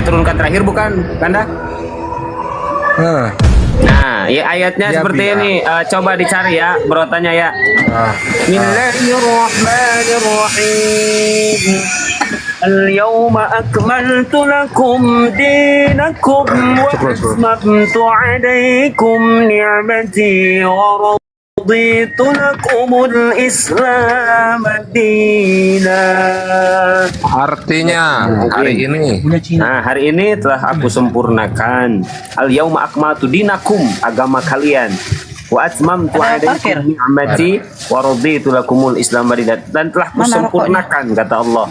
diturunkan terakhir bukan, Kanda? Nah, ya ayatnya Ya, seperti biar. ini. Coba dicari ya, berotannya ya. Bismillahirrahmanirrahim. Al-yawma akmaltu lakum dinakum wa atmamtu alaykum ni'mati wa raditu lakumul Islam dinan. Artinya hari ini. Nah, hari ini telah aku sempurnakan. Al-yauma akmaltu dinakum, agama kalian. Wa atmamtu alaikum ni'mati wa raditu lakumul Islam dinan. Dan telah kusempurnakan kata Allah.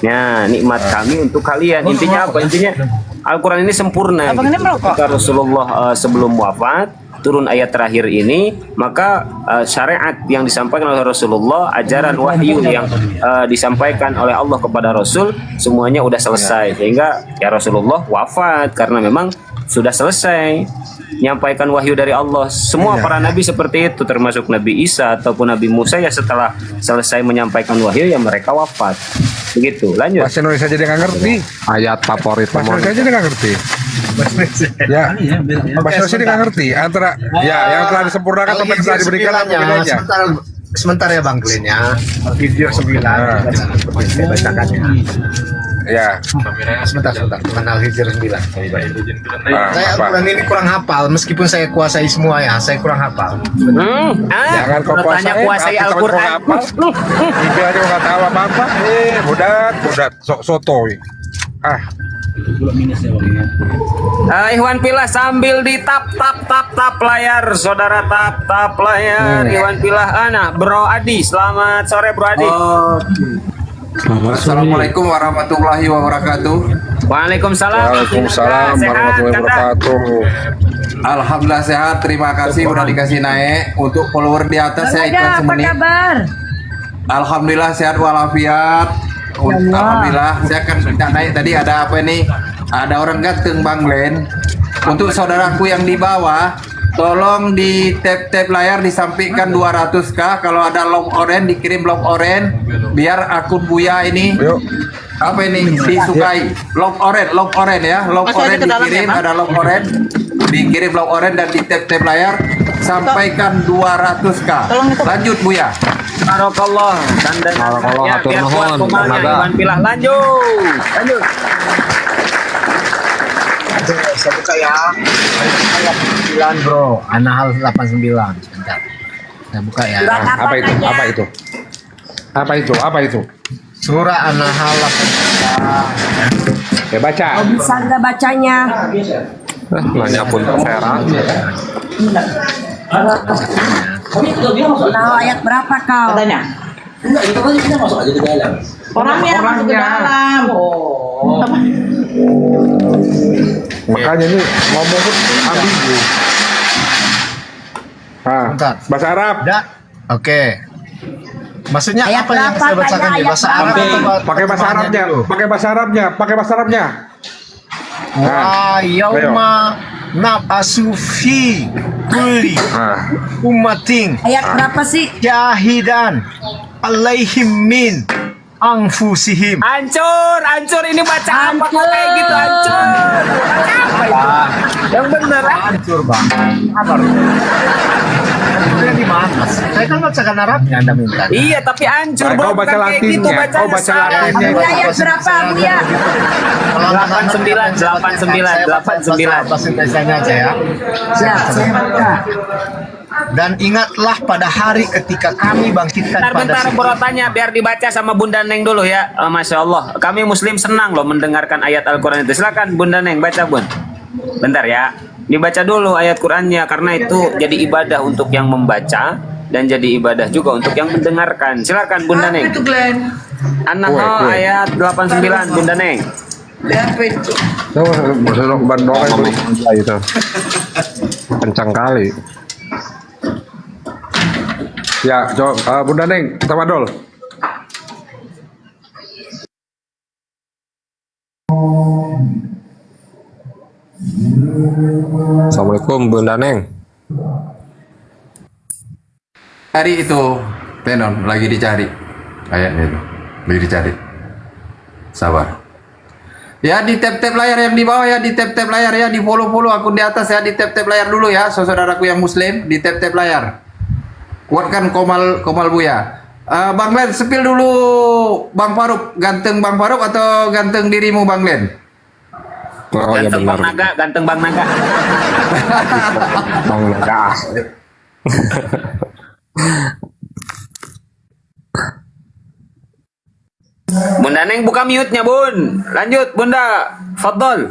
Ya, nikmat kami untuk kalian. Intinya apa? Intinya Al-Qur'an ini sempurna. Kata Rasulullah sebelum wafat, turun ayat terakhir ini, maka syariat yang disampaikan oleh Rasulullah, ajaran wahyu yang disampaikan oleh Allah kepada Rasul, semuanya udah selesai. Sehingga ya Rasulullah wafat karena memang sudah selesai menyampaikan wahyu dari Allah. Semua para nabi seperti itu, termasuk Nabi Isa ataupun Nabi Musa, ya setelah selesai menyampaikan wahyu ya mereka wafat. Begitu. Lanjut. Bahasa Indonesia jadi nggak ngerti. Ayat favorit Bahasa Indonesia jadi nggak ngerti. Ya, bahasa Indonesia jadi nggak ngerti. Antara ya yang telah disempurnakan atau yang telah diberikan apa bedanya? Sebentar ya Bang Glenn ya. Video 9 saya bacakan ya. Ya. Sebentar. Mengenal hijrah 9. Saya Apa? Al-Quran ini kurang hafal, meskipun saya kuasai semua ya, saya kurang hafal. Jangan kau tanya kuasai Al-Quran. Itu aja nggak tahu apa-apa. Budat, sotoy. Ikhwan Pilah sambil di tap layar, saudara tap layar. Ikhwan Pilah, Bro Adi, selamat sore Bro Adi. Assalamualaikum warahmatullahi wabarakatuh. Waalaikumsalam. Waalaikumsalam warahmatullahi wabarakatuh. Alhamdulillah sehat, terima kasih udah dikasih naik. Untuk follower di atas saya iklan semenit. Alhamdulillah sehat walafiat. Alhamdulillah saya akan minta naik. Tadi ada apa ini? Ada orang ganteng Bang Glenn. Untuk saudaraku yang di bawah, tolong di tap layar disampaikan 200k. Kalau ada love orange dikirim love orange biar akun Buya ini apa ini disukai. Love orange ya, love orange dikirim, ada love orange dikirim love orange dan di tap layar sampaikan 200k. Lanjut Buya. Barakallah. Barakallah, Ya, hatur biar kuat nuhun. kumalnya Tenaga. Ikhwan Pilah. Lanjut. Saya buka ya. Ayat 9 bro, An-Nahl 89. Sebentar. Saya buka ya. Apa itu? Apa itu? Surah An-Nahl 89. Ya baca. Bisa nggak bacanya? Nanya pun Vera. Tahu ayat berapa kau? Katanya. Orangnya masuk ke dalam. Makanya ini ngomong pun ambigu. Bentar. Bahasa Arab. Oke. Maksudnya Ayat apa yang berapa? saya bacakan Tanya di bahasa ayat Arab berapa? atau Pakai bahasa Arabnya. Pakai bahasa Arabnya. Wa yauma nab'asu fi kulli ummatin Ayat berapa sih? syahidan alaihim min anfusihim. Hancur ini baca apa kok kayak gitu hancur. Apa itu? Yang bener. Hancur bang. Apa? Hancurnya di mana? Saya kan bacakan Arabnya Anda minta. Iya, tapi hancur Kau bro. baca Bukan kayak gitu Latinnya. bacanya. Kau baca salah. Latinnya. Ambil ayat berapa Abu ya? 89. Bahasa Indonesianya aja ya. Ya, saya baca. Dan ingatlah pada hari ketika kami bangkitkan pada Bentar bro tanya biar dibaca sama Bunda Neng dulu ya. Masya Allah, kami Muslim senang loh mendengarkan ayat Al-Quran itu. Silakan Bunda Neng baca Bun. Bentar ya, dibaca dulu ayat Qurannya karena itu jadi ibadah untuk yang membaca dan jadi ibadah juga untuk yang mendengarkan. Silakan Bunda Neng. Itu Glenn. An-Nahl ayat 89 Bunda Neng. Apa itu? Itu bandongan itu. Kencang kali. Ya, coba Bunda Neng, kita madol. Assalamualaikum Bunda Neng. Cari itu Tenon lagi dicari ayatnya itu lagi dicari. Sabar. Ya di tap-tap layar yang di bawah ya, di tap-tap layar ya, di follow akun di atas ya, di tap-tap layar dulu ya, saudaraku yang muslim, di tap-tap layar. Kuatkan Komal Buya. Bang Len, sepil dulu Bang Faruk, ganteng Bang Faruk atau ganteng dirimu Bang Len? Oh ya Ganteng benar. Bang Naga, ganteng Bang Naga. Bang Naga. Bunda Neng buka mute-nya, Bun. Lanjut, Bunda. Fadol.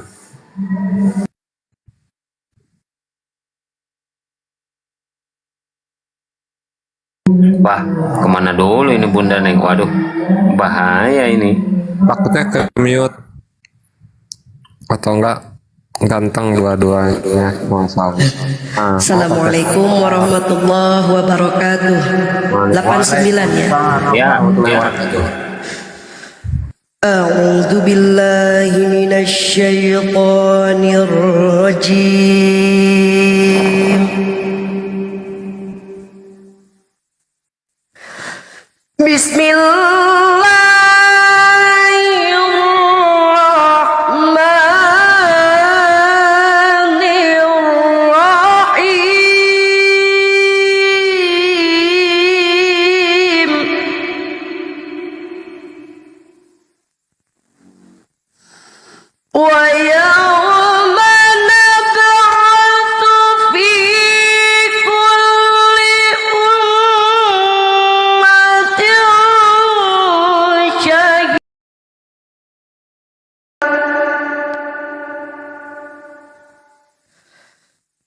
Wah, kemana dulu ini Bunda Neng? Waduh, bahaya ini. Takutnya ke mute atau enggak ganteng dua-duanya masalah. Assalamualaikum warahmatullahi wabarakatuh. 89 ya. Ya, ya. A'udzu billahi minasy syaithanir rajim. Bismillahirrahmanirrahim. ويوم نبعث في كل أمة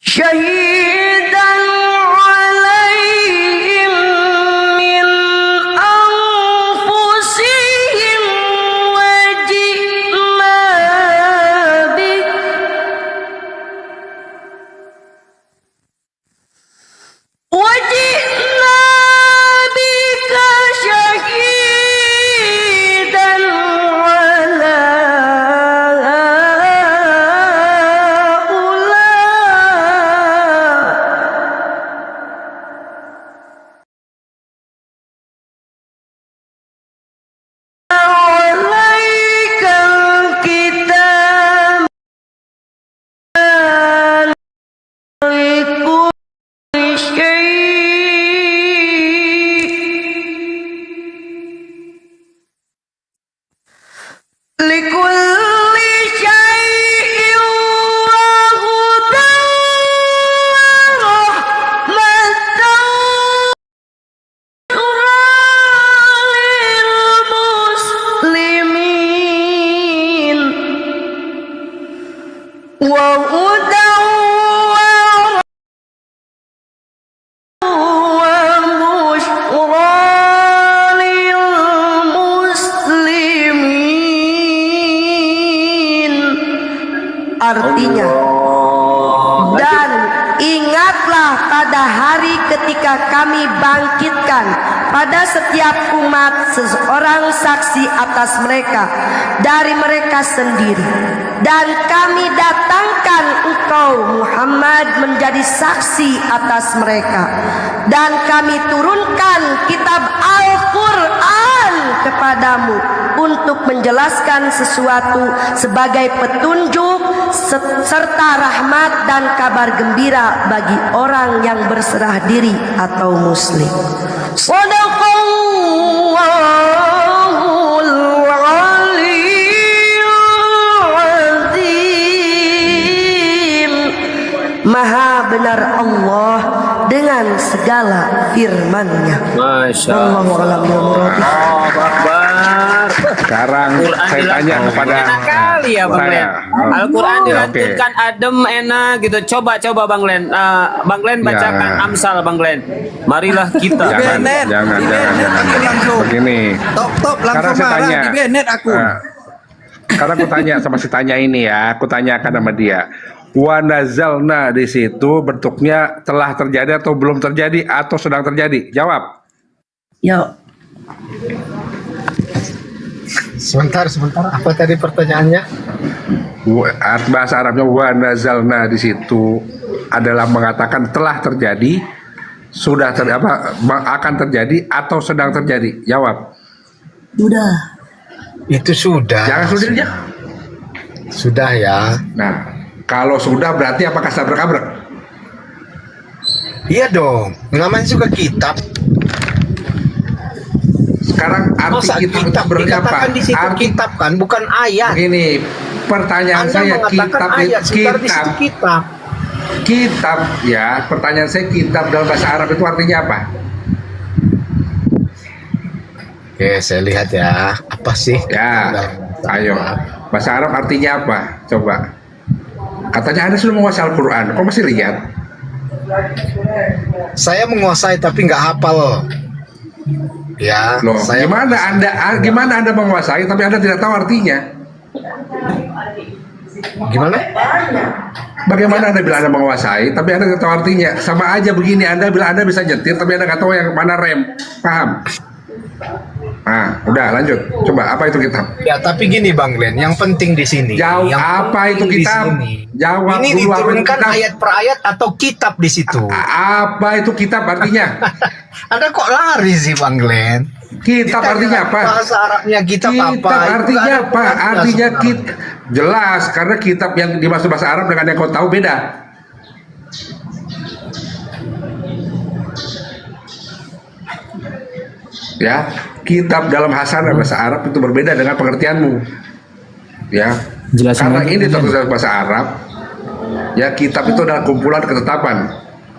شهيدا عليهم من أنفسهم وجئنا بك شهيدا على هؤلاء عليك الكتاب لكل شيء وهدى ورحمة للمسلمين وهدى وبشرى للمسلمين. Artinya, dan ingatlah pada hari ketika kami bangkitkan pada setiap umat seseorang saksi atas mereka dari mereka sendiri, dan kami datangkan engkau Muhammad menjadi saksi atas mereka, dan kami turunkan kitab Al-Quran kepadamu untuk menjelaskan sesuatu sebagai petunjuk serta rahmat dan kabar gembira bagi orang yang berserah diri atau muslim. Shadaqallahul aliyyul azim. Maha benar Allah dengan segala firman-Nya. Masya Allahu a'lam bishawab. Allahu Akbar. Sekarang Quran saya tanya kepada enak kali ya Bang saya. Len. Al-Quran Oke. dilantunkan adem enak gitu. Coba Bang Len. Bang Len bacakan Ya. Amsal Bang Len. Marilah kita. Jangan, jangan. Langsung. Begini. Top Karena langsung saya marah tanya. di Bennett aku. Karena aku tanya sama si tanya ini ya, aku tanyakan sama dia. Wa nazalna di situ bentuknya telah terjadi atau belum terjadi atau sedang terjadi? Jawab. Ya, Sebentar. Apa tadi pertanyaannya? Bahasa Arabnya wa nazalna di situ adalah mengatakan telah terjadi, akan terjadi atau sedang terjadi. Jawab. sudah. Itu sudah. Jangan sudah. Sudah ya. Nah, kalau sudah berarti apakah sabrek-abrek? Iya dong. Namanya juga kitab. Sekarang arti Masa kitab itu sebenarnya apa? dikatakan di situ Arti kitab kan, bukan ayat. begini, pertanyaan Anda saya mengatakan kitab ayat, sebentar di kitab situ kitab. kitab ya. Pertanyaan saya kitab dalam bahasa Arab itu artinya apa? Oke, saya lihat ya. Apa sih? Ya, ayo. Bahasa Arab artinya apa? Coba. Katanya Anda sudah menguasai Al-Quran. Kok masih lihat? Saya menguasai tapi nggak hafal. Ya, Loh, saya gimana Anda menguasai tapi Anda tidak tahu artinya? gimana? Bagaimana Anda bilang Anda menguasai tapi Anda tidak tahu artinya? Sama aja begini, Anda bilang Anda bisa nyetir tapi Anda nggak tahu yang mana rem. Paham? Nah, udah lanjut. Coba apa itu kitab? Ya, tapi gini Bang Glenn, yang penting di sini. Jawab, yang apa itu penting di kitab? sini, Jawab ini dulu, apa itu diturunkan kitab? ayat per ayat atau kitab di situ. Apa itu kitab artinya? Anda kok lari sih Bang Glenn? Kitab artinya apa? Bahasa Arabnya kitab, apa? Kitab Itu artinya nggak ada apa? hubungannya Artinya sebenarnya. jelas karena kitab yang dimaksud bahasa Arab dengan yang kau tahu beda. Ya, kitab dalam bahasa Arab itu berbeda dengan pengertianmu. Ya, Jelasin karena lagi, ini Bang. tertulis dalam bahasa Arab. Ya, kitab itu adalah kumpulan ketetapan.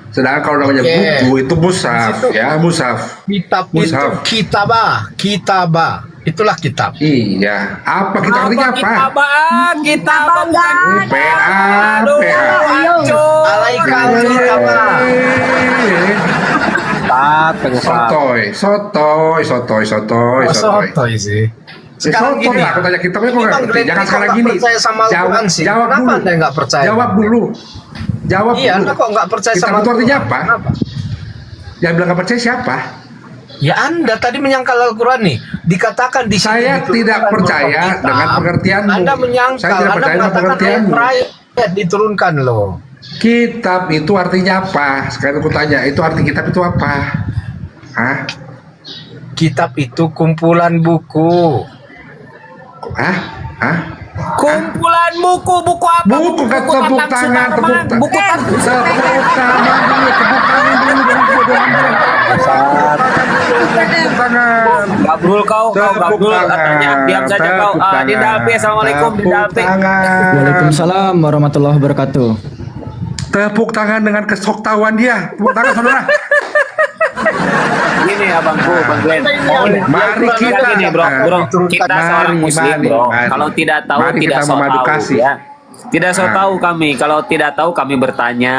Sedangkan kalau namanya Oke. buku itu mushaf, ya mushaf. Kitab Mushaf. itu kitabah. Itulah kitab. Iya, apa kitab artinya apa? Kita PA. Alaika kitabah. Sotoy. Sotoy sih. Sekarang Sotoy gini, lah, aku tanya kitabnya kok ini nggak Bang ngerti. Glenn, Jangan ini sekarang kok gini. nggak percaya sama Al-Quran sih? Jawab Kenapa dulu. Anda nggak percaya? Jawab dulu. Iya, Anda kok nggak percaya Kitab sama itu artinya Al-Quran? apa? Kenapa? Yang bilang nggak percaya siapa? Ya Anda tadi menyangkal Al-Quran nih. Dikatakan di sini Saya diturunkan tidak percaya kitab. dengan pengertianmu. Anda menyangkal. Saya tidak Anda percaya dengan mengatakan pengertianmu. ayat diturunkan loh. Kitab itu artinya apa? Sekarang aku tanya, itu arti kitab itu apa? Hah? Kitab itu kumpulan buku. Hah? Hah? kumpulan buku apa? Buku kan tepuk tangan, tepuk tangan. Buku Tepuk tangan dulu, tepuk tangan dulu, jangan bodoh amat. Tepuk tangan. Gabrul kau Tepuk Gabrul tangan. katanya diam saja kau. Tepuk tangan. Dindalpi, assalamualaikum Tepuk Dindalpi. tangan. Waalaikumsalam warahmatullahi wabarakatuh. Tepuk tangan dengan kesoktawan dia. Tepuk tangan saudara. Gini abangku, Bang Glenn. Mari kita gini bro, kita seorang muslim bro. mari. Kalau tidak tahu Mari tidak kita so tahu memadukasi. ya. Tidak so Nah. tahu kami. Kalau tidak tahu kami bertanya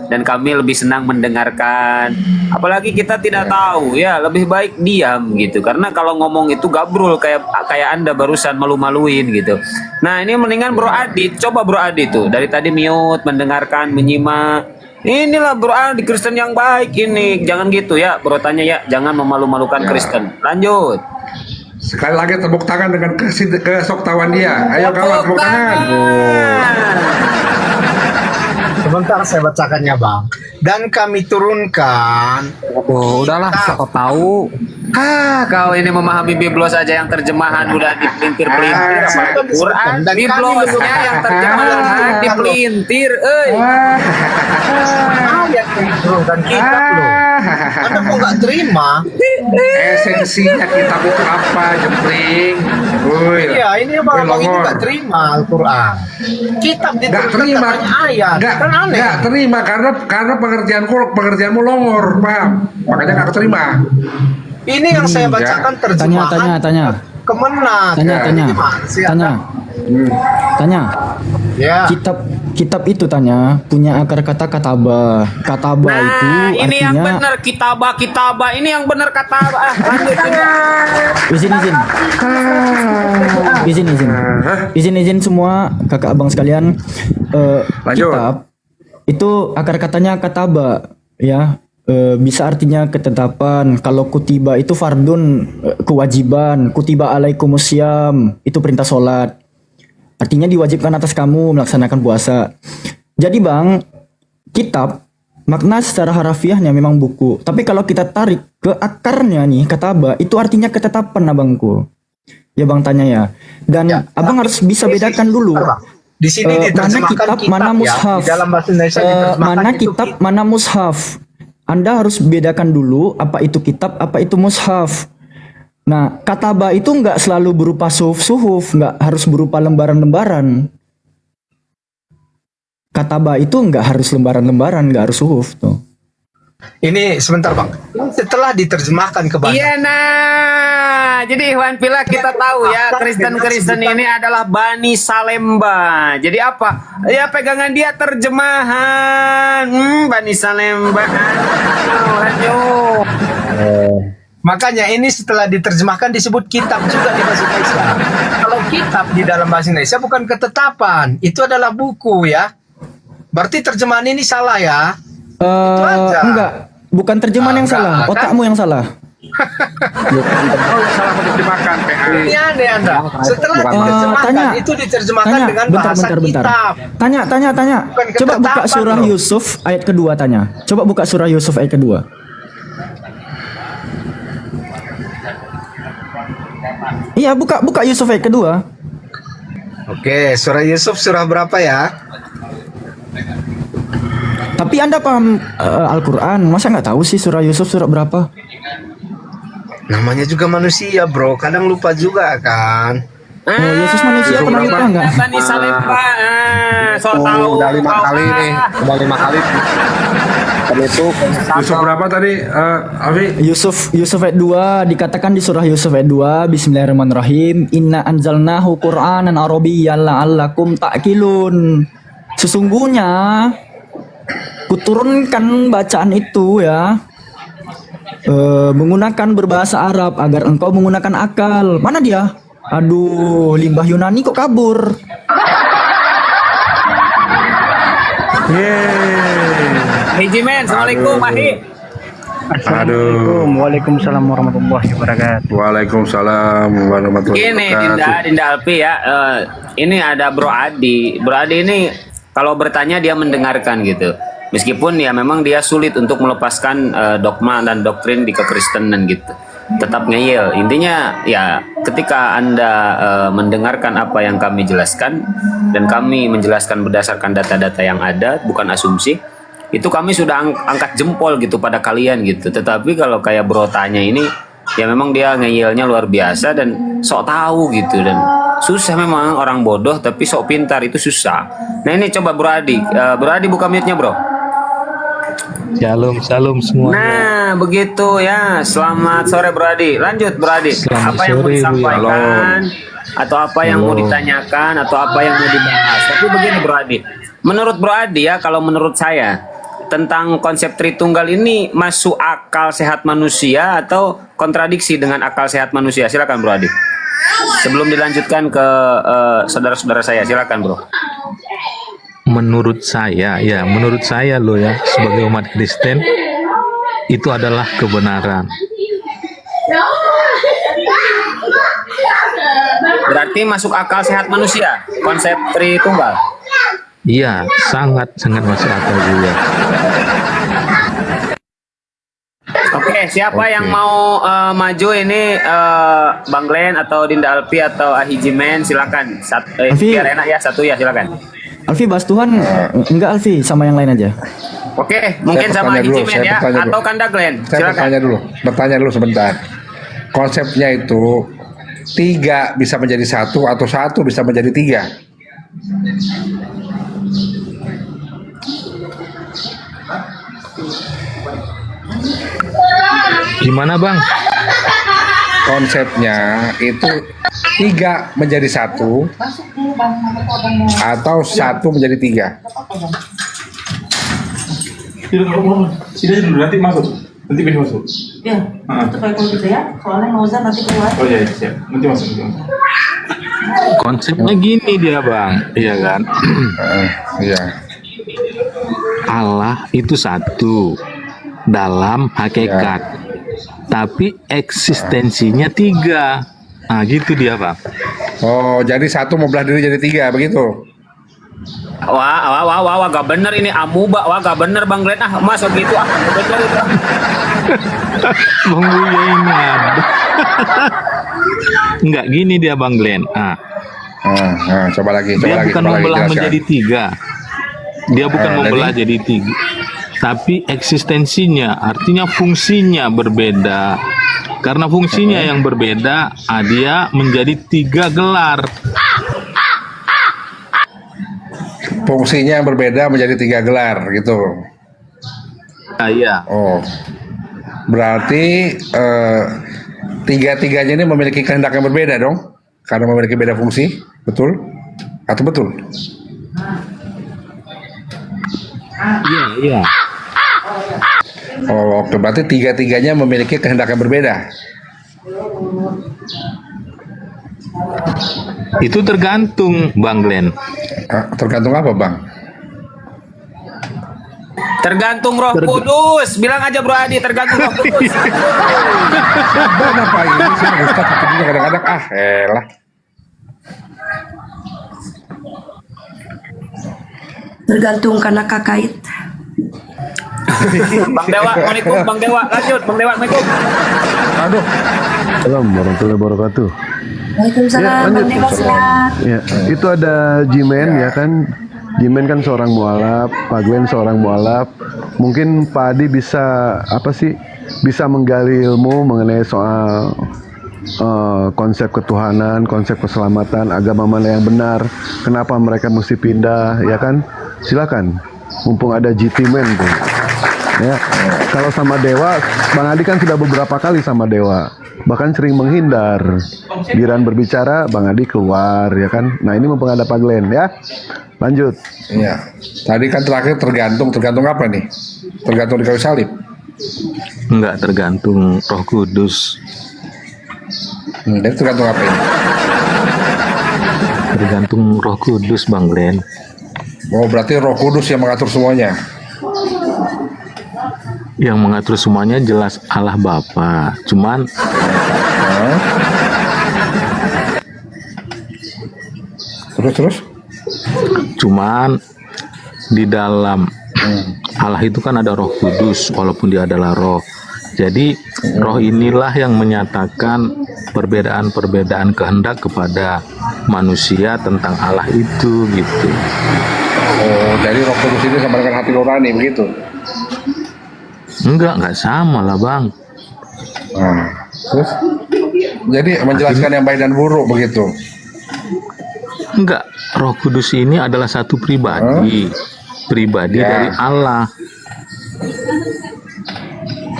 dan kami lebih senang mendengarkan. Apalagi kita tidak tahu ya, lebih baik diam gitu. Karena kalau ngomong itu gabrul kayak Anda barusan malu-maluin gitu. Nah, ini mendingan Bro Adit, coba Bro Adit tuh dari tadi mute mendengarkan, menyimak. Inilah Bro Adi Kristen yang baik ini. Jangan gitu ya, Bro tanya ya. Jangan memalu-malukan Kristen. Lanjut. Sekali lagi tepuk tangan dengan kesoktawan dia. Ayo kawan, tepuk tangan. Sebentar saya bacakannya Bang. Dan kami turunkan. Oh, udahlah, siapa tahu. Kau ini memahami biblos aja yang terjemahan udah dipelintir-pelintir apalagi Quran. Dan kami Biblosnya yang terjemahan dipelintir, Ayat yang diturunkan kitab loh. Anda kok nggak terima? Esensinya kitab itu apa, jempling? Woi. Iya, ini Bang Woi, ini longor. nggak terima Al-Quran. Kitab Nggak diturunkan terima, katanya ayat. nggak Kan aneh. nggak terima karena pengertianmu longor, paham? Makanya nggak terima. Ini yang saya bacakan terjemahan Tanya. Kemenak. Tanya. Gimana sih, Anda? Tanya. Ya. Kitab itu tanya punya akar kata kataba. Kataba itu Nah, ini yang artinya benar kitabah. Ini yang benar kitabah. Lanjut izin semua kakak abang sekalian. Lanjut. Kitab itu akar katanya kataba ya. Bisa artinya ketetapan. Kalau kutiba itu fardun, kewajiban. Kutiba alaikumusiyam itu perintah sholat. Artinya diwajibkan atas kamu melaksanakan puasa. Jadi Bang, kitab makna secara harafiahnya memang buku. Tapi kalau kita tarik ke akarnya nih kataba itu artinya ketetapan abangku. Ya Bang tanya ya. Dan Abang harus bisa bedakan dulu. Di sini mana diterjemahkan kitab, mana ya. mushaf. Di dalam bahasa Indonesia diterjemahkan Mana itu kitab, mana mushaf. Anda harus bedakan dulu apa itu kitab, apa itu mushaf. Nah, kataba itu nggak selalu berupa suhuf, nggak harus berupa lembaran-lembaran. Kataba itu nggak harus lembaran-lembaran, nggak harus suhuf tuh. Ini sebentar Bang. Setelah diterjemahkan ke bahasa Iya nah, jadi Ikhwan Fillah kita tahu ya Kristen-Kristen ini adalah Bani Salemba. Jadi apa? Ya pegangan dia terjemahan. Bani Salemba. Aduh. Makanya ini setelah diterjemahkan disebut kitab juga di bahasa Indonesia. Kalau kitab di dalam bahasa Indonesia bukan ketetapan, itu adalah buku ya. Berarti terjemahan ini salah ya? aja. Enggak, bukan terjemahan yang salah, kan? otakmu yang salah. Salah menerjemahkan PA. Ini aneh Anda. Setelah diterjemahkan tanya, itu diterjemahkan tanya, dengan bentar, bahasa bentar. kitab. Tanya. Bukan Coba buka ketetapan surah loh. Yusuf ayat kedua tanya. Coba buka surah Yusuf ayat kedua. Iya, buka Yusuf ayat kedua. Oke, surah Yusuf surah berapa ya? Tapi Anda paham Al-Quran, masa nggak tahu sih surah Yusuf surah berapa? Namanya juga manusia bro, kadang lupa juga kan. Yesus manusia pernah lupa nggak? Bani Salemba. So tahu. Udah 5 kali nih, udah 5 kali. Itu Yusuf berapa tadi, Afi? Yusuf ayat 2 dikatakan di surah Yusuf ayat 2 Bismillahirrahmanirrahim Inna anzalnahu Qur'anan Arabiyyan la'allakum ta'qilun. Sesungguhnya kuturunkan bacaan itu ya menggunakan berbahasa Arab agar engkau menggunakan akal. Mana dia? Aduh, limbah Yunani kok kabur? Hiji men, Assalamualaikum Mahi. Aduh. Waalaikumsalam warahmatullahi wabarakatuh. Waalaikumsalam warahmatullahi Ini wabarakatuh. Dinda Alpi ya. Ini ada Bro Adi. Bro Adi ini kalau bertanya dia mendengarkan gitu. Meskipun ya memang dia sulit untuk melepaskan dogma dan doktrin di kekristenan gitu. Tetap ngeyel. Intinya ya ketika Anda mendengarkan apa yang kami jelaskan dan kami menjelaskan berdasarkan data-data yang ada, bukan asumsi, itu kami sudah angkat jempol gitu pada kalian gitu. Tetapi kalau kayak Bro tanya ini ya memang dia ngeyelnya luar biasa dan sok tahu gitu, dan susah memang orang bodoh tapi sok pintar itu susah. Nah ini coba Bro Adi, Bro Adi buka mute-nya bro. Shalom semua. Nah begitu ya, selamat sore Bro Adi. Lanjut Bro Adi, Selamat apa yang mau sore, Bu. disampaikan atau apa yang mau ditanyakan atau apa yang mau dibahas. Tapi begini Bro Adi, menurut Bro Adi ya, kalau menurut saya tentang konsep Tritunggal ini masuk akal sehat manusia atau kontradiksi dengan akal sehat manusia? Silakan Bro Adi. Sebelum dilanjutkan ke saudara-saudara saya, silakan Bro. Menurut saya loh ya, sebagai umat Kristen itu adalah kebenaran. Berarti masuk akal sehat manusia konsep Tritunggal. Iya, sangat masuk akal juga. Oke, siapa yang mau maju ini, Bang Glenn atau Dinda Alpi atau Ahijimen, silakan. Alfi. Biar enak ya, satu ya silakan. Alfi bahas Tuhan enggak Alfi, sama yang lain aja. Oke, mungkin Saya sama bertanya dulu, Ahijimen saya ya, bertanya atau dulu. Kanda Glenn, Saya silakan. bertanya dulu sebentar. Konsepnya itu 3 bisa menjadi 1 atau 1 bisa menjadi 3. Gimana Bang? Konsepnya itu 3 menjadi 1 atau 1 menjadi 3. Tidak dulu, nanti masuk. Nanti pindah masuk. Ya, itu kayak kalau gitu ya. Soalnya Mauzan nanti keluar. Oh iya, siap. Nanti masuk. Konsepnya gini dia Bang, iya kan? Iya. Allah itu satu dalam hakikat, tapi eksistensinya 3. Nah gitu dia Bang. Oh, jadi 1 mau belah diri jadi 3 begitu. Wah, gak bener ini amuba, wah gak bener Bang Glenn, masuk gitu, gak bener itu. Bang Buya ingat. Enggak gini dia Bang Glenn. Coba lagi, Dia bukan membelah jelaskan. menjadi 3. Dia bukan membelah jadi 3. Tapi eksistensinya, artinya fungsinya berbeda. Karena fungsinya yang berbeda, dia menjadi 3 gelar. Fungsinya yang berbeda menjadi 3 gelar gitu. Iya. Oh, berarti tiga-tiganya ini memiliki kehendak yang berbeda dong, karena memiliki beda fungsi, betul? Atau betul? Iya. Oh, oke. Berarti tiga-tiganya memiliki kehendak yang berbeda. Itu tergantung Bang Glenn. Tergantung apa, Bang? Tergantung Roh Kudus. Bilang aja Bro Adi, tergantung Roh Kudus. Bang apa ini sih? Ustaz juga kadang-kadang elah. Tergantung karena kakait. Bang Dewa, Assalamualaikum Bang Dewa. Lanjut Bang Dewa, Assalamualaikum. Aduh. Assalamualaikum warahmatullahi wabarakatuh. Waalaikumsalam. Bang Dewa, silakan. Ya, itu ada Jimen ya kan. Jimen kan seorang mualaf, Pak Glenn seorang mualaf. Mungkin Pak Adi bisa bisa menggali ilmu mengenai soal konsep ketuhanan, konsep keselamatan, agama mana yang benar, kenapa mereka mesti pindah, ya kan? Silakan. Mumpung ada GT Men tuh. Ya, kalau sama Dewa, Bang Adi kan sudah beberapa kali sama Dewa, bahkan sering menghindar. Giliran berbicara, Bang Adi keluar, ya kan? Nah ini mumpung ada Pak Glenn, ya. Lanjut. Iya. Tadi kan terakhir tergantung apa nih? Tergantung di kayu salib. Enggak, tergantung Roh Kudus. Jadi tergantung apa ini? Tergantung Roh Kudus Bang Glenn. Oh, berarti Roh Kudus yang mengatur semuanya. Yang mengatur semuanya jelas Allah Bapa. Cuman Terus? Cuman di dalam Allah itu kan ada Roh Kudus, walaupun dia adalah roh. Jadi roh inilah yang menyatakan perbedaan-perbedaan kehendak kepada manusia tentang Allah itu gitu. Oh, jadi Roh Kudus ini sama dengan hati nurani begitu? Enggak sama lah Bang. Nah, terus? Jadi menjelaskan yang baik dan buruk begitu? Enggak, Roh Kudus ini adalah satu pribadi, dari Allah.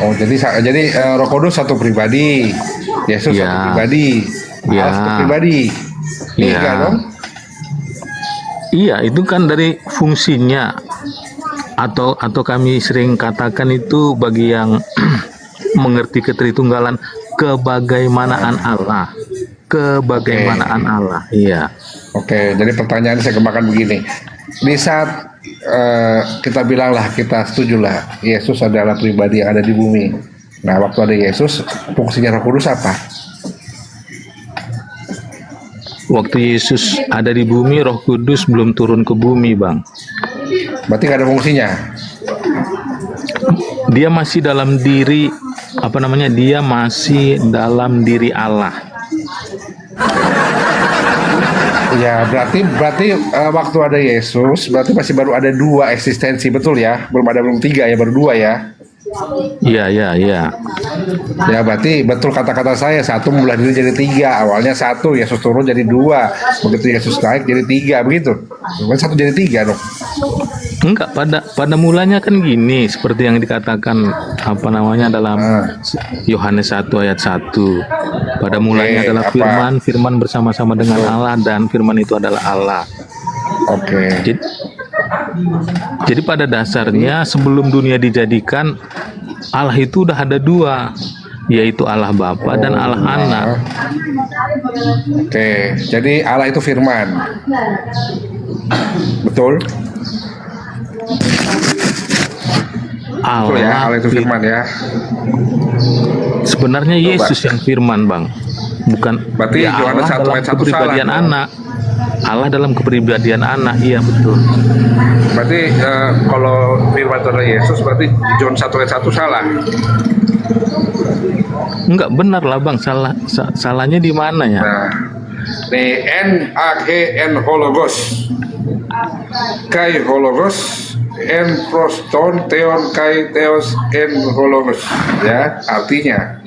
Oh, jadi Roh Kudus satu pribadi, Yesus satu pribadi, Allah satu pribadi. Tiga dong? Iya, itu kan dari fungsinya, atau kami sering katakan itu bagi yang mengerti ketritunggalan, kebagaimanaan Allah. Kebagaimanaan Allah, iya. Oke, jadi pertanyaan saya kembangkan begini. Di saat kita bilanglah, kita setujulah Yesus adalah pribadi yang ada di bumi. Nah, waktu ada Yesus, fungsinya Roh Kudus apa? Waktu Yesus ada di bumi, Roh Kudus belum turun ke bumi, Bang. Berarti nggak ada fungsinya? Dia masih dalam diri, dia masih dalam diri Allah. Ya, berarti waktu ada Yesus, berarti masih baru ada 2 eksistensi, betul ya? Belum 3 ya, baru 2 ya? Iya. Ya, berarti betul kata-kata saya, 1 membelah diri jadi 3. Awalnya 1, Yesus turun jadi 2. Begitu Yesus naik jadi 3, begitu. Bukan 1 jadi 3 dong. Enggak, pada mulanya kan gini, seperti yang dikatakan dalam Yohanes 1 ayat 1. Pada mulanya adalah firman bersama-sama dengan Allah, dan firman itu adalah Allah. Oke. Jadi pada dasarnya sebelum dunia dijadikan, Allah itu udah ada 2, yaitu Allah Bapa dan Allah Anak. Oke, jadi Allah itu firman. Betul? Allah itu firman ya. Sebenarnya Yesus yang firman, Bang. Bukan. Berarti Yohanes 1 ayat 1 salah. Anak. Allah dalam kepribadian anak, iya betul. Berarti kalau firman itu adalah Yesus, berarti John 1 ayat 1 salah. Enggak benar lah bang, salahnya di mana ya? Nah, en agen hologos, kai hologos, en proston theon kai theos en hologos. Ya, artinya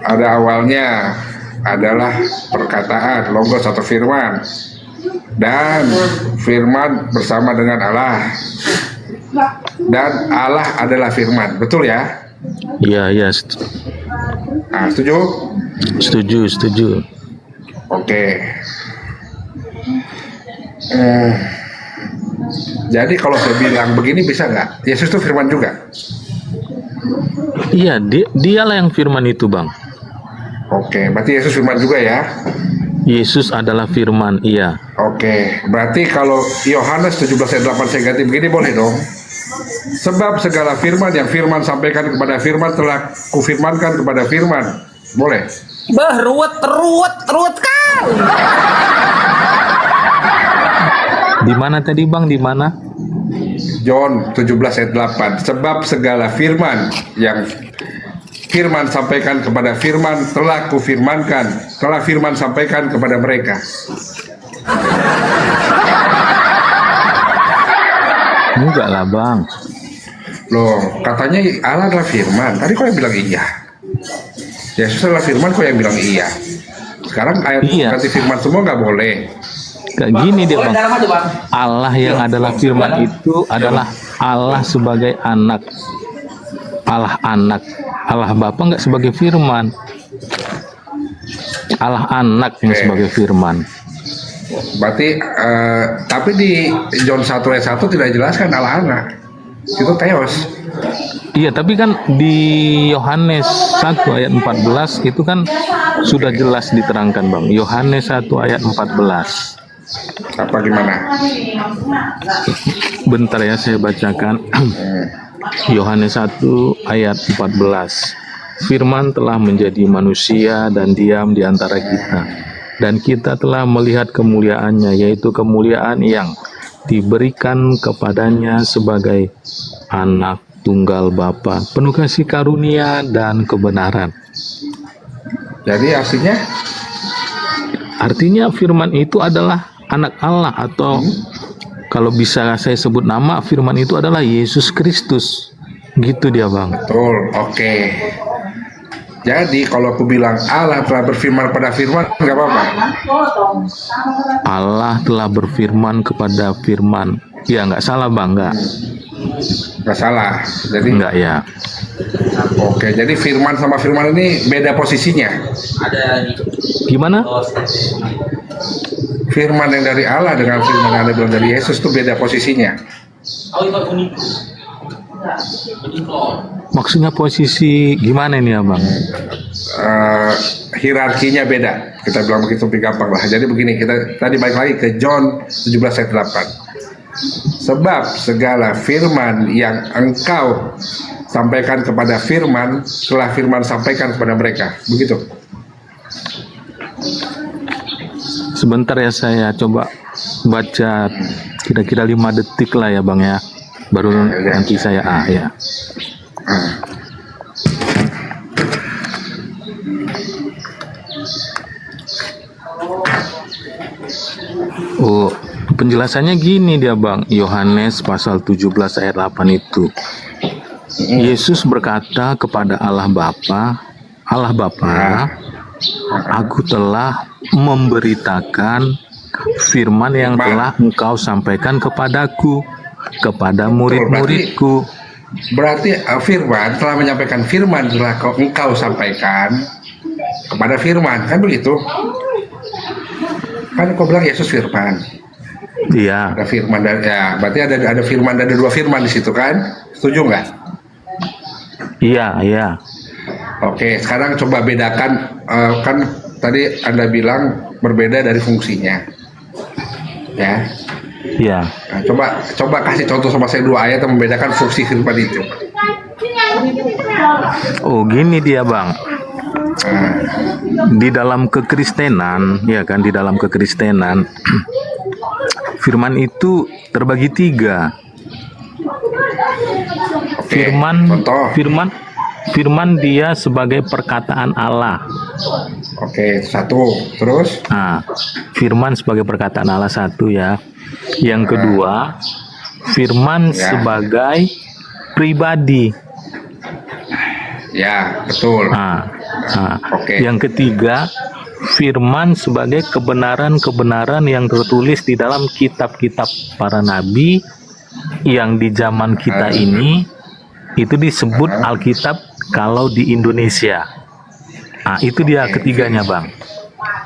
ada awalnya adalah perkataan logos atau firman, dan firman bersama dengan Allah, dan Allah adalah firman. Betul ya? Iya, iya. Nah, setuju? Setuju. Oke. Jadi kalau saya bilang begini bisa nggak? Yesus itu firman juga? Iya, dialah yang firman itu bang. Oke, berarti Yesus firman juga ya? Yesus adalah firman, iya. Oke, berarti kalau Yohanes 17 ayat 8 saya ganti begini boleh dong? Sebab segala firman yang firman sampaikan kepada firman telah kufirmankan kepada firman. Boleh? Ruwet kali. Di mana tadi bang? Di mana? John 17 ayat 8. Sebab segala firman yang firman sampaikan kepada firman telah kufirmankan, telah firman sampaikan kepada mereka. Enggak lah bang. Loh, katanya Allah adalah firman. Tadi kok yang bilang iya? Yesus adalah firman, kok yang bilang iya? Sekarang ayat ganti firman semua nggak boleh. Kayak gini dia bang. Allah yang adalah firman itu adalah Allah sebagai anak. Allah anak. Allah Bapa nggak sebagai firman. Allah anak yang sebagai firman. Berarti tapi di John 1 ayat 1 tidak dijelaskan Allah anak. Itu Theos. Iya, tapi kan di Yohanes 1 ayat 14 itu kan sudah jelas diterangkan bang. Yohanes 1 ayat 14. Apa gimana? Bentar ya saya bacakan. Yohanes 1 ayat 14. Firman telah menjadi manusia dan diam di antara kita. Dan kita telah melihat kemuliaannya, yaitu kemuliaan yang diberikan kepadanya sebagai anak tunggal Bapa, penuh kasih karunia dan kebenaran. Jadi artinya firman itu adalah anak Allah, atau kalau bisa saya sebut nama, firman itu adalah Yesus Kristus. Gitu dia bang. Betul, oke. Jadi kalau aku bilang Allah telah berfirman pada firman, nggak apa-apa. Allah telah berfirman kepada firman. Ya nggak salah bang, Nggak salah. Jadi nggak ya. Oke, jadi firman sama firman ini beda posisinya. Gimana? Firman yang dari Allah dengan firman yang ada dari Yesus itu beda posisinya. Maksudnya posisi gimana ini ya bang? Hierarkinya beda. Kita bilang begitu lebih gampang lah. Jadi begini, kita tadi balik lagi ke John 17 ayat 8. Sebab segala firman yang engkau sampaikan kepada firman telah firman sampaikan kepada mereka. Begitu. Sebentar ya, saya coba baca kira-kira 5 detik lah ya bang ya. Baru nanti saya ya. Oh, penjelasannya gini dia bang. Yohanes pasal 17 ayat 8 itu. Yesus berkata kepada Allah Bapa, aku telah memberitakan firman yang telah engkau sampaikan kepadaku, kepada murid-muridku. Berarti firman telah menyampaikan firman telah engkau sampaikan kepada firman, kan begitu? Kan kau bilang Yesus firman. Iya. Ada firman dan ya, berarti ada firman dan ada 2 firman di situ kan? Setuju nggak? Iya. Oke, sekarang coba bedakan, kan tadi Anda bilang berbeda dari fungsinya. Ya. Iya. Nah, coba kasih contoh sama saya 2 ayat yang membedakan fungsi firman itu. Oh, gini dia bang. Di dalam kekristenan, ya kan, di dalam kekristenan firman itu terbagi 3. Oke, contoh. Firman dia sebagai perkataan Allah. Oke, 1. Terus? Nah, firman sebagai perkataan Allah 1 ya. Yang kedua, firman sebagai pribadi. Ya, betul. Oke. Yang ketiga, firman sebagai kebenaran-kebenaran yang tertulis di dalam kitab-kitab para nabi yang di zaman kita ini itu disebut Alkitab kalau di Indonesia. Itu dia ketiganya, Bang.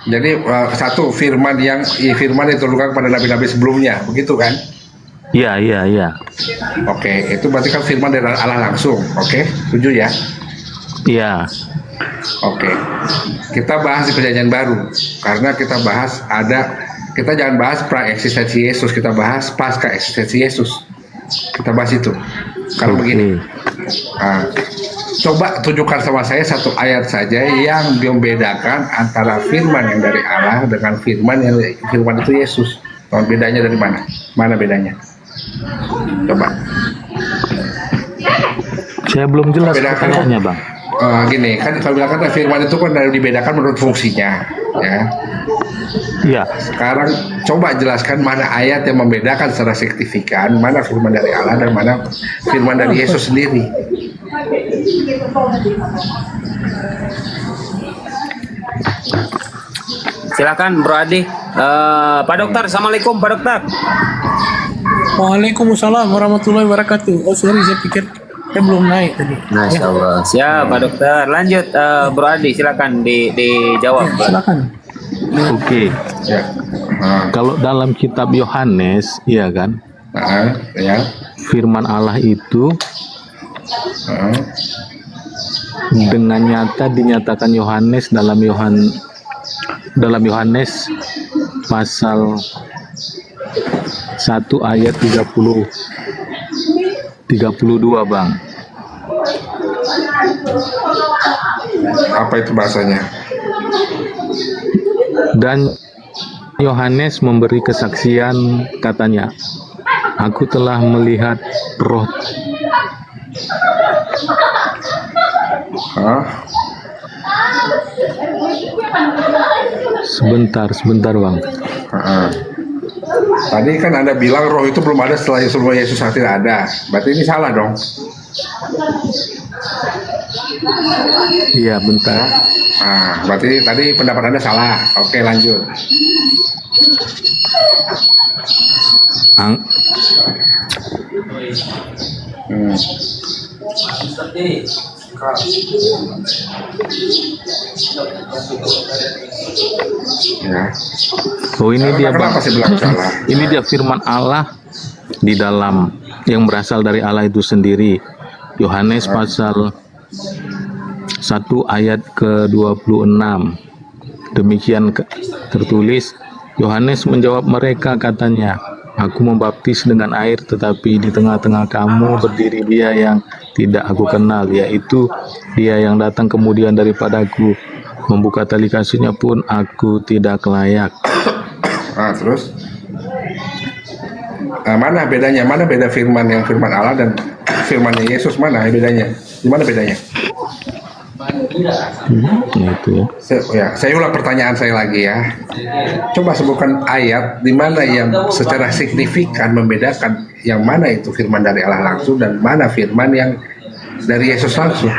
Jadi 1 firman yang diturunkan kepada nabi-nabi sebelumnya, begitu kan? Iya. Oke, itu berarti kan firman dari Allah langsung. Oke, setuju ya? Iya. Oke, kita bahas di Perjanjian Baru karena kita jangan bahas pra-eksistensi Yesus, kita bahas pasca eksistensi Yesus. Kita bahas itu. Kalau begini, coba tunjukkan sama saya 1 ayat saja yang membedakan antara firman yang dari Allah dengan firman itu Yesus. Tahu bedanya dari mana? Mana bedanya? Coba. Saya belum jelas pertanyaannya, Bang. Gini kan, kalau bilang kan firman itu kan dibedakan menurut fungsinya, ya. Iya. Sekarang coba jelaskan mana ayat yang membedakan secara signifikan mana firman dari Allah dan mana firman dari Yesus sendiri. Silakan Bro Adi. Pak Dokter, Assalamualaikum Pak Dokter. Waalaikumsalam warahmatullahi wabarakatuh. Oh sorry, saya pikir saya belum naik tadi. Masya Allah. Siap Pak Dokter. Lanjut Bro Adi, silakan dijawab. Silakan. Oke. Kalau dalam kitab Yohanes, iya kan? Firman Allah itu dengan nyata dinyatakan Yohanes dalam Yohanes pasal 1 ayat 32, Bang. Apa itu bahasanya? Dan Yohanes memberi kesaksian, katanya, aku telah melihat roh. Sebentar Bang. Tadi kan Anda bilang roh itu belum ada setelah Yesus tidak ada. Berarti ini salah dong. Iya, bentar. Berarti tadi pendapat Anda salah. Oke, lanjut. Oh, ini dia Bang. Ini dia firman Allah di dalam yang berasal dari Allah itu sendiri. Yohanes pasal 1 ayat ke-26. Demikian tertulis, Yohanes menjawab mereka, katanya, aku membaptis dengan air, tetapi di tengah-tengah kamu berdiri Dia yang tidak aku kenal, yaitu Dia yang datang kemudian daripadaku. Membuka tali kasutnya pun aku tidak layak. Terus mana bedanya? Mana beda firman yang firman Allah dan firmannya Yesus? Mana bedanya? Di mana bedanya? Itu ya. Saya ulang pertanyaan saya lagi ya. Coba sebutkan ayat di mana yang secara signifikan membedakan yang mana itu firman dari Allah langsung dan mana firman yang dari Yesus langsung.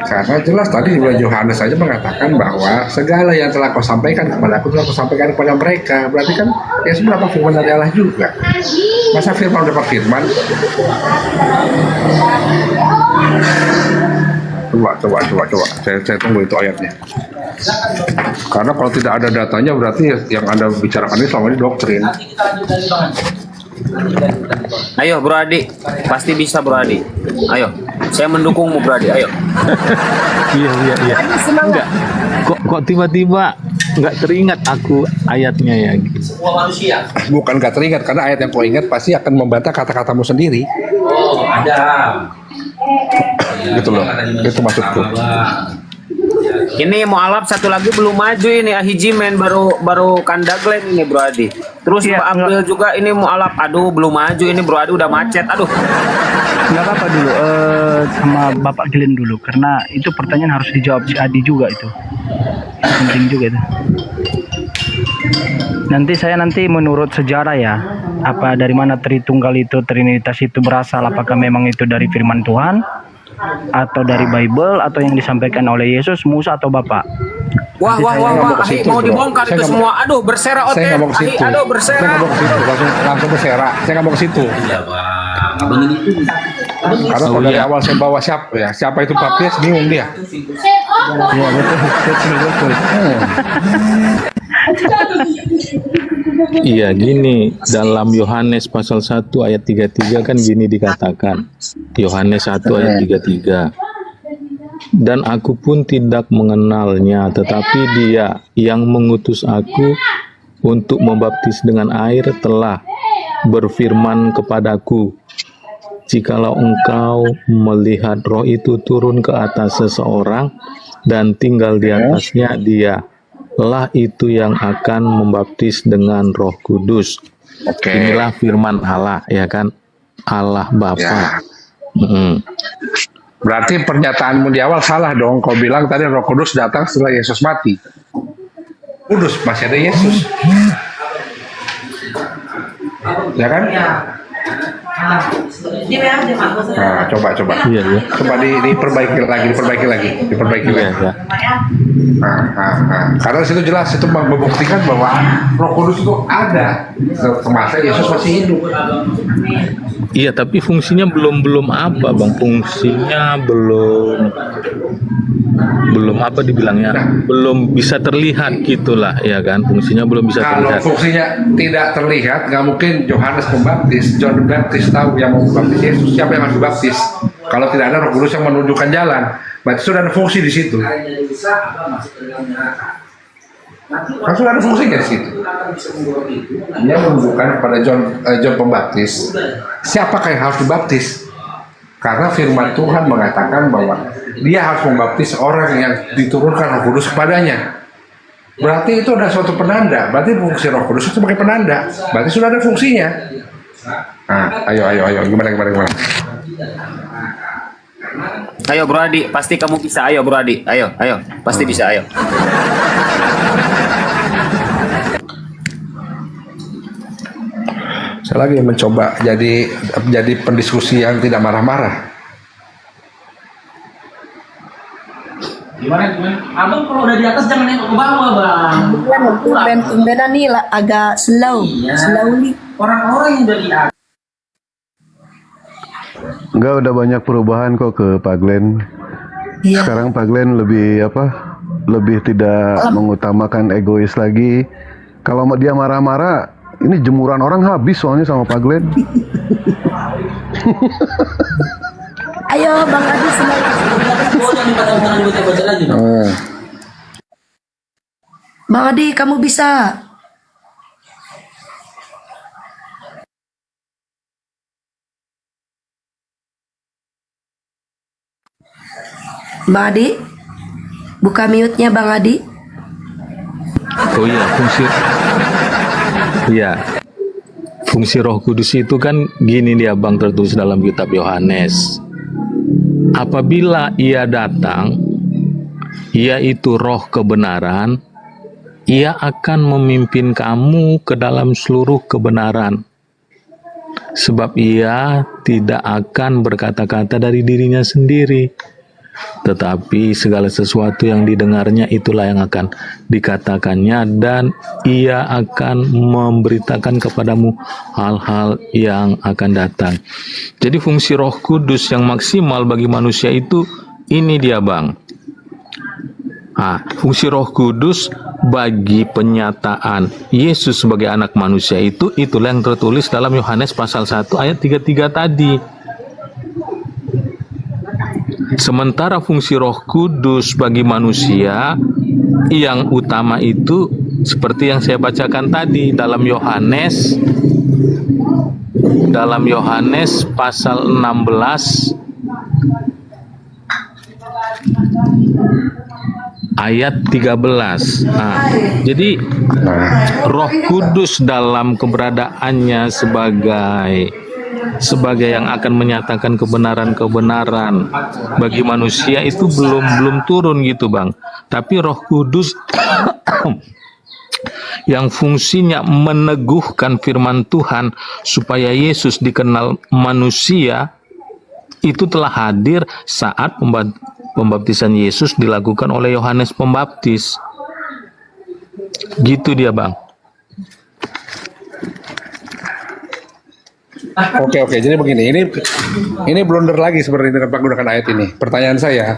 Karena jelas tadi juga Yohanes saja mengatakan bahwa segala yang telah kau sampaikan kepada aku telah kau sampaikan kepada mereka. Berarti kan Yesus mendapat firman dari Allah juga. Masa firman dapat firman? Coba. Saya tunggu itu ayatnya. Karena kalau tidak ada datanya berarti yang Anda bicarakan ini selama ini doktrin. Ayo Bro Adi, pasti bisa Bro Adi. Ayo, saya mendukungmu Bro Adi. Ayo. Iya. Enggak. Kok tiba-tiba nggak teringat aku ayatnya ya. Semua manusia. Bukan gak teringat, karena ayat yang kau ingat pasti akan membantah kata-katamu sendiri. Oh, ada. Gitu loh, itu maksudku. Ini mualaf satu lagi belum maju ini Ahiji men baru Kandaglen ini Bro Adi. Terus Pak Abdul juga ini mualaf. Aduh belum maju ini Bro Adi udah macet. Aduh. Nggak apa-apa dulu, sama Bapak Glenn dulu, karena itu pertanyaan harus dijawab si Adi juga itu. Penting juga itu. Nanti menurut sejarah ya, apa dari mana Tritunggal itu, Trinitas itu berasal, apakah memang itu dari firman Tuhan atau dari Bible atau yang disampaikan oleh Yesus, Musa atau Bapak? Wah, Ahi mau dibongkar itu semua. Aduh, berserak otak. Saya nggak mau ke situ. Aduh, berserak. Saya nggak mau ke situ. Langsung berserak. Saya nggak mau ke situ. Iya, Bang. Abang itu. Karena kalau dari awal saya bawa siapa itu baptis, bingung dia. Iya betul. Iya gini, dalam Yohanes pasal 1 ayat 33 kan gini dikatakan. Yohanes 1 ayat 33. Dan aku pun tidak mengenalnya, tetapi Dia yang mengutus aku untuk membaptis dengan air telah berfirman kepadaku, jikalau engkau melihat roh itu turun ke atas seseorang dan tinggal di atasnya, dia lah itu yang akan membaptis dengan Roh Kudus. Inilah firman Allah, ya kan? Allah Bapa. Berarti pernyataanmu di awal salah dong. Kau bilang tadi Roh Kudus datang setelah Yesus mati. Kudus masih ada Yesus. Ya kan? Nah, coba. Iya, ya. Coba diperbaiki lagi. Iya. Karena situ jelas itu membuktikan bahwa Roh Kudus itu ada semasa Yesus masih hidup. Iya, tapi fungsinya belum apa, Bang? Fungsinya belum apa dibilangnya, belum bisa terlihat gitulah, ya kan? Fungsinya belum bisa Kalau terlihat. fungsinya tidak terlihat, nggak mungkin Yohanes Pembaptis, John the Baptist tahu yang mau membaptis Yesus. Siapa yang harus dibaptis? Kalau tidak ada Roh Kudus yang menunjukkan jalan, berarti sudah ada fungsi di situ. Kan sudah ada fungsinya di situ. Dia menunjukkan kepada John Pembaptis, siapakah yang harus dibaptis? Karena firman Tuhan mengatakan bahwa dia harus membaptis orang yang diturunkan Roh Kudus kepadanya. Berarti itu ada suatu penanda. Berarti fungsi Roh Kudus itu sebagai penanda. Berarti sudah ada fungsinya. Nah, ayo. Gimana? Ayo Bro Adi, pasti kamu bisa. Ayo Bro Adi, ayo. Pasti bisa, ayo. Saya lagi mencoba jadi pendiskusi yang tidak marah-marah. Gimana? Abang kalau udah di atas jangan nengok ke bawah, Bang. Tumben nih lah agak slowly. Orang-orang yang udah di atas. Enggak, udah banyak perubahan kok ke Pak Glenn. Iya. Sekarang Pak Glenn lebih tidak mengutamakan egois lagi. Kalau dia marah-marah, ini jemuran orang habis soalnya sama Pak Glenn. Ayo Bang Adi Bang Adi, kamu bisa. Bang Adi, buka mute-nya Bang Adi. Oh iya, fungsi Roh Kudus itu kan gini dia, Bang, tertulis dalam kitab Yohanes. Apabila ia datang, yaitu Roh kebenaran, ia akan memimpin kamu ke dalam seluruh kebenaran. Sebab ia tidak akan berkata-kata dari dirinya sendiri, tetapi segala sesuatu yang didengarnya itulah yang akan dikatakannya, dan ia akan memberitakan kepadamu hal-hal yang akan datang. Jadi fungsi Roh Kudus yang maksimal bagi manusia itu ini dia, Bang. Fungsi Roh Kudus bagi penyataan Yesus sebagai anak manusia itulah yang tertulis dalam Yohanes pasal 1 ayat 33 tadi. Sementara fungsi Roh Kudus bagi manusia yang utama itu seperti yang saya bacakan tadi dalam Yohanes pasal 16 ayat 13. Nah, jadi Roh Kudus dalam keberadaannya sebagai yang akan menyatakan kebenaran-kebenaran bagi manusia itu belum turun gitu, Bang. Tapi Roh Kudus yang fungsinya meneguhkan firman Tuhan supaya Yesus dikenal manusia itu telah hadir saat pembaptisan Yesus dilakukan oleh Yohanes Pembaptis. Gitu dia, Bang. Oke, jadi begini, ini blunder lagi seperti dengan menggunakan ayat ini. Pertanyaan saya,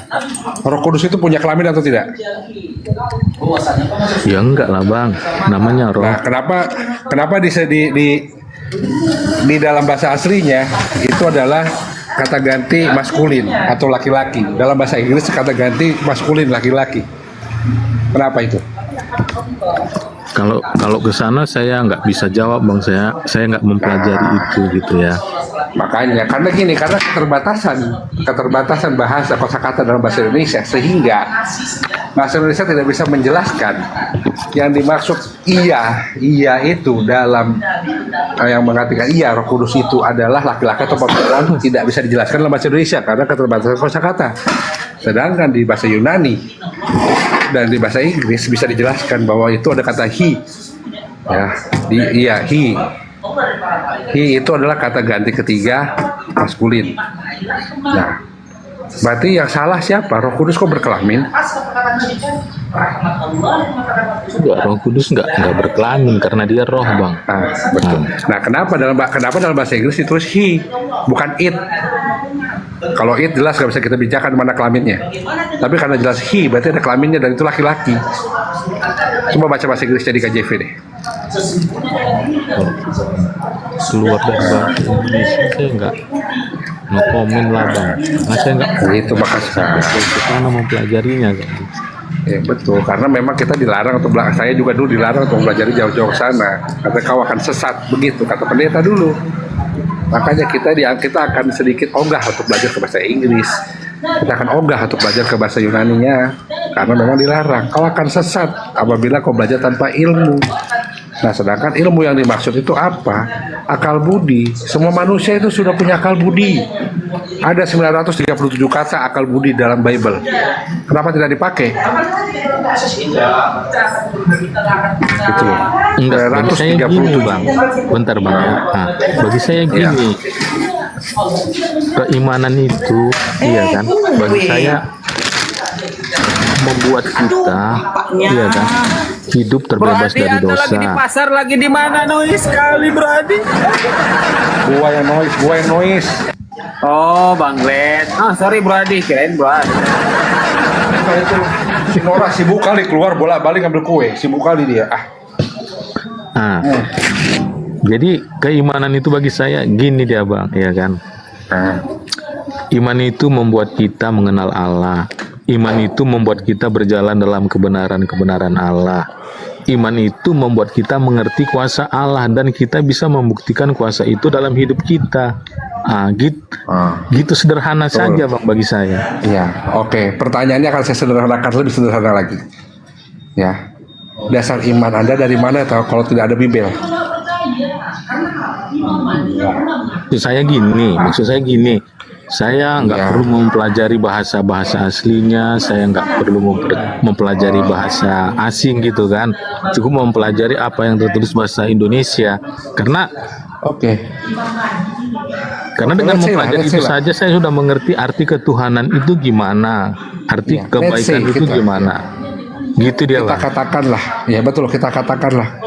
Roh Kudus itu punya kelamin atau tidak? Ya enggak lah, Bang, namanya roh. Nah, kenapa di dalam bahasa aslinya itu adalah kata ganti maskulin atau laki-laki. Dalam bahasa Inggris kata ganti maskulin laki-laki. Kenapa itu? Kalau ke sana saya nggak bisa jawab, Bang. Saya nggak mempelajari itu gitu ya. Makanya karena keterbatasan bahasa kosakata dalam bahasa Indonesia sehingga bahasa Indonesia tidak bisa menjelaskan yang dimaksud iya itu dalam yang mengatakan iya Roh Kudus itu adalah laki-laki atau perempuan tidak bisa dijelaskan dalam bahasa Indonesia karena keterbatasan kosakata. Sedangkan di bahasa Yunani dan di bahasa Inggris bisa dijelaskan bahwa itu ada kata he, ya, he itu adalah kata ganti ketiga maskulin. Nah, berarti yang salah siapa? Roh Kudus kok berkelamin? Enggak, Roh Kudus enggak berkelamin karena dia roh, Bang. Betul. Nah, kenapa dalam bahasa Inggris ditulis he, bukan it? Kalau it jelas nggak bisa kita bicarakan mana kelaminnya. Tapi karena jelas he, berarti ada kelaminnya dan itu laki-laki. Coba baca bahasa Inggris jadi KJV deh. Keluar dari bahasa Indonesia saya nggak komen lah, Bang. Nah, saya nggak itu makanya kita mempelajarinya kan. Ya betul, karena memang kita dilarang untuk saya juga dulu dilarang untuk belajar jauh-jauh sana. Kata kau akan sesat begitu, kata pendeta dulu. Makanya kita akan sedikit ogah untuk belajar ke bahasa Inggris. Kita akan ogah untuk belajar ke bahasa Yunaninya karena memang dilarang. Kau akan sesat apabila kau belajar tanpa ilmu. Nah, sedangkan ilmu yang dimaksud itu apa? Akal budi. Semua manusia itu sudah punya akal budi. Ada 937 kata akal budi dalam Bible. Kenapa tidak dipakai? Itu. Enggak, bagi saya gini, Bang. Bentar, Bang. Nah, bagi saya gini. Keimanan itu, iya kan? Bagi saya membuat kita, iya kan, hidup terbebas dari dosa. Lagi di pasar, lagi di mana? Noise sekali, Brady. Gua yang noise. Oh, Bang Glenn. Sorry Brady, kirain Brady. Itu si Nora sibuk kali keluar bolak-balik ngambil kue, sibuk kali dia. Jadi keimanan itu bagi saya gini dia, Bang, ya kan? Iman itu membuat kita mengenal Allah. Iman itu membuat kita berjalan dalam kebenaran-kebenaran Allah. Iman itu membuat kita mengerti kuasa Allah dan kita bisa membuktikan kuasa itu dalam hidup kita. Gitu sederhana saja, Bang, bagi saya. Iya, oke. Pertanyaannya akan saya sederhanakan lebih sederhana lagi. Ya, dasar iman Anda dari mana kalau tidak ada Bible? Maksud saya gini. Saya nggak perlu mempelajari bahasa aslinya, saya nggak perlu mempelajari bahasa asing gitu kan. Cukup mempelajari apa yang tertulis bahasa Indonesia. Karena dengan mempelajari itu saja saya sudah mengerti arti ketuhanan itu gimana, arti kebaikan itu gimana. Gitu dia, kita katakanlah, ya betul, kita katakanlah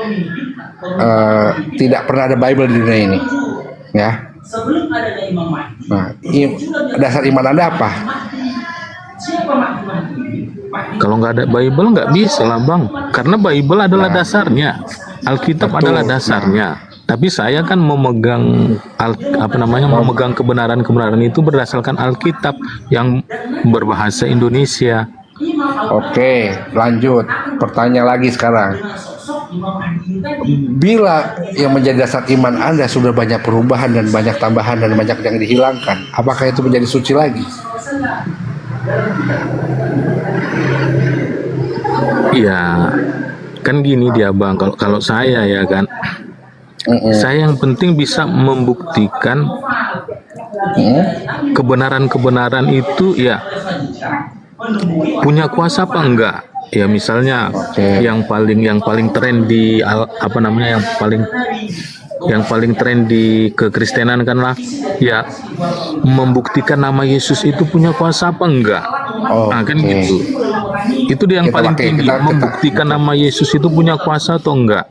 tidak pernah ada Bible di dunia ini, ya. Nah, dasar iman Anda apa? Kalau nggak ada Bible nggak bisa lah, Bang, karena Bible adalah dasarnya, Alkitab adalah dasarnya. Tapi saya kan memegang memegang kebenaran-kebenaran itu berdasarkan Alkitab yang berbahasa Indonesia. Oke, lanjut. Pertanyaan lagi sekarang. Bila yang menjadi dasar iman Anda sudah banyak perubahan dan banyak tambahan dan banyak yang dihilangkan, apakah itu menjadi suci lagi? Iya, kan gini dia Bang, kalau saya ya kan, saya yang penting bisa membuktikan kebenaran-kebenaran itu ya punya kuasa apa enggak. Ya misalnya yang paling tren di yang paling tren di kekristenan kan lah ya membuktikan nama Yesus itu punya kuasa apa enggak. Nah kan gitu. Itu dia yang paling tinggi, membuktikan nama Yesus itu punya kuasa atau enggak.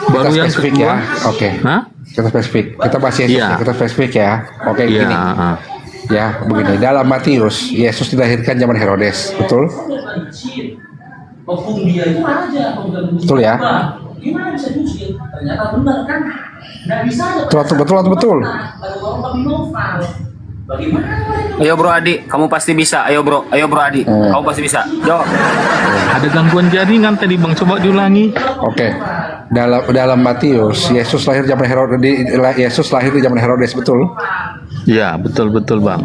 Baru yang kedua ya. Oke. Kita spesifik. Kita bahas Yesus ya. Kita spesifik ya. Oke, gini. Ya, begini. Dalam Matius, Yesus dilahirkan zaman Herodes, betul? Betul ya? Betul. Ayo bro Adi, kamu pasti bisa. Ayo bro Adi, kamu pasti bisa. Jawab. Ada gangguan jaringan tadi Bang, coba diulangi. Oke. Dalam Matius, Yesus lahir di zaman Herodes, betul? Ya, betul Bang.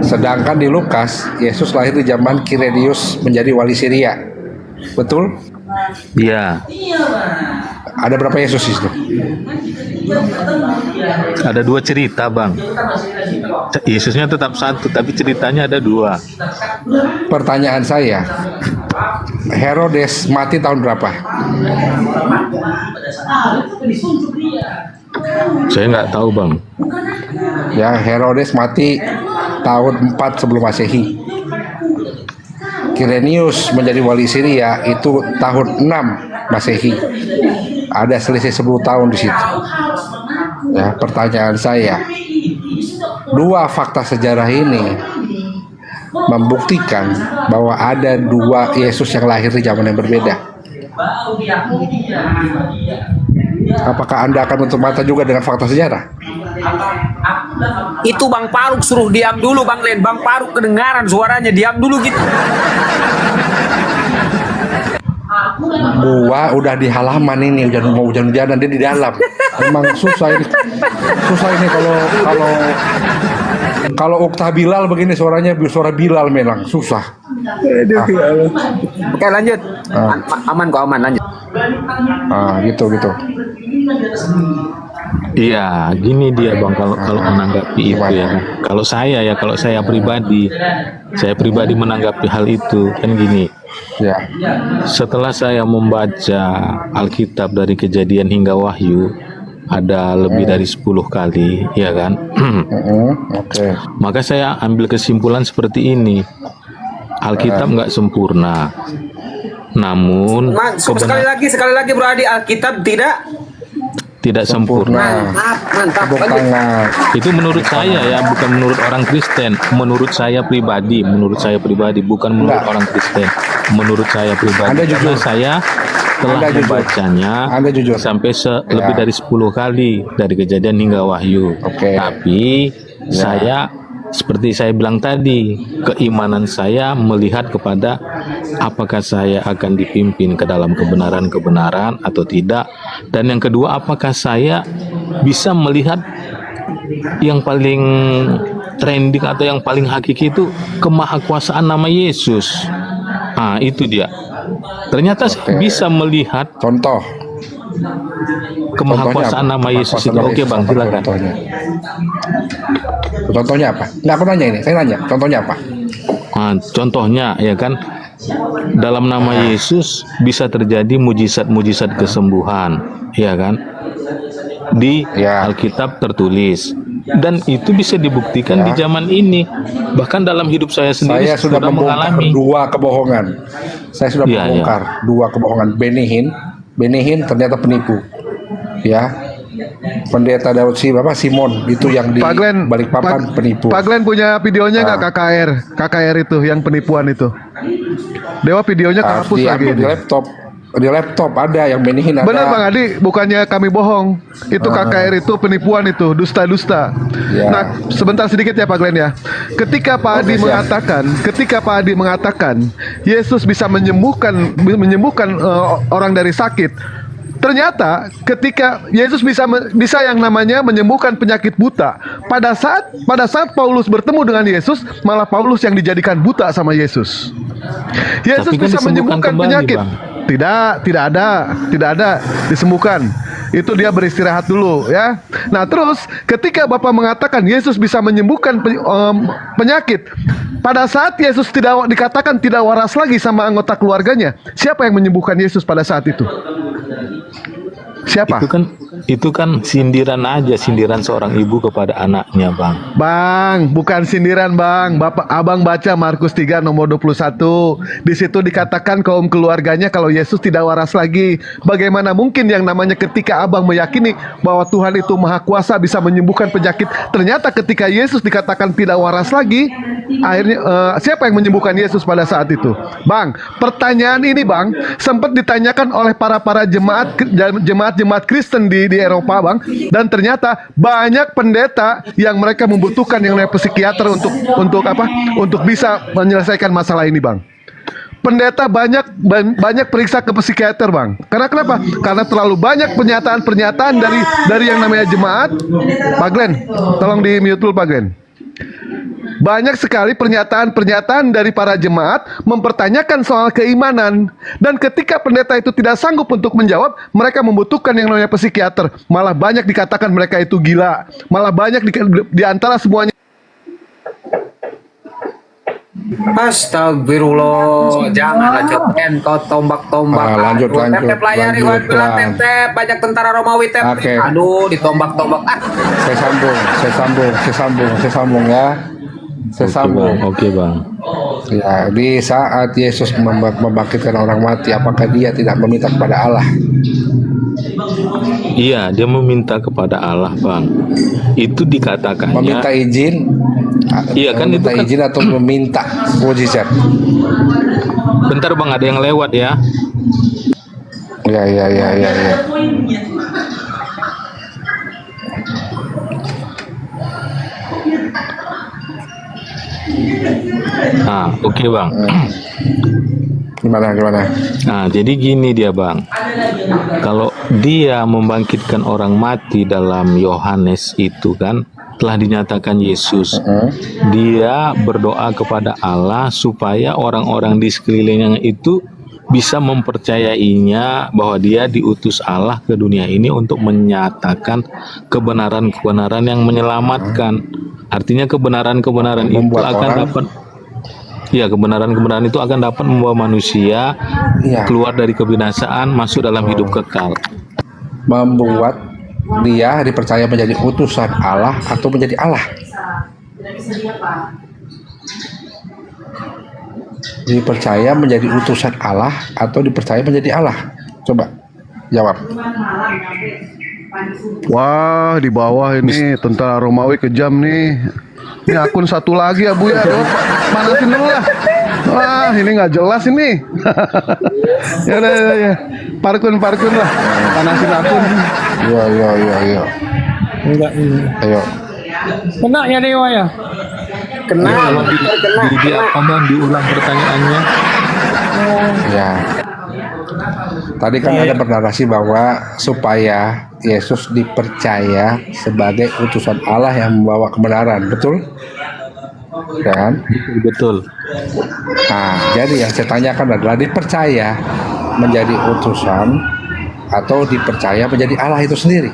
Sedangkan di Lukas, Yesus lahir di zaman Kirenius menjadi wali Syria. Betul? Iya. Ada berapa Yesus itu? Ada 2 cerita Bang. Yesusnya tetap satu, tapi ceritanya ada 2. Pertanyaan saya, Herodes mati tahun berapa? Saya nggak tahu Bang. Ya, Herodes mati tahun 4 sebelum Masehi. Kirenius menjadi wali Syria itu tahun 6 Masehi. Ada selisih 10 tahun di situ. Ya, pertanyaan saya, 2 fakta sejarah ini membuktikan bahwa ada 2 Yesus yang lahir di zaman yang berbeda. Apakah Anda akan menutup mata juga dengan fakta sejarah? Itu Bang Faruk suruh diam dulu Bang Len. Bang Faruk kedengaran suaranya, diam dulu gitu. Gua udah di halaman ini, hujan-hujanan dia di dalam. Emang susah ini kalau Ukta Bilal begini suaranya suara Bilal memang susah. Oke lanjut. Aman kok, aman lanjut. Gitu. Iya, gini dia Bang, kalau menanggapi itu ya. Kalau saya pribadi menanggapi hal itu kan gini. Ya. Setelah saya membaca Alkitab dari Kejadian hingga Wahyu ada lebih dari 10 kali, ya kan? Maka saya ambil kesimpulan seperti ini. Alkitab nggak sempurna. Namun sekali lagi Bro Adi, Alkitab tidak sempurna. Mantap. Itu menurut saya ya, bukan menurut orang Kristen. Menurut saya pribadi, bukan menurut orang Kristen. Menurut saya pribadi, karena saya telah membacanya sampai lebih dari 10 kali dari Kejadian hingga Wahyu. Tapi saya seperti saya bilang tadi, keimanan saya melihat kepada apakah saya akan dipimpin ke dalam kebenaran-kebenaran atau tidak. Dan yang kedua, apakah saya bisa melihat yang paling trending atau yang paling hakiki itu kemahakuasaan nama Yesus. Itu dia. Ternyata bisa melihat contoh kemahakuasaan nama Yesus itu. Oke Bang, silakan. Contohnya apa? Nggak, aku nanya ini. Saya nanya, contohnya apa? Contohnya ya kan, dalam nama Yesus bisa terjadi mujizat-mujizat kesembuhan, ya kan? Di Alkitab tertulis. Dan itu bisa dibuktikan di zaman ini. Bahkan dalam hidup saya sendiri saya sudah mengalami 2 kebohongan. Saya sudah membongkar 2 kebohongan. Benihin ternyata penipu. Ya. Pendeta Daud Simon itu yang di Balikpapan penipu. Pak Glenn punya videonya nggak KKR itu yang penipuan itu? Dewa videonya kehapus lagi di laptop. Di laptop ada yang benihin ada. Benar Bang Adi, bukannya kami bohong. Itu KKR itu penipuan itu, dusta-dusta. Ya. Nah, sebentar sedikit ya Pak Glenn ya. Ketika Pak Adi mengatakan Yesus bisa menyembuhkan orang dari sakit. Ternyata ketika Yesus bisa yang namanya menyembuhkan penyakit buta. Pada saat Paulus bertemu dengan Yesus, malah Paulus yang dijadikan buta sama Yesus. Yesus Tapi kan bisa menyembuhkan kembali, penyakit. Bang. Tidak ada disembuhkan. Itu dia beristirahat dulu ya. Nah, terus ketika Bapak mengatakan Yesus bisa menyembuhkan penyakit, pada saat Yesus dikatakan tidak waras lagi sama anggota keluarganya, siapa yang menyembuhkan Yesus pada saat itu? Siapa? Itu kan sindiran aja, sindiran seorang ibu kepada anaknya, Bang. Bang, bukan sindiran, Bang. Abang baca Markus 3 nomor 21. Di situ dikatakan kaum keluarganya kalau Yesus tidak waras lagi. Bagaimana mungkin yang namanya ketika Abang meyakini bahwa Tuhan itu maha kuasa bisa menyembuhkan penyakit, ternyata ketika Yesus dikatakan tidak waras lagi, akhirnya siapa yang menyembuhkan Yesus pada saat itu? Bang, pertanyaan ini Bang sempat ditanyakan oleh para jemaat Kristen di Eropa Bang, dan ternyata banyak pendeta yang mereka membutuhkan yang namanya psikiater untuk bisa menyelesaikan masalah ini Bang. Pendeta banyak periksa ke psikiater Bang. Karena kenapa? Karena terlalu banyak pernyataan dari yang namanya jemaat. Pak Glenn, tolong di mute dulu Pak Glenn. Banyak sekali pernyataan dari para jemaat mempertanyakan soal keimanan. Dan ketika pendeta itu tidak sanggup untuk menjawab, mereka membutuhkan yang namanya psikiater. Malah banyak dikatakan mereka itu gila. Malah banyak di antara semuanya. Astagfirullah, jangan lanjutkan kau tombak-tombak. Lanjut. Banyak tentara Romawi tep. Oke. Aduh, ditombak-tombak. Saya sambung ya. Oke bang. Ya, di saat Yesus membangkitkan orang mati, apakah dia tidak meminta kepada Allah? Iya, dia meminta kepada Allah, Bang. Itu dikatakannya Meminta izin. Iya kan, meminta itu kan izin atau meminta mujizat? Bentar Bang, ada yang lewat ya. Ya. Oke Bang. Gimana? Nah, jadi gini dia Bang. Kalau dia membangkitkan orang mati dalam Yohanes itu kan telah dinyatakan Yesus. Dia berdoa kepada Allah supaya orang-orang di sekelilingnya itu bisa mempercayainya bahwa dia diutus Allah ke dunia ini untuk menyatakan kebenaran-kebenaran yang menyelamatkan. Artinya kebenaran-kebenaran itu akan dapat, ya kebenaran-kebenaran itu akan dapat membawa manusia keluar dari kebinasaan, masuk dalam hidup kekal. Membuat dia dipercaya menjadi utusan Allah atau menjadi Allah? Dipercaya menjadi utusan Allah atau dipercaya menjadi Allah? Coba jawab. Wah, di bawah ini tentara Romawi kejam nih. Ini akun satu lagi ya Bu ya. Manasin dulu lah. Wah, ini nggak jelas ini. Ya. Parkun lah. Panasin akun. Yo. Enggak ini. Ayo. Kena ya Dewa ya? Kena. Di apa Bang? Diulang pertanyaannya. Ya. Tadi kan ada bernarasi bahwa supaya Yesus dipercaya sebagai utusan Allah yang membawa kebenaran, betul? Ya kan? Betul. Nah, jadi yang saya tanyakan adalah dipercaya menjadi utusan atau dipercaya menjadi Allah itu sendiri?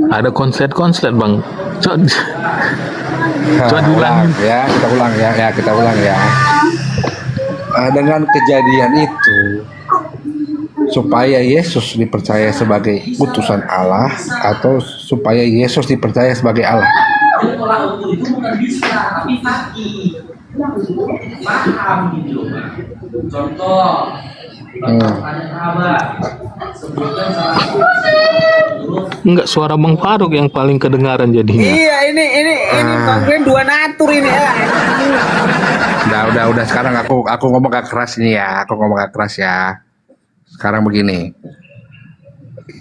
Ada konslet Bang. Kita ulang ya. Dengan kejadian itu, supaya Yesus dipercaya sebagai utusan Allah atau supaya Yesus dipercaya sebagai Allah? Enggak, suara Bang Faruk yang paling kedengaran jadinya. Iya, ini Bang Glenn dua natur ini ya. Udah sekarang aku ngomong gak keras nih ya. Aku ngomong gak keras ya. Sekarang begini.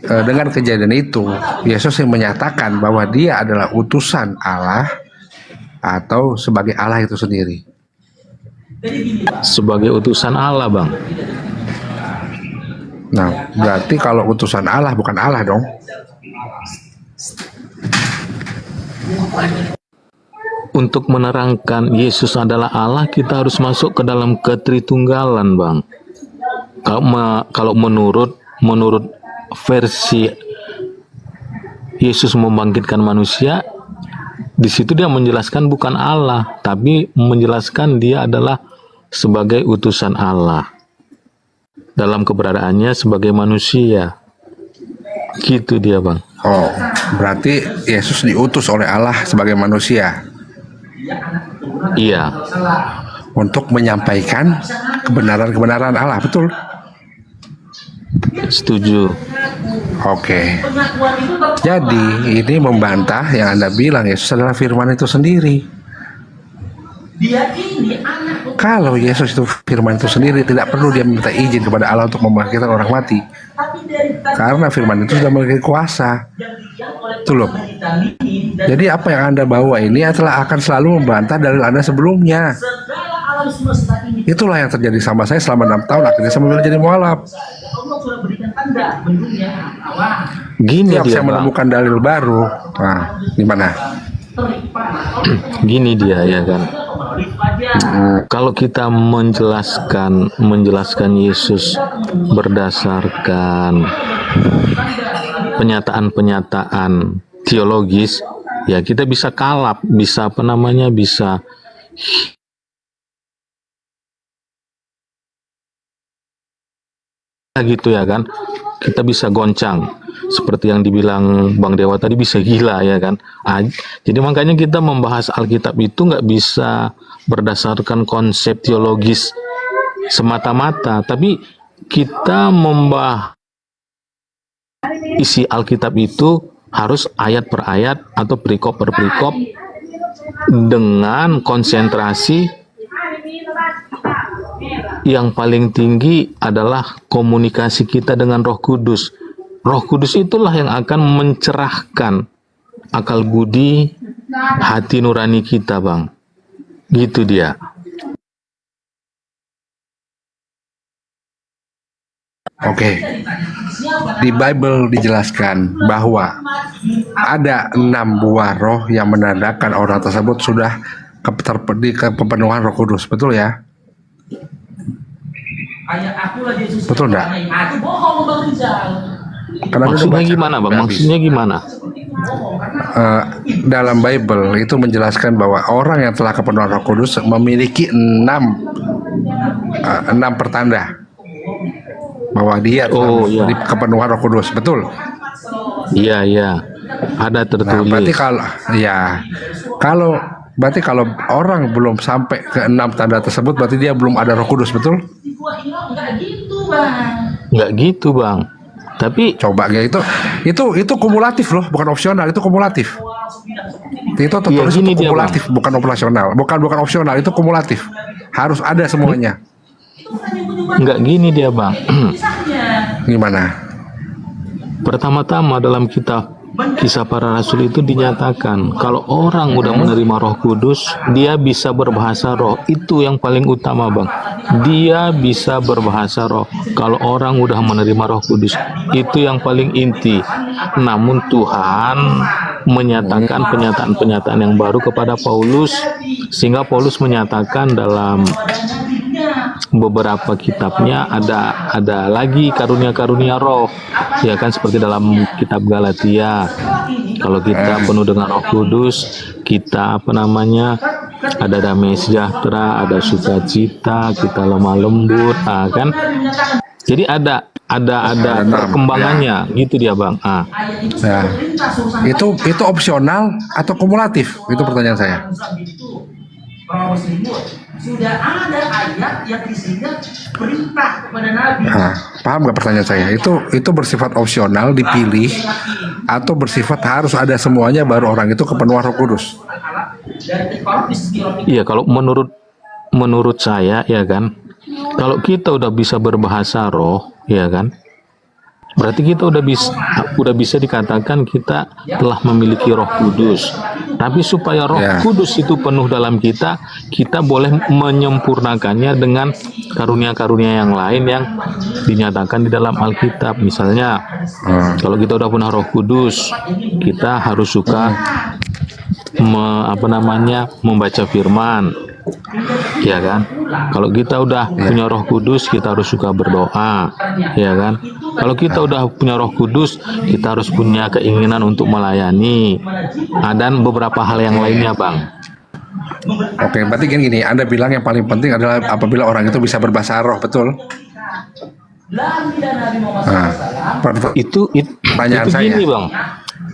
Dengan kejadian itu, Yesus yang menyatakan bahwa dia adalah utusan Allah atau sebagai Allah itu sendiri. Sebagai utusan Allah, Bang. Nah, berarti kalau utusan Allah bukan Allah dong. Untuk menerangkan Yesus adalah Allah, kita harus masuk ke dalam ketritunggalan, Bang. Kalau menurut versi Yesus membangkitkan manusia, di situ dia menjelaskan bukan Allah, tapi menjelaskan dia adalah sebagai utusan Allah dalam keberadaannya sebagai manusia. Gitu dia, Bang. Oh, berarti Yesus diutus oleh Allah sebagai manusia. Iya. Untuk menyampaikan kebenaran-kebenaran Allah, betul? Setuju. Oke. Jadi ini membantah yang Anda bilang Yesus adalah firman itu sendiri. Kalau Yesus itu firman itu sendiri, tidak perlu dia minta izin kepada Allah untuk membangkitkan orang mati. Karena firman itu sudah memiliki kuasa. Itu loh. Jadi apa yang Anda bawa ini adalah akan selalu membantah dalil Anda sebelumnya. Itulah yang terjadi sama saya selama 6 tahun. Akhirnya saya memilih jadi mualaf. Gini Tiap dia, saya menemukan dalil baru. Nah, gimana? Gini dia, ya kan. Kalau kita menjelaskan Yesus berdasarkan pernyataan teologis, ya kita bisa kalap, bisa gitu ya kan, kita bisa goncang seperti yang dibilang Bang Dewa tadi, bisa gila ya kan. Jadi makanya kita membahas Alkitab itu nggak bisa berdasarkan konsep teologis semata-mata, tapi kita membahas isi Alkitab itu harus ayat per ayat atau perikop per perikop dengan konsentrasi yang paling tinggi adalah komunikasi kita dengan Roh Kudus. Roh Kudus itulah yang akan mencerahkan akal budi hati nurani kita, Bang. Gitu dia. Oke. Di Bible dijelaskan bahwa ada 6 buah roh yang menandakan orang tersebut sudah di kepenuhan Roh Kudus. Betul ya? Betul enggak? Maksudnya gimana, Bang? Maksudnya gimana? Dalam Bible itu menjelaskan bahwa orang yang telah kepenuhan Roh Kudus memiliki 6 pertanda bahwa dia di kepenuhan Roh Kudus, betul? Iya, ada tertulis. Nah, berarti kalau orang belum sampai ke 6 tanda tersebut, berarti dia belum ada Roh Kudus, betul? Nggak gitu, Bang. Tapi coba ya, itu kumulatif loh, bukan opsional, itu kumulatif. Itu tertulis itu kumulatif, bukan operasional, bukan opsional, itu kumulatif. Harus ada semuanya. Nggak gini dia, Bang. Gimana? Pertama-tama dalam kitab Kisah Para Rasul itu dinyatakan kalau orang udah menerima Roh Kudus, dia bisa berbahasa roh. Itu yang paling utama, Bang. Dia bisa berbahasa roh. Kalau orang udah menerima Roh Kudus, itu yang paling inti. Namun Tuhan menyatakan pernyataan-pernyataan yang baru kepada Paulus, sehingga Paulus menyatakan dalam beberapa kitabnya ada lagi karunia-karunia roh, ya kan, seperti dalam kitab Galatia. Kalau kita penuh dengan Roh Kudus, kita ada damai sejahtera, ada sukacita, kita lemah lembut, kan? Jadi ada perkembangannya, gitu dia, Bang. Nah, itu opsional atau kumulatif? Itu pertanyaan saya. orang Muslim sudah ada ayat yang isinya perintah kepada Nabi. Nah, paham nggak pertanyaan saya? Itu bersifat opsional, dipilih, atau bersifat harus ada semuanya baru orang itu kepenuhan Roh Kudus? Iya, kalau menurut saya ya kan, kalau kita udah bisa berbahasa roh, ya kan, berarti kita udah bisa dikatakan kita telah memiliki Roh Kudus. Tapi supaya Roh Kudus itu penuh dalam kita, kita boleh menyempurnakannya dengan karunia-karunia yang lain yang dinyatakan di dalam Alkitab. Misalnya, kalau kita udah punya Roh Kudus, kita harus suka membaca firman, ya kan. Kalau kita udah punya Roh Kudus, kita harus suka berdoa, ya kan. Kalau kita udah punya Roh Kudus, kita harus punya keinginan untuk melayani, dan beberapa hal yang lainnya, Bang. Oke, berarti gini, Anda bilang yang paling penting adalah apabila orang itu bisa berbahasa roh, betul? Nah, itu pertanyaan saya. Gini, Bang.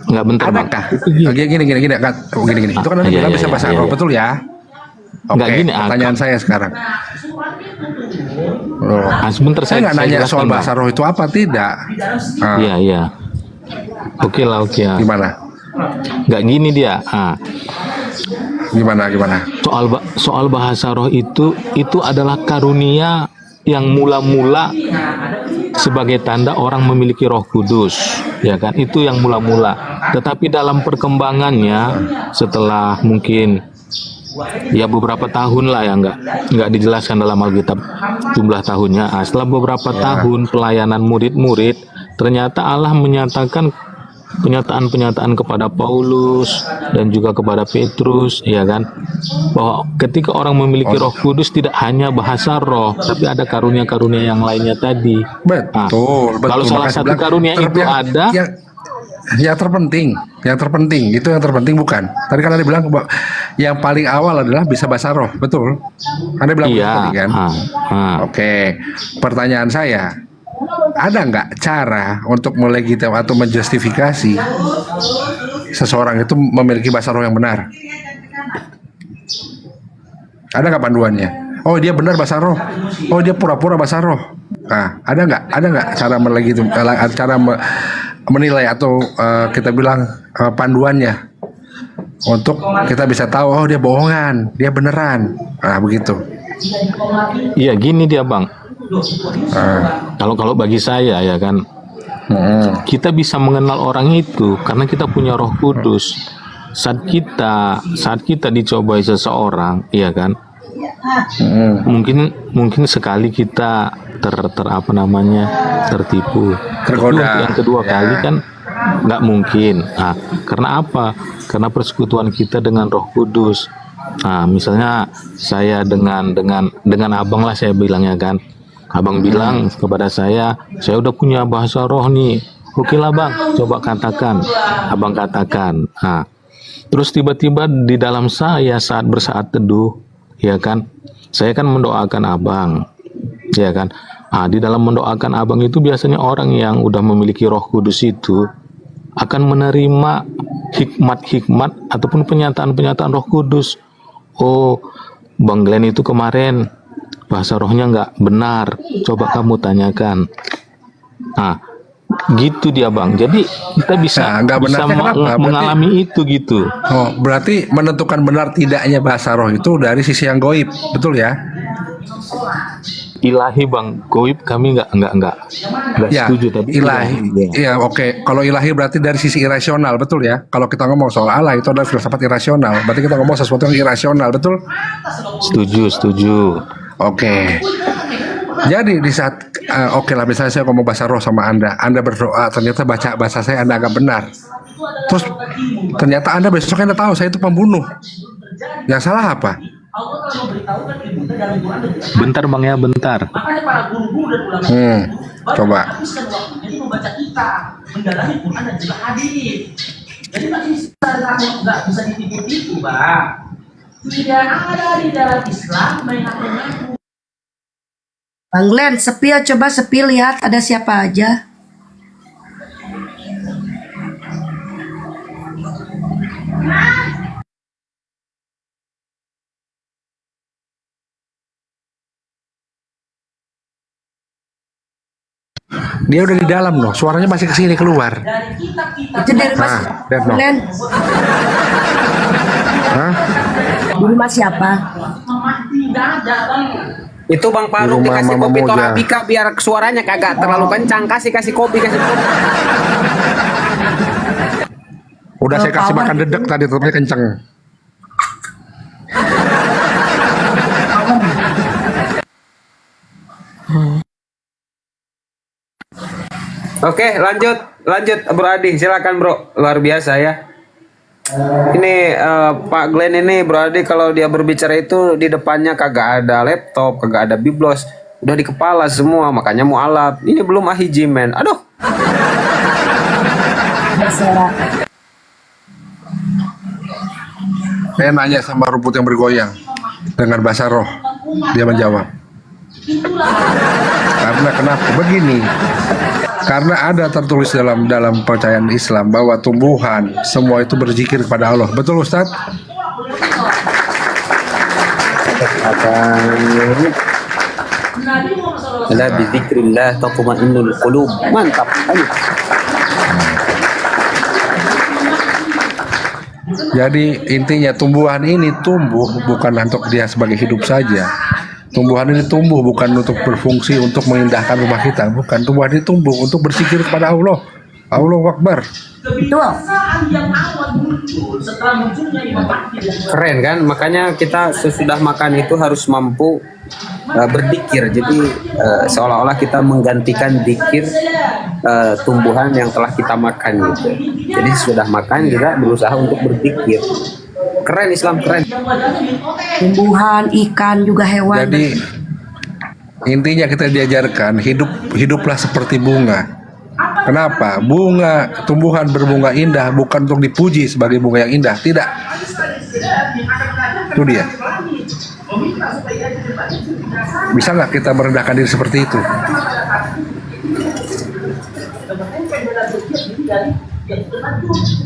Nggak, bentar, Bang. Gini. Itu kan Anda bilang bisa bahasa roh, betul ya? Oke, Gini, pertanyaan saya sekarang. Sebentar, saya nggak nanya soal bahasa roh itu apa, tidak. Iya. Oke lah. Gimana? Nggak gini dia. Gimana? Soal bahasa roh itu adalah karunia yang mula-mula sebagai tanda orang memiliki Roh Kudus, ya kan? Itu yang mula-mula. Tetapi dalam perkembangannya, setelah mungkin ya beberapa tahun lah ya, nggak dijelaskan dalam Alkitab jumlah tahunnya. Setelah beberapa tahun pelayanan murid-murid, ternyata Allah menyatakan penyataan kepada Paulus dan juga kepada Petrus, ya kan, bahwa ketika orang memiliki Roh Kudus tidak hanya bahasa roh, tapi ada karunia-karunia yang lainnya tadi. Betul. Kalau salah satu karunia itu ada, yang terpenting itu yang terpenting bukan. Tadi kan Anda bilang yang paling awal adalah bisa bahasa roh, betul? Anda bilang begitu tadi kan? Oke, pertanyaan saya, ada nggak cara untuk melegitim atau menjustifikasi seseorang itu memiliki bahasa roh yang benar? Ada nggak panduannya? Oh, dia benar bahasa roh. Oh, dia pura-pura bahasa roh. Nah, ada nggak cara melegitim, cara menilai atau kita bilang panduannya untuk kita bisa tahu, oh dia bohongan, dia beneran. Nah, begitu. Iya, gini dia, Bang. Kalau bagi saya ya kan, kita bisa mengenal orang itu karena kita punya Roh Kudus. Saat kita dicobai seseorang, ya kan, mungkin sekali kita tertipu. Tergoda. Yang kedua kali kan nggak mungkin. Karena apa? Karena persekutuan kita dengan Roh Kudus. Misalnya saya dengan abang lah, saya bilangnya kan, abang bilang kepada saya udah punya bahasa roh nih. Oke lah bang, coba katakan. Abang katakan. Terus tiba-tiba di dalam saya saat bersaat teduh, ya kan, saya kan mendoakan abang, ya kan. Di dalam mendoakan abang itu biasanya orang yang udah memiliki Roh Kudus itu akan menerima hikmat-hikmat ataupun pernyataan-pernyataan Roh Kudus. Oh, Bang Glenn itu kemarin bahasa rohnya nggak benar, coba kamu tanyakan. Gitu dia bang. Jadi kita bisa mengalami itu gitu. Oh, berarti menentukan benar tidaknya bahasa roh itu dari sisi yang goib, betul ya? Ilahi bang, goib kami nggak ya, setuju tadi. Ilahi, ya oke. Kalau ilahi berarti dari sisi irasional, betul ya? Kalau kita ngomong soal Allah itu adalah filsafat irasional. Berarti kita ngomong sesuatu yang irasional, betul? Setuju. Oke. Jadi di saat oke lah, misalnya saya ngomong bahasa roh sama Anda berdoa, ternyata baca bahasa saya Anda agak benar. Terus ternyata Anda besok Anda tahu saya itu pembunuh. Yang salah apa? Bentar bang ya, bentar. Coba. Jadi membaca kitab, mendalami Quran dan juga hadis. Jadi nggak bisa ditipu-tipu, bang. Tidak ada di dalam Islam mengaku. Bang Glenn, sepil, coba sepil lihat ada siapa aja. Dia udah di dalam loh, suaranya masih kesini keluar. Itu dari Mas lihat no. Glenn. Hah? Di rumah siapa? Itu Bang Di Faruk rumah dikasih Mama kopi Moja. Torabika biar suaranya kagak terlalu kencang. Kasih kopi. Udah saya kasih makan dedek tadi, tetapnya kenceng. Oke, lanjut Bro Adi, silakan Bro. Luar biasa ya. Ini Pak Glenn ini Bro Adi kalau dia berbicara itu di depannya kagak ada laptop, kagak ada biblos, udah di kepala semua, makanya mualaf. Ini belum ahijimen. Aduh. Saya nanya sama rumput yang bergoyang dengan bahasa roh, dia menjawab. Karena kenapa? Begini. Karena ada tertulis dalam percayaan Islam bahwa tumbuhan semua itu berzikir kepada Allah. Betul Ustaz? Ala bizikrillah tatma'innul qulub. Mantap. Ayo. Jadi intinya tumbuhan ini tumbuh bukan untuk dia sebagai hidup saja. Tumbuhan ini tumbuh bukan untuk berfungsi untuk mengindahkan rumah kita, bukan. Tumbuhan ini tumbuh untuk berzikir kepada Allah. Allahu Akbar. Betul. Keren kan? Makanya kita sesudah makan itu harus mampu berzikir. Jadi seolah-olah kita menggantikan zikir tumbuhan yang telah kita makan gitu. Jadi sudah makan kita berusaha untuk berzikir. Keren Islam, keren. Tumbuhan, ikan, juga hewan. Jadi intinya kita diajarkan hiduplah seperti bunga. Kenapa? Bunga, tumbuhan berbunga indah bukan untuk dipuji sebagai bunga yang indah, tidak. Itu dia. Bisa nggak kita merendahkan diri seperti itu?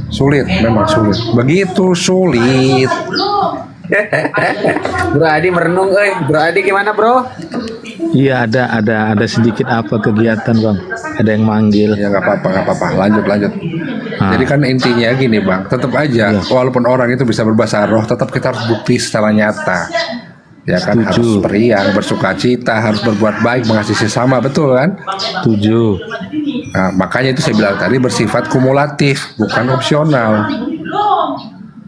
Sulit, memang sulit. Begitu sulit. Bro Adi merenung, Bro Adi gimana Bro? Iya, ada sedikit apa kegiatan Bang? Ada yang manggil. Ya nggak apa-apa. Lanjut. Jadi kan intinya gini Bang, tetap aja walaupun orang itu bisa berbahasa roh, tetap kita harus bukti secara nyata. Ya kan, harus periang, bersukacita, harus berbuat baik, mengasihi sesama, betul kan? Setuju. Nah, makanya itu saya bilang tadi bersifat kumulatif, bukan opsional.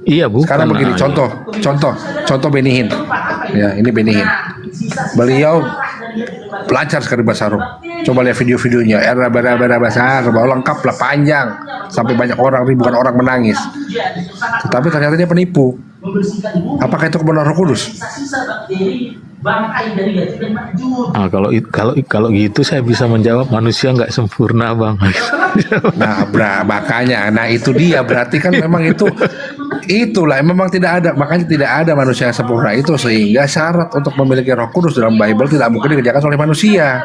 Iya, bukan. Sekarang begini, contoh Benihin. Ya, ini Benihin. Beliau lancar sekali bahasa roh. Coba lihat video-videonya, bahasa roh lengkap lah, panjang, sampai banyak orang, ribuan orang menangis. Tetapi ternyata dia penipu. Apakah itu kebenaran Roh Kudus? Kalau gitu saya bisa menjawab manusia nggak sempurna Bang. Nah, makanya, itu dia berarti kan memang itulah memang tidak ada, makanya tidak ada manusia yang sempurna itu, sehingga syarat untuk memiliki Roh Kudus dalam Bible tidak mungkin dikerjakan oleh manusia.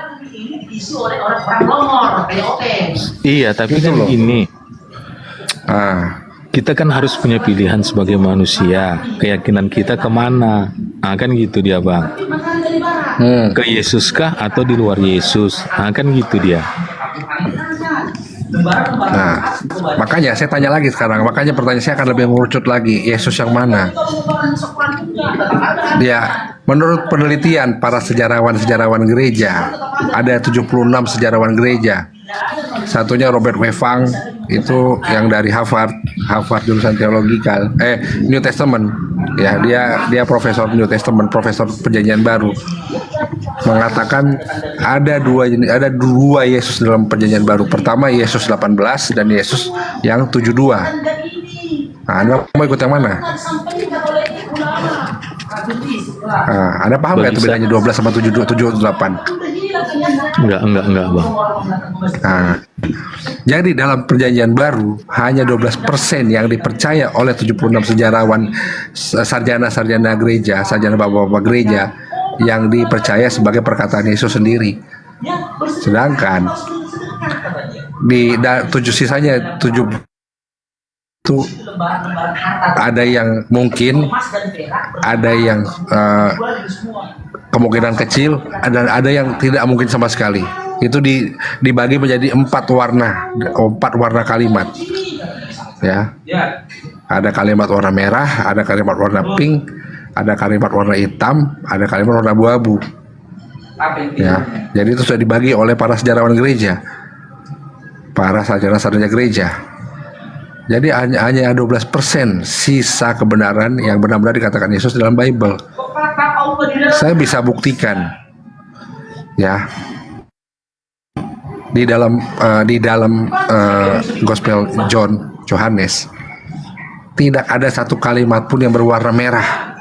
Iya, tapi gitu kan loh. ini. Kita kan harus punya pilihan sebagai manusia. Keyakinan kita kemana? Kan gitu dia Bang. Ke Yesus kah atau di luar Yesus? Kan gitu dia. Nah, makanya saya tanya lagi sekarang. Makanya pertanyaan saya akan lebih mengerucut lagi. Yesus yang mana? Ya, menurut penelitian para sejarawan gereja, ada 76 sejarawan gereja. Satunya Robert Wefang, itu yang dari Harvard jurusan teologikal, New Testament. Ya, dia profesor New Testament, profesor Perjanjian Baru. Mengatakan ada dua Yesus dalam Perjanjian Baru. Pertama Yesus 18 dan Yesus yang 72. Nah, Anda mau ikut yang mana? Anda paham nggak itu bedanya 12 sama 78? Enggak Bang. Nah, jadi dalam Perjanjian Baru hanya 12% yang dipercaya oleh 76 sejarawan, sarjana gereja, sarjana bapak-bapak gereja, yang dipercaya sebagai perkataan Yesus sendiri. Sedangkan di 7 sisanya 7 itu ada yang mungkin, ada yang kemungkinan kecil, ada yang tidak mungkin sama sekali. Itu dibagi menjadi 4 warna kalimat. Ya. Ada kalimat warna merah, ada kalimat warna pink, ada kalimat warna hitam, ada kalimat warna abu-abu. Ya. Jadi itu sudah dibagi oleh para sejarawan gereja. Para sarjana-sarjana gereja. Jadi hanya 12% sisa kebenaran yang benar-benar dikatakan Yesus dalam Bible. Saya bisa buktikan, ya, di dalam Gospel Yohanes tidak ada satu kalimat pun yang berwarna merah.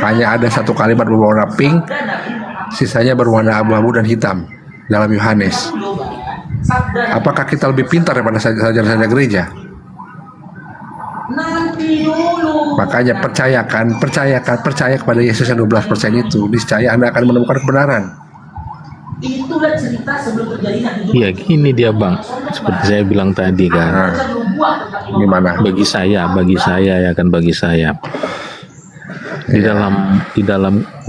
Hanya ada satu kalimat berwarna pink, sisanya berwarna abu-abu dan hitam dalam Yohanes. Apakah kita lebih pintar daripada sarjana-sarjana gereja? Makanya percaya kepada Yesus yang 12% itu, niscaya Anda akan menemukan kebenaran. Itulah cerita sebelum terjadinya Iya, gini dia Bang, seperti saya bilang tadi kan. Gimana? Bagi saya di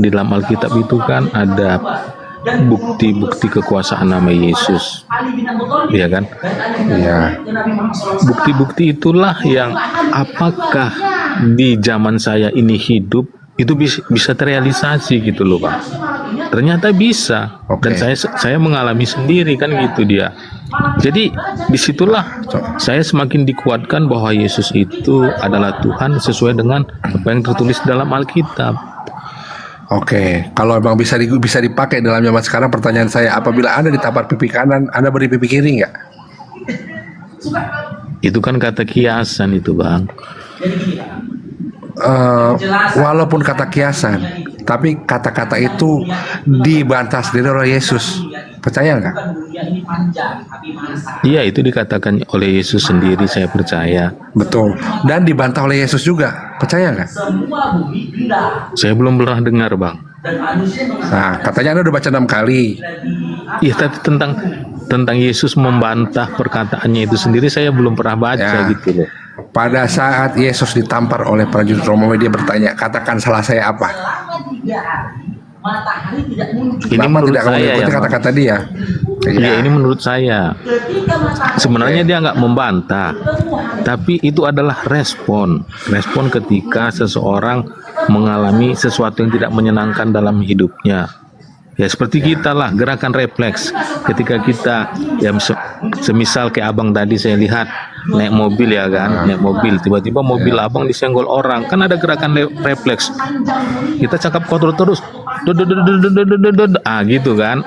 dalam Alkitab itu kan ada bukti-bukti kekuasaan nama Yesus, iya kan? Iya. Bukti-bukti itulah yang apakah di zaman saya ini hidup itu bisa terrealisasi gitu loh Pak. Ternyata bisa. Dan saya mengalami sendiri kan gitu dia. Jadi disitulah saya semakin dikuatkan bahwa Yesus itu adalah Tuhan sesuai dengan apa yang tertulis dalam Alkitab. Oke, kalau memang bisa dipakai dalam zaman sekarang, pertanyaan saya, apabila Anda ditampar pipi kanan, Anda beri pipi kiri nggak? Itu kan kata kiasan itu Bang. Walaupun kata kiasan, tapi kata-kata itu dibantah sendiri oleh Yesus. Percaya nggak? Iya, itu dikatakan oleh Yesus sendiri, saya percaya. Betul. Dan dibantah oleh Yesus juga. Percaya nggak? Saya belum pernah dengar Bang. Nah, katanya Anda udah baca 6 kali. Iya, tapi tentang Yesus membantah perkataannya itu sendiri saya belum pernah baca gitu loh. Pada saat Yesus ditampar oleh prajurit Romawi, dia bertanya, katakan salah saya apa? Ini menurut saya ya, kata-kata dia. Iya, ini menurut saya. Sebenarnya dia nggak membantah, tapi itu adalah respon ketika seseorang mengalami sesuatu yang tidak menyenangkan dalam hidupnya. Ya seperti kita lah, gerakan refleks ketika kita ya semisal kayak abang tadi saya lihat naik mobil ya kan, naik mobil tiba-tiba mobil abang disenggol orang, kan ada gerakan refleks, kita cakap kotor terus gitu kan.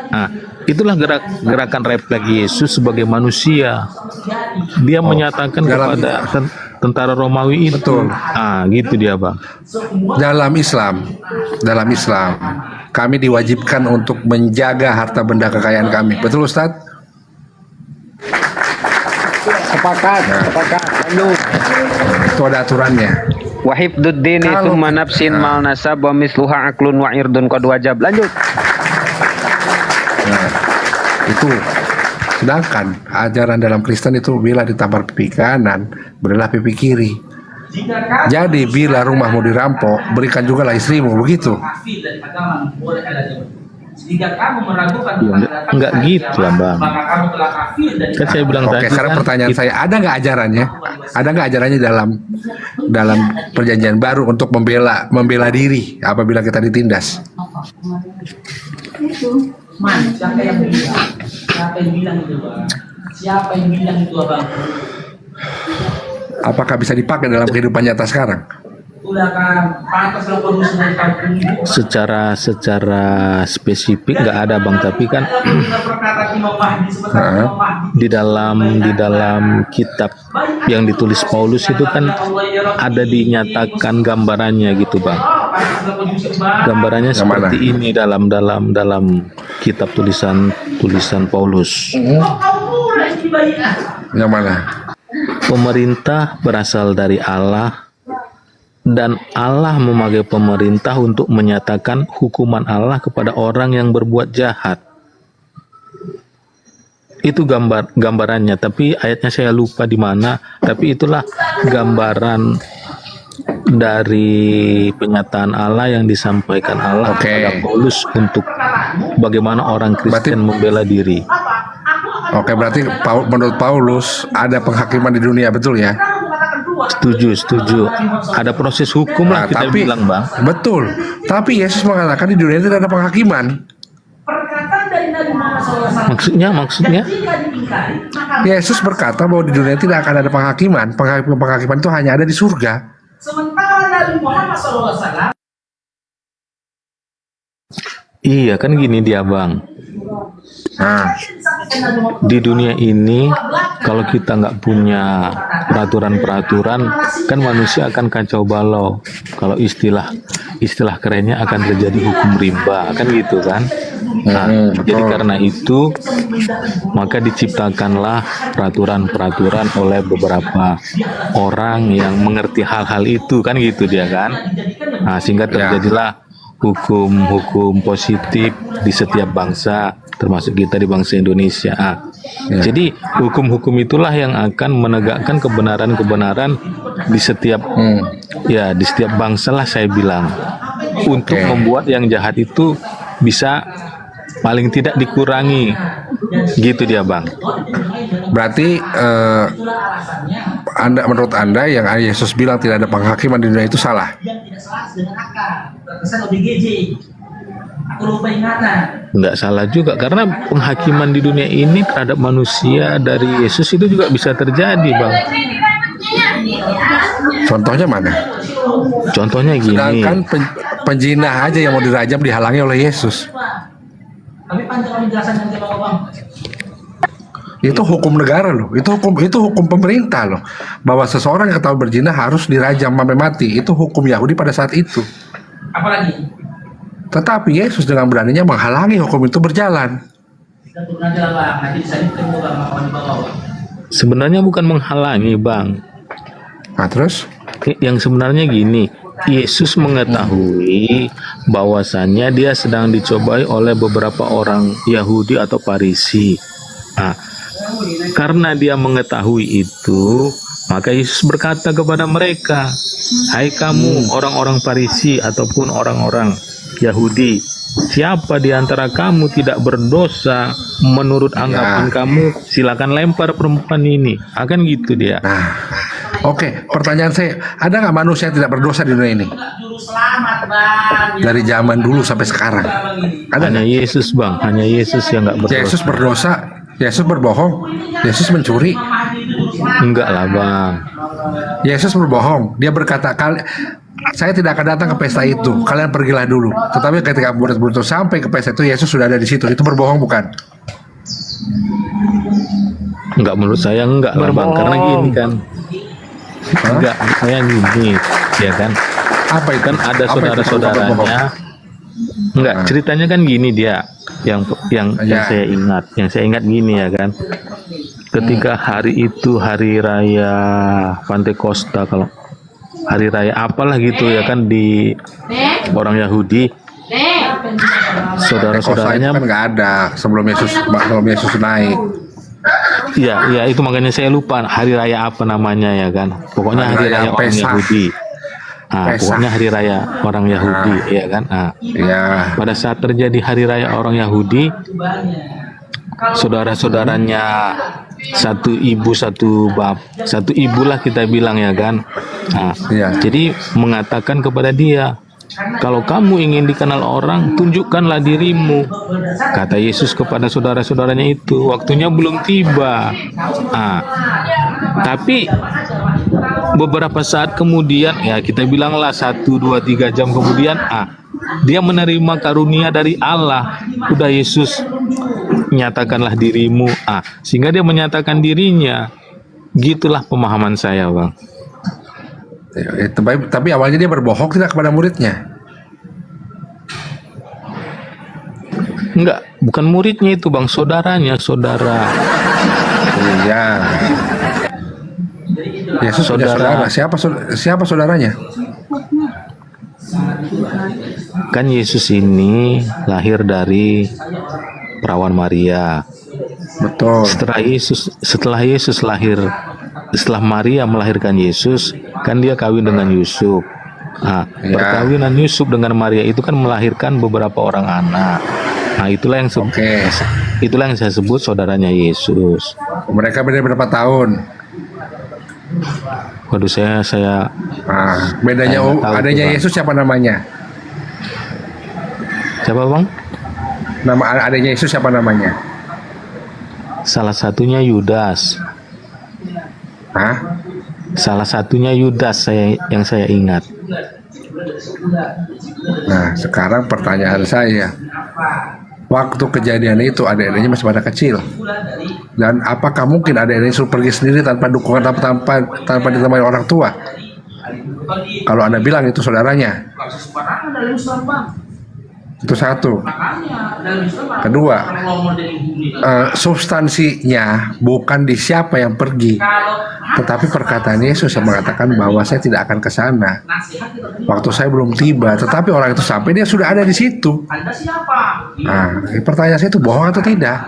Itulah gerakan refleks Yesus sebagai manusia. Dia menyatakan kepada tentara Romawi itu. Betul. Gitu dia Bang. Dalam Islam kami diwajibkan untuk menjaga harta benda kekayaan kami. Betul Ustadz? Sepakat. Lanjut. Itu ada aturannya. Wa hifdzuddin tsumma nafsin mal nasab wa misluha aklun wa irdun qad wajab. Lanjut. Nah, itu. Sedangkan ajaran dalam Kristen itu bila ditampar pipi kanan, berilah pipi kiri. Jadi bila rumahmu dirampok, berikan juga lah istrimu, begitu. Enggak gitu lah Bang. Kan saya bilang tadi. Oke, sekarang pertanyaan saya, ada nggak ajarannya? Ada nggak ajarannya dalam perjanjian baru untuk membela diri apabila kita ditindas? Siapa yang bilang itu Bang? Siapa yang bilang itu Abang? Apakah bisa dipakai dalam kehidupan nyata sekarang? Secara spesifik nggak ada Bang, tapi kan di dalam kitab yang ditulis Paulus itu kan ada dinyatakan gambarannya gitu Bang. Gambarannya seperti ini dalam kitab tulisan Paulus. Yang mana? Pemerintah berasal dari Allah, dan Allah memakai pemerintah untuk menyatakan hukuman Allah kepada orang yang berbuat jahat. Itu gambarannya, tapi ayatnya saya lupa di mana. Tapi itulah gambaran dari penyataan Allah yang disampaikan Allah kepada Paulus untuk bagaimana orang Kristen membela diri. Oke, berarti menurut Paulus ada penghakiman di dunia, betul ya? Setuju. Ada proses hukum lah kita bilang, Bang. Betul. Tapi Yesus mengatakan di dunia tidak ada penghakiman. Maksudnya? Yesus berkata bahwa di dunia tidak akan ada penghakiman. Penghakiman itu hanya ada di surga. Sementara Nabi Muhammad SAW. Iya kan gini dia, Bang. Di dunia ini kalau kita nggak punya peraturan-peraturan, kan manusia akan kacau balau. Kalau istilah kerennya akan terjadi hukum rimba, kan gitu kan. Nah, jadi karena itu maka diciptakanlah peraturan-peraturan oleh beberapa orang yang mengerti hal-hal itu, kan gitu dia kan. Nah, sehingga terjadilah hukum-hukum positif di setiap bangsa, termasuk kita di bangsa Indonesia. Jadi hukum-hukum itulah yang akan menegakkan kebenaran-kebenaran di setiap di setiap bangsa lah, saya bilang, untuk membuat yang jahat itu bisa paling tidak dikurangi, gitu dia, Bang. Berarti menurut Anda yang Yesus bilang tidak ada penghakiman di dunia itu salah? Nggak salah juga, karena penghakiman di dunia ini terhadap manusia dari Yesus itu juga bisa terjadi, Bang. Contohnya mana? Contohnya gini. Sedangkan penjinah aja yang mau dirajam dihalangi oleh Yesus. Itu hukum negara loh, itu hukum pemerintah loh, bahwa seseorang yang tahu berzina harus dirajam sampai mati. Itu hukum Yahudi pada saat itu. Apalagi? Tetapi Yesus dengan beraninya menghalangi hukum itu berjalan. Sebenarnya bukan menghalangi, Bang. Nah, terus? Yang sebenarnya gini, Yesus mengetahui bahwasannya dia sedang dicobai oleh beberapa orang Yahudi atau Farisi. Nah, karena dia mengetahui itu, maka Yesus berkata kepada mereka, "Hai kamu orang-orang Farisi ataupun orang-orang Yahudi, siapa di antara kamu tidak berdosa menurut anggapan kamu, silakan lempar perempuan ini." Akan gitu dia. Oke, pertanyaan saya, ada nggak manusia yang tidak berdosa di dunia ini? Dari zaman dulu sampai sekarang. Hanya Yesus, Bang. Hanya Yesus yang nggak berdosa. Yesus berdosa, Yesus berbohong, Yesus mencuri. Enggak lah, Bang. Yesus berbohong. Dia berkata, saya tidak akan datang ke pesta itu. Kalian pergilah dulu. Tetapi ketika murid-murid itu sampai ke pesta itu, Yesus sudah ada di situ. Itu berbohong bukan? Enggak, menurut saya enggak lah, Bang. Karena gini kan. Enggak, saya gini, ya kan. Apa itu? Kan ada saudara-saudaranya. Enggak, ceritanya kan gini dia. Yang saya ingat gini ya kan. Ketika hari itu hari raya Pantekosta, kalau hari raya apalah gitu ya kan, di orang Yahudi, saudara-saudaranya kan nggak ada sebelum Yesus naik. Ya itu makanya saya lupa hari raya apa namanya ya kan. Pokoknya hari raya orang Yahudi. Pokoknya hari raya orang Yahudi, ya kan. Pada saat terjadi hari raya orang Yahudi, saudara-saudaranya satu ibu lah kita bilang ya kan. Jadi mengatakan kepada dia, kalau kamu ingin dikenal orang, tunjukkanlah dirimu. Kata Yesus kepada saudara-saudaranya itu, waktunya belum tiba. Tapi beberapa saat kemudian, ya kita bilanglah 1, 2, 3 jam kemudian, dia menerima karunia dari Allah. Udah Yesus, nyatakanlah dirimu. Sehingga dia menyatakan dirinya. Gitulah pemahaman saya, Bang. Tapi awalnya dia berbohong tidak kepada muridnya? Enggak, bukan muridnya itu, Bang, saudaranya, saudara. Iya. Yesus punya saudara. Siapa saudaranya? Kan Yesus ini lahir dari perawan Maria. Betul. Setelah Yesus lahir, setelah Maria melahirkan Yesus, kan dia kawin dengan Yusuf. Nah, perkawinan Yusuf dengan Maria itu kan melahirkan beberapa orang anak. Nah, itulah yang itulah yang saya sebut saudaranya Yesus. Mereka beda berapa tahun? Waduh, saya bedanya saya nggak tahu adanya tuh, Bang. Yesus siapa namanya? Siapa, Bang? Nama adanya Yesus siapa namanya? Salah satunya Yudas. Hah? Salah satunya Yudas yang saya ingat. Nah, sekarang pertanyaan saya, waktu kejadian itu adik-adiknya masih pada kecil, dan apakah mungkin adik-adiknya suruh pergi sendiri tanpa dukungan, tanpa ditemani orang tua? Kalau Anda bilang itu saudaranya, itu satu. Kedua, substansinya bukan di siapa yang pergi, tetapi perkataan Yesus yang mengatakan bahwa saya tidak akan ke sana. Waktu saya belum tiba, tetapi orang itu sampai, dia sudah ada di situ. Nah, pertanyaan saya itu bohong atau tidak?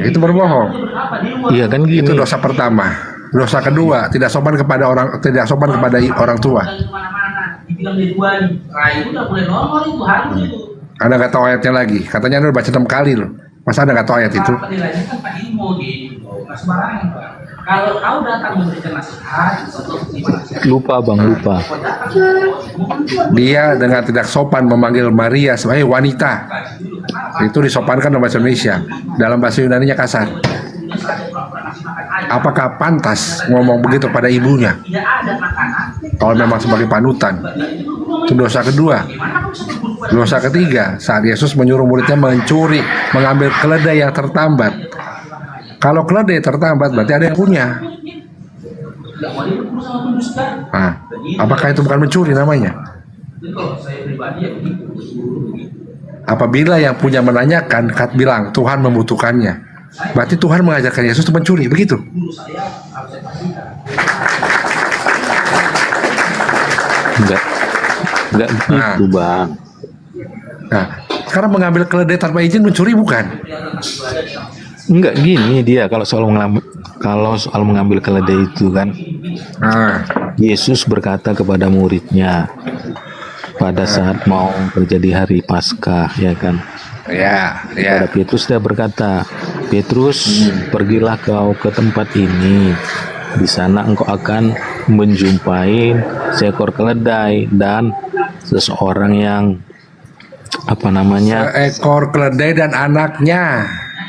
Itu berbohong. Iya kan gini. Itu dosa pertama. Dosa kedua, tidak sopan kepada orang tua. Anda nggak tahu ayatnya lagi. Katanya Anda udah baca 6 kali loh. Masa Anda nggak tahu ayat itu? Lupa, Bang, lupa. Dia dengan tidak sopan memanggil Maria sebagai wanita. Itu disopankan dalam bahasa Indonesia. Dalam bahasa Yunani-nya kasar. Apakah pantas ngomong begitu pada ibunya? Kalau memang sebagai panutan. Itu dosa kedua. Dosa ketiga, saat Yesus menyuruh muridnya mencuri, mengambil keledai yang tertambat. Kalau keledai tertambat berarti ada yang punya. Nah, apakah itu bukan mencuri namanya? Apabila yang punya menanyakan, bilang Tuhan membutuhkannya, berarti Tuhan mengajarkan Yesus untuk mencuri, begitu? Enggak gitu, Bang. Nah, sekarang mengambil keledai tanpa izin mencuri bukan? Enggak gini dia kalau soal mengambil keledai itu kan. Yesus berkata kepada muridnya pada saat mau terjadi hari Paskah, ya kan? Ya. Pada Petrus dia berkata, Petrus, pergilah kau ke tempat ini. Di sana engkau akan menjumpai seekor keledai dan seseorang yang seekor keledai dan anaknya.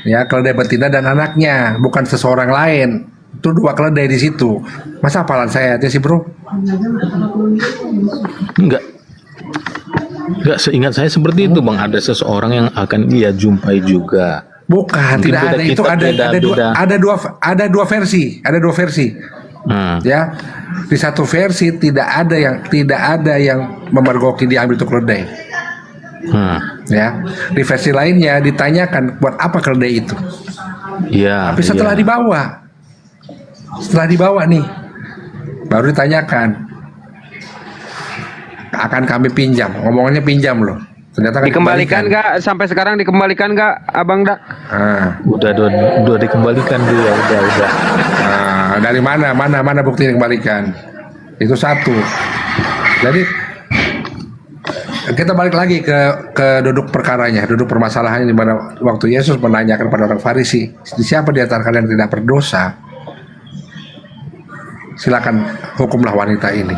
Ya, keledai betina dan anaknya, bukan seseorang lain. Itu 2 keledai di situ. Masa hafalan saya sih, Bro? Enggak, seingat saya seperti itu, Bang. Ada seseorang yang akan dia jumpai juga. Bukan, mungkin tidak ada. Itu ada dua versi. Ya, di satu versi tidak ada yang memergoki diambil itu keledai. Ya, di versi lainnya ditanyakan buat apa keledai itu. Iya. Tapi setelah dibawa nih, baru ditanyakan, akan kami pinjam. Ngomongannya pinjam loh. Ternyata dikembalikan nggak? Sampai sekarang dikembalikan nggak, Abang Dak? Udah dikembalikan dia, udah. Dari mana bukti dikembalikan? Itu satu. Jadi kita balik lagi ke duduk perkaranya, duduk permasalahannya, di mana waktu Yesus menanyakan pada orang Farisi, siapa di antara kalian tidak berdosa? Silakan hukumlah wanita ini.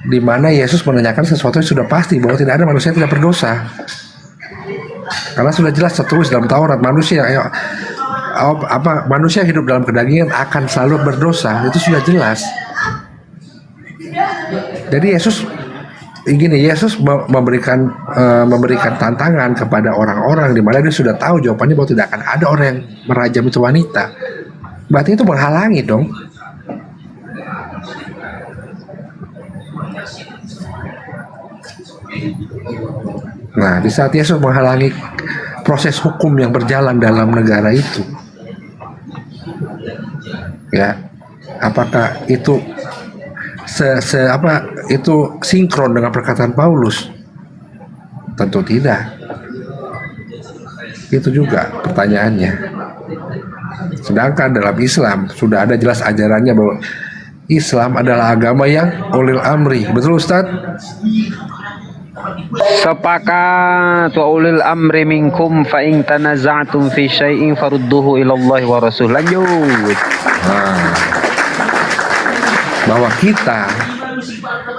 Di mana Yesus menanyakan sesuatu yang sudah pasti bahwa tidak ada manusia yang tidak berdosa. Karena sudah jelas tertulis dalam Taurat, manusia hidup dalam kedagingan akan selalu berdosa. Itu sudah jelas. Jadi Yesus memberikan tantangan kepada orang-orang di mana dia sudah tahu jawabannya bahwa tidak akan ada orang yang merajam itu wanita. Berarti itu menghalangi dong. Nah, di saat Yesus menghalangi proses hukum yang berjalan dalam negara itu, ya, apakah itu itu sinkron dengan perkataan Paulus? Tentu tidak. Itu juga pertanyaannya. Sedangkan dalam Islam sudah ada jelas ajarannya bahwa Islam adalah agama yang ulil amri. Betul Ustaz? Sepakat. Wa ulil amri minkum fa in tanaza'tum fi syai'in farudduhu ila Allah wa Rasul. Lanjut. Nah, bahwa kita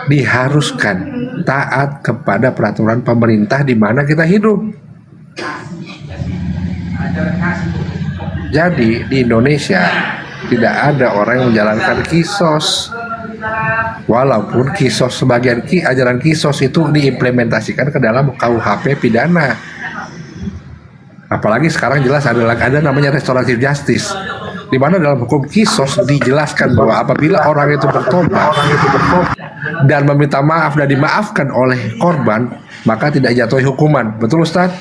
diharuskan taat kepada peraturan pemerintah di mana kita hidup. Jadi di Indonesia tidak ada orang yang menjalankan kisos, walaupun kisos sebagian ajaran kisos itu diimplementasikan ke dalam KUHP pidana. Apalagi sekarang jelas ada namanya restoratif justice, di mana dalam hukum kisos dijelaskan bahwa apabila orang itu bertobat dan meminta maaf dan dimaafkan oleh korban, maka tidak jatuhi hukuman. Betul Ustaz?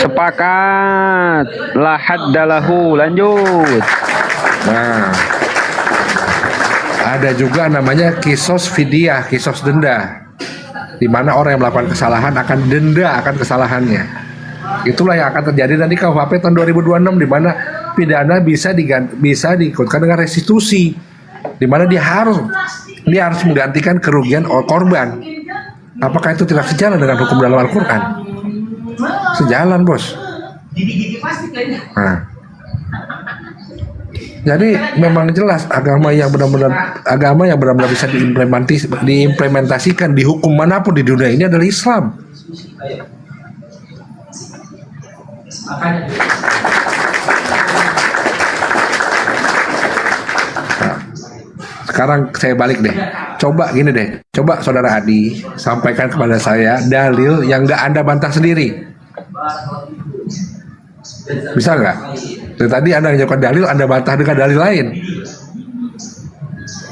Sepakat. La haddalahu. Lanjut. Nah, ada juga namanya kisos fidyah, kisos denda, di mana orang yang melakukan kesalahan akan denda akan kesalahannya. Itulah yang akan terjadi nanti KUHP tahun 2026, di mana pidana bisa diikutkan dengan restitusi, di mana dia harus menggantikan kerugian korban. Apakah itu tidak sejalan dengan hukum dalam Al-Quran? Sejalan, bos. Nah, jadi memang jelas agama yang benar-benar bisa diimplementasikan di hukum manapun di dunia ini adalah Islam. Nah, sekarang saya balik deh. Coba gini deh. Coba saudara Adi sampaikan kepada saya dalil yang nggak Anda bantah sendiri. Bisa nggak? Dari tadi Anda menjawabkan dalil, Anda bantah dengan dalil lain.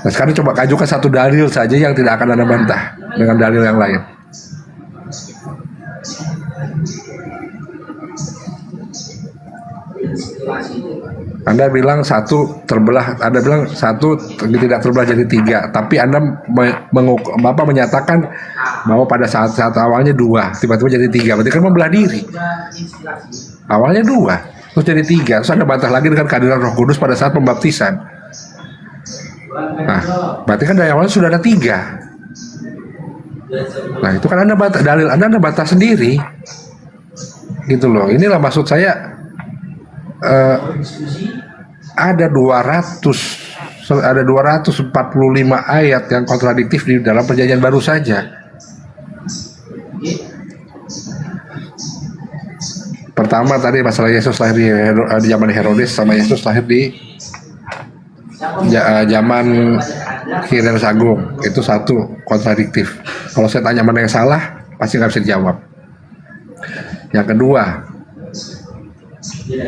Nah, sekarang coba ajukan satu dalil saja yang tidak akan Anda bantah dengan dalil yang lain. Anda bilang satu terbelah, Anda bilang satu tidak terbelah jadi tiga, tapi Anda menyatakan bahwa pada saat awalnya dua, tiba-tiba jadi tiga, berarti kan membelah diri. Awalnya dua, terus jadi tiga, terus Anda bantah lagi dengan kehadiran Roh Kudus pada saat pembaptisan. Nah, berarti kan dari awalnya sudah ada tiga. Nah, itu kan Anda bantah, dalil Anda bantah sendiri, gitu loh. Inilah maksud saya. Ada 245 ayat yang kontradiktif di dalam perjanjian baru saja. Pertama tadi masalah Yesus lahir di zaman Herodes sama Yesus lahir di zaman Herodes Agung, itu satu kontradiktif. Kalau saya tanya mana yang salah, pasti nggak bisa dijawab. Yang kedua,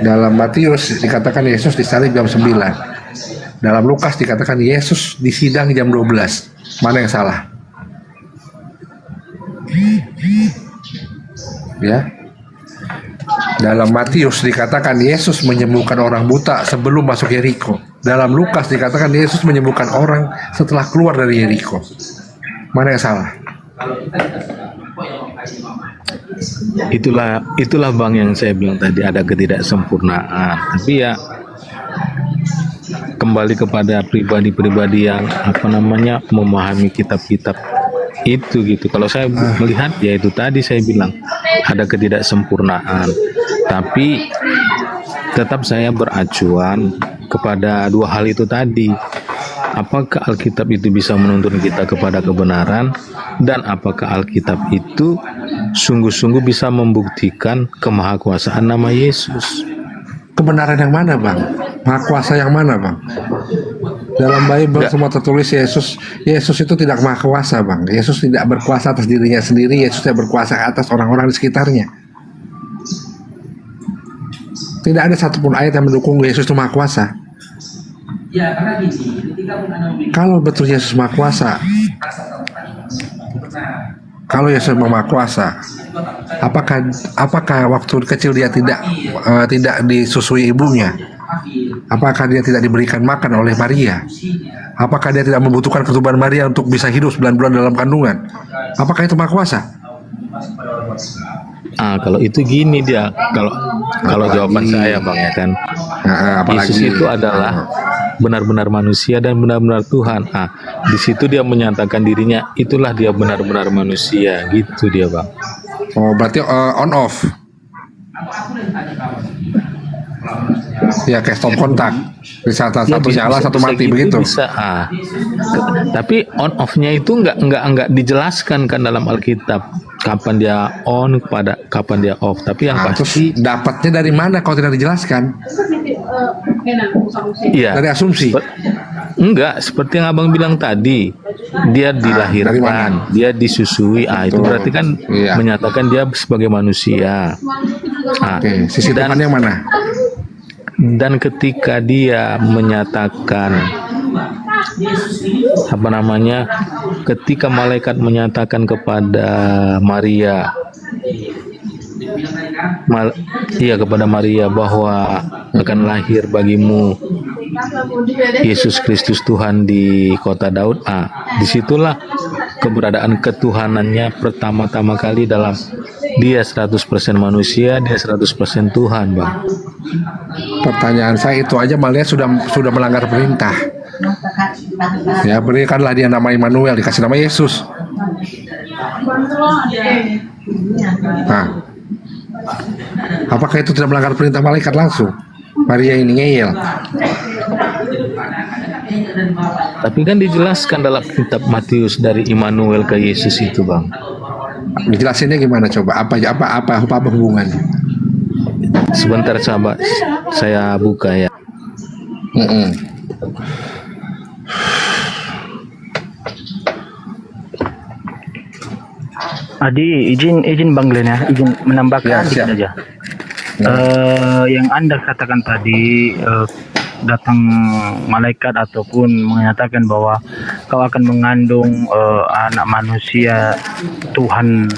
dalam Matius dikatakan Yesus disalib jam 9. Dalam Lukas dikatakan Yesus disidang jam 12. Mana yang salah? Ya. Dalam Matius dikatakan Yesus menyembuhkan orang buta sebelum masuk Yeriko. Dalam Lukas dikatakan Yesus menyembuhkan orang setelah keluar dari Yeriko. Mana yang salah? Itulah Bang yang saya bilang tadi, ada ketidaksempurnaan. Tapi ya kembali kepada pribadi-pribadi yang memahami kitab-kitab itu gitu. Kalau saya melihat ya itu tadi saya bilang ada ketidaksempurnaan. Tapi tetap saya beracuan kepada dua hal itu tadi. Apakah Alkitab itu bisa menuntun kita kepada kebenaran, dan apakah Alkitab itu sungguh-sungguh bisa membuktikan kemahakuasaan nama Yesus? Kebenaran yang mana, Bang? Maha kuasa yang mana, Bang? Dalam Bible semua tertulis Yesus itu tidak maha kuasa, Bang. Yesus tidak berkuasa atas dirinya sendiri, Yesus tidak berkuasa atas orang-orang di sekitarnya. Tidak ada satupun ayat yang mendukung Yesus itu maha kuasa. Ya, karena gini, kalau betul Yesus maha kuasa, kalau Yesus maha kuasa, apakah waktu kecil dia tidak disusui ibunya? Apakah dia tidak diberikan makan oleh Maria? Apakah dia tidak membutuhkan pertumbuhan Maria untuk bisa hidup 9 bulan dalam kandungan? Apakah itu maha kuasa? Kalau itu gini dia, kalau jawaban saya Bang ya kan, Yesus itu adalah benar-benar manusia dan benar-benar Tuhan. Ah, di situ dia menyatakan dirinya itulah dia benar-benar manusia, gitu dia, Bang. Oh, berarti on off. Ya kayak stop kontak. Bisa satu nyala, satu mati gitu, begitu. Bisa. Tapi on off-nya itu nggak dijelaskan kan dalam Alkitab. Kapan dia on, kapan dia off. Tapi yang pasti terus dapatnya dari mana kalau tidak dijelaskan? Iya. Dari asumsi. Enggak, seperti yang Abang bilang tadi, dia dilahirkan, dia disusui. Itu berarti kan menyatakan dia sebagai manusia. Oke, sisi depan yang mana? Dan ketika dia menyatakan ketika malaikat menyatakan kepada Maria kepada Maria bahwa akan lahir bagimu Yesus Kristus Tuhan di kota Daud. Disitulah keberadaan ketuhanannya pertama-tama kali dalam dia 100% manusia, dia 100% Tuhan, Bang. Pertanyaan saya itu aja malah sudah melanggar perintah. Ya, berikanlah dia nama Immanuel, dikasih nama Yesus. Apakah itu tidak melanggar perintah malaikat langsung? Maria ini ngeyel. Tapi kan dijelaskan dalam kitab Matius dari Immanuel ke Yesus itu, Bang. Dijelasinnya gimana coba? Apa hubungannya? Sebentar sahabat, saya buka ya. Adi, izin Bang Glenn ya, izin menambahkan dikit aja. Yang Anda katakan tadi, datang malaikat ataupun menyatakan bahwa kau akan mengandung anak manusia Tuhan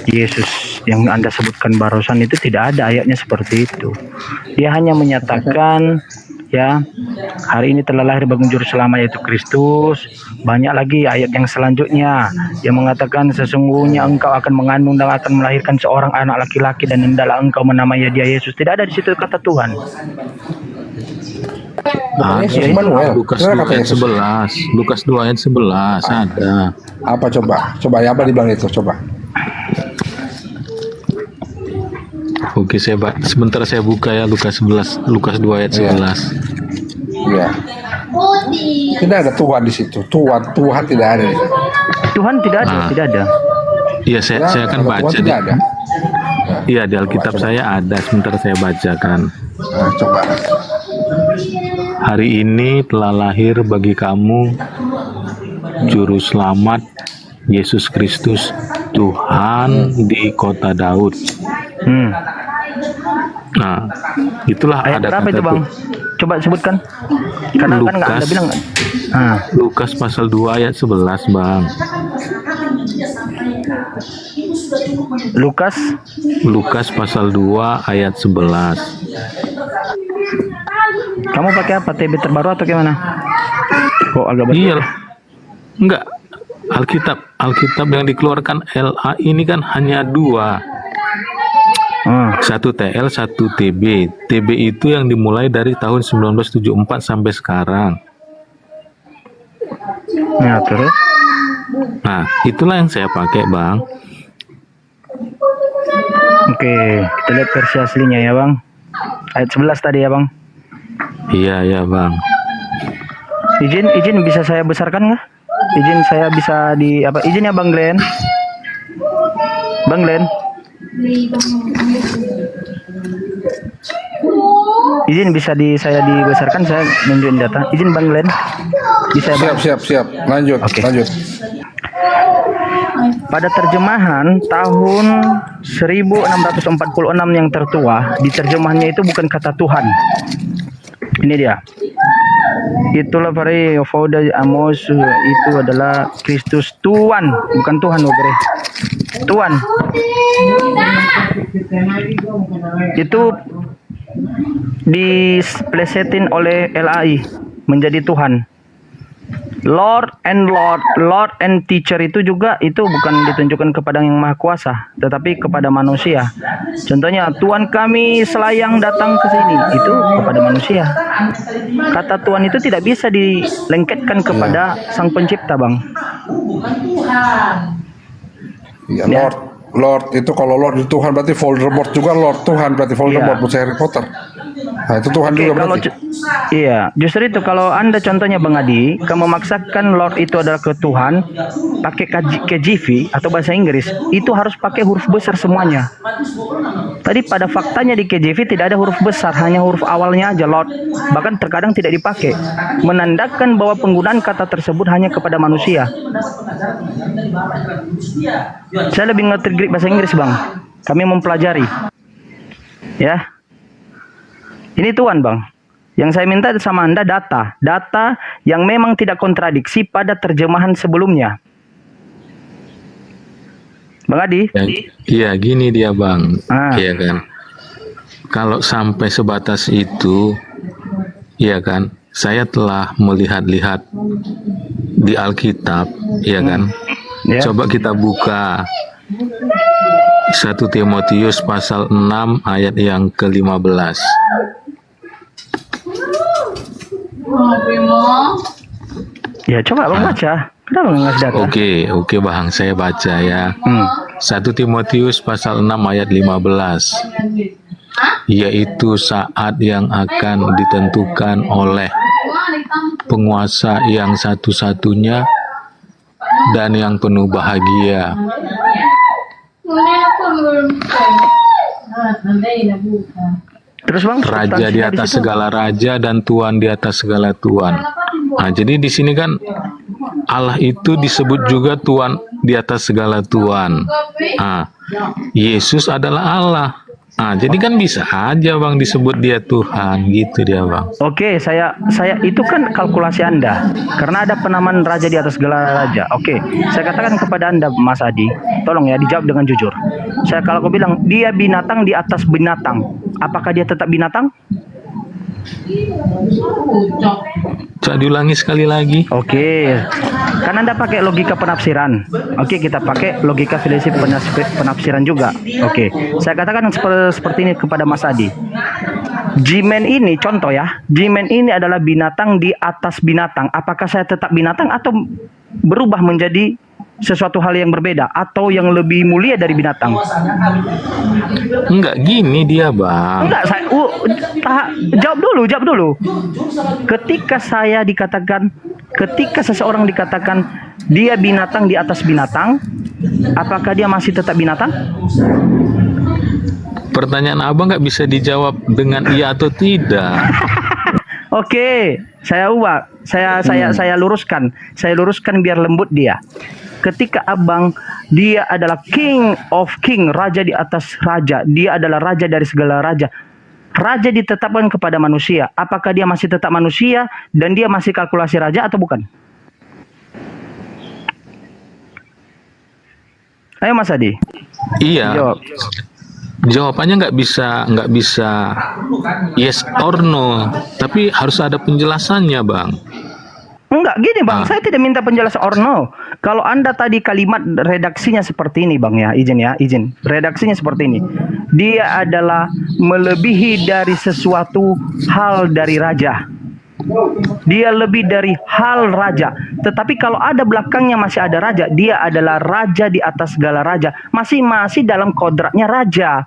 Yesus yang Anda sebutkan barusan, itu tidak ada ayatnya seperti itu. Dia hanya menyatakan ya, hari ini telah lahir bagi juru selamat yaitu Kristus. Banyak lagi ayat yang selanjutnya yang mengatakan sesungguhnya engkau akan mengandung dan akan melahirkan seorang anak laki-laki dan hendaklah engkau menamai dia Yesus. Tidak ada di situ kata Tuhan. Lukas 2 ayat 11. Lukas 2 ayat 11 ada. Apa coba? Coba ya, apa dibilang itu? Coba. Oke, sebentar saya buka ya Lukas 2 ayat 11. Iya. Tidak ada Tuhan di situ. Tuhan tidak ada di situ. Tuhan tidak ada, tidak ada. Iya, saya akan baca. Tidak ada. Iya, di Alkitab saya ada. Sebentar saya bacakan. Coba. Hari ini telah lahir bagi kamu Juru Selamat Yesus Kristus Tuhan di kota Daud. Nah, itulah ayat ada berapa kata itu, Bang? Coba sebutkan. Karena kan nggak Anda bilang. Lukas pasal 2 ayat 11, Bang. Lukas pasal 2 ayat 11. Kamu pakai apa? TB terbaru atau gimana? Kok agak besar? Iya. Enggak. Alkitab yang dikeluarkan LA ini kan hanya 2. Satu TL, satu TB. TB itu yang dimulai dari tahun 1974 sampai sekarang. Ya, terus? Nah, itulah yang saya pakai, Bang. Oke, kita lihat versi aslinya ya, Bang. Ayat 11 tadi ya, Bang. Iya, Bang. Izin bisa saya besarkan nggak? Izin saya bisa izin ya, Bang Glenn. Bang Glenn. Izin bisa saya dibesarkan, saya nunjukin data. Izin Bang Glenn. Bisa siap. Lanjut. Pada terjemahan tahun 1646 yang tertua, di terjemahannya itu bukan kata Tuhan. Ini dia. Itulah para Fauda Amos, itu adalah Kristus Tuhan, bukan Tuhan, Bre. Tuhan. Itu diplesetin oleh LAI menjadi Tuhan. Lord and teacher itu juga itu bukan ditunjukkan kepada yang maha kuasa, tetapi kepada manusia. Contohnya, Tuhan kami selayang datang ke sini, itu kepada manusia. Kata Tuhan itu tidak bisa dilengketkan kepada Sang Pencipta, Bang. Bukan Tuhan. Ya, Lord itu kalau Lord itu Tuhan berarti Voldemort juga Lord Tuhan, berarti Voldemort bukan Harry Potter. Nah, itu Tuhan juga berarti. Iya, justru itu kalau Anda contohnya Bang Adi, kamu memaksakan Lord itu adalah ke Tuhan, pakai KJV atau bahasa Inggris, itu harus pakai huruf besar semuanya. Tadi pada faktanya di KJV tidak ada huruf besar, hanya huruf awalnya aja Lord. Bahkan terkadang tidak dipakai, menandakan bahwa penggunaan kata tersebut hanya kepada manusia. Saya lebih ngerti bahasa Inggris, Bang. Kami mempelajari. Ya. Ini Tuhan, Bang. Yang saya minta sama Anda data yang memang tidak kontradiksi pada terjemahan sebelumnya. Bang Adi? Iya, gini dia, Bang. Iya kan. Kalau sampai sebatas itu, iya kan, saya telah melihat-lihat di Alkitab, iya kan. Coba kita buka 1 Timotius pasal 6 ayat yang ke-15. Ya, coba Bang baca. Kenapa nggak ngasih data? Oke Bang, saya baca ya. 1 Timotius pasal 6 ayat 15. Yaitu saat yang akan ditentukan oleh penguasa yang satu-satunya dan yang penuh bahagia. Terus Bang, Raja di atas segala raja dan Tuhan di atas segala Tuhan. Nah, jadi di sini kan Allah itu disebut juga Tuhan di atas segala Tuhan. Nah, Yesus adalah Allah. Nah, jadi kan bisa aja Bang disebut dia Tuhan, gitu dia Bang. Oke, saya itu kan kalkulasi Anda. Karena ada penamaan raja di atas segala raja. Oke, saya katakan kepada Anda Mas Adi, tolong ya dijawab dengan jujur. Kalau aku bilang dia binatang di atas binatang, apakah dia tetap binatang? Coba diulangi sekali lagi. Oke, kan Anda pakai logika penafsiran. Oke, kita pakai logika filsafat penafsiran juga. Oke, saya katakan seperti ini kepada Mas Adi. Jimen ini contoh ya, Jimen ini adalah binatang di atas binatang. Apakah saya tetap binatang atau berubah menjadi sesuatu hal yang berbeda atau yang lebih mulia dari binatang? Enggak gini dia Bang. Enggak, jawab dulu. Ketika seseorang dikatakan dia binatang di atas binatang, apakah dia masih tetap binatang? Pertanyaan Abang nggak bisa dijawab dengan iya atau tidak. Oke, saya ubah. Saya luruskan biar lembut dia. Ketika Abang dia adalah king of king, raja di atas raja, dia adalah raja dari segala raja. Raja ditetapkan kepada manusia. Apakah dia masih tetap manusia dan dia masih kalkulasi raja atau bukan? Ayo Mas Adi. Iya. Jawab. Jawabannya nggak bisa yes or no, tapi harus ada penjelasannya Bang. Enggak, gini Bang, saya tidak minta penjelasan or no. Kalau Anda tadi kalimat redaksinya seperti ini Bang ya, izin. Redaksinya seperti ini. Dia adalah melebihi dari sesuatu hal dari raja. Dia lebih dari hal raja. Tetapi kalau ada belakangnya masih ada raja, dia adalah raja di atas segala raja. Masih dalam kodratnya raja.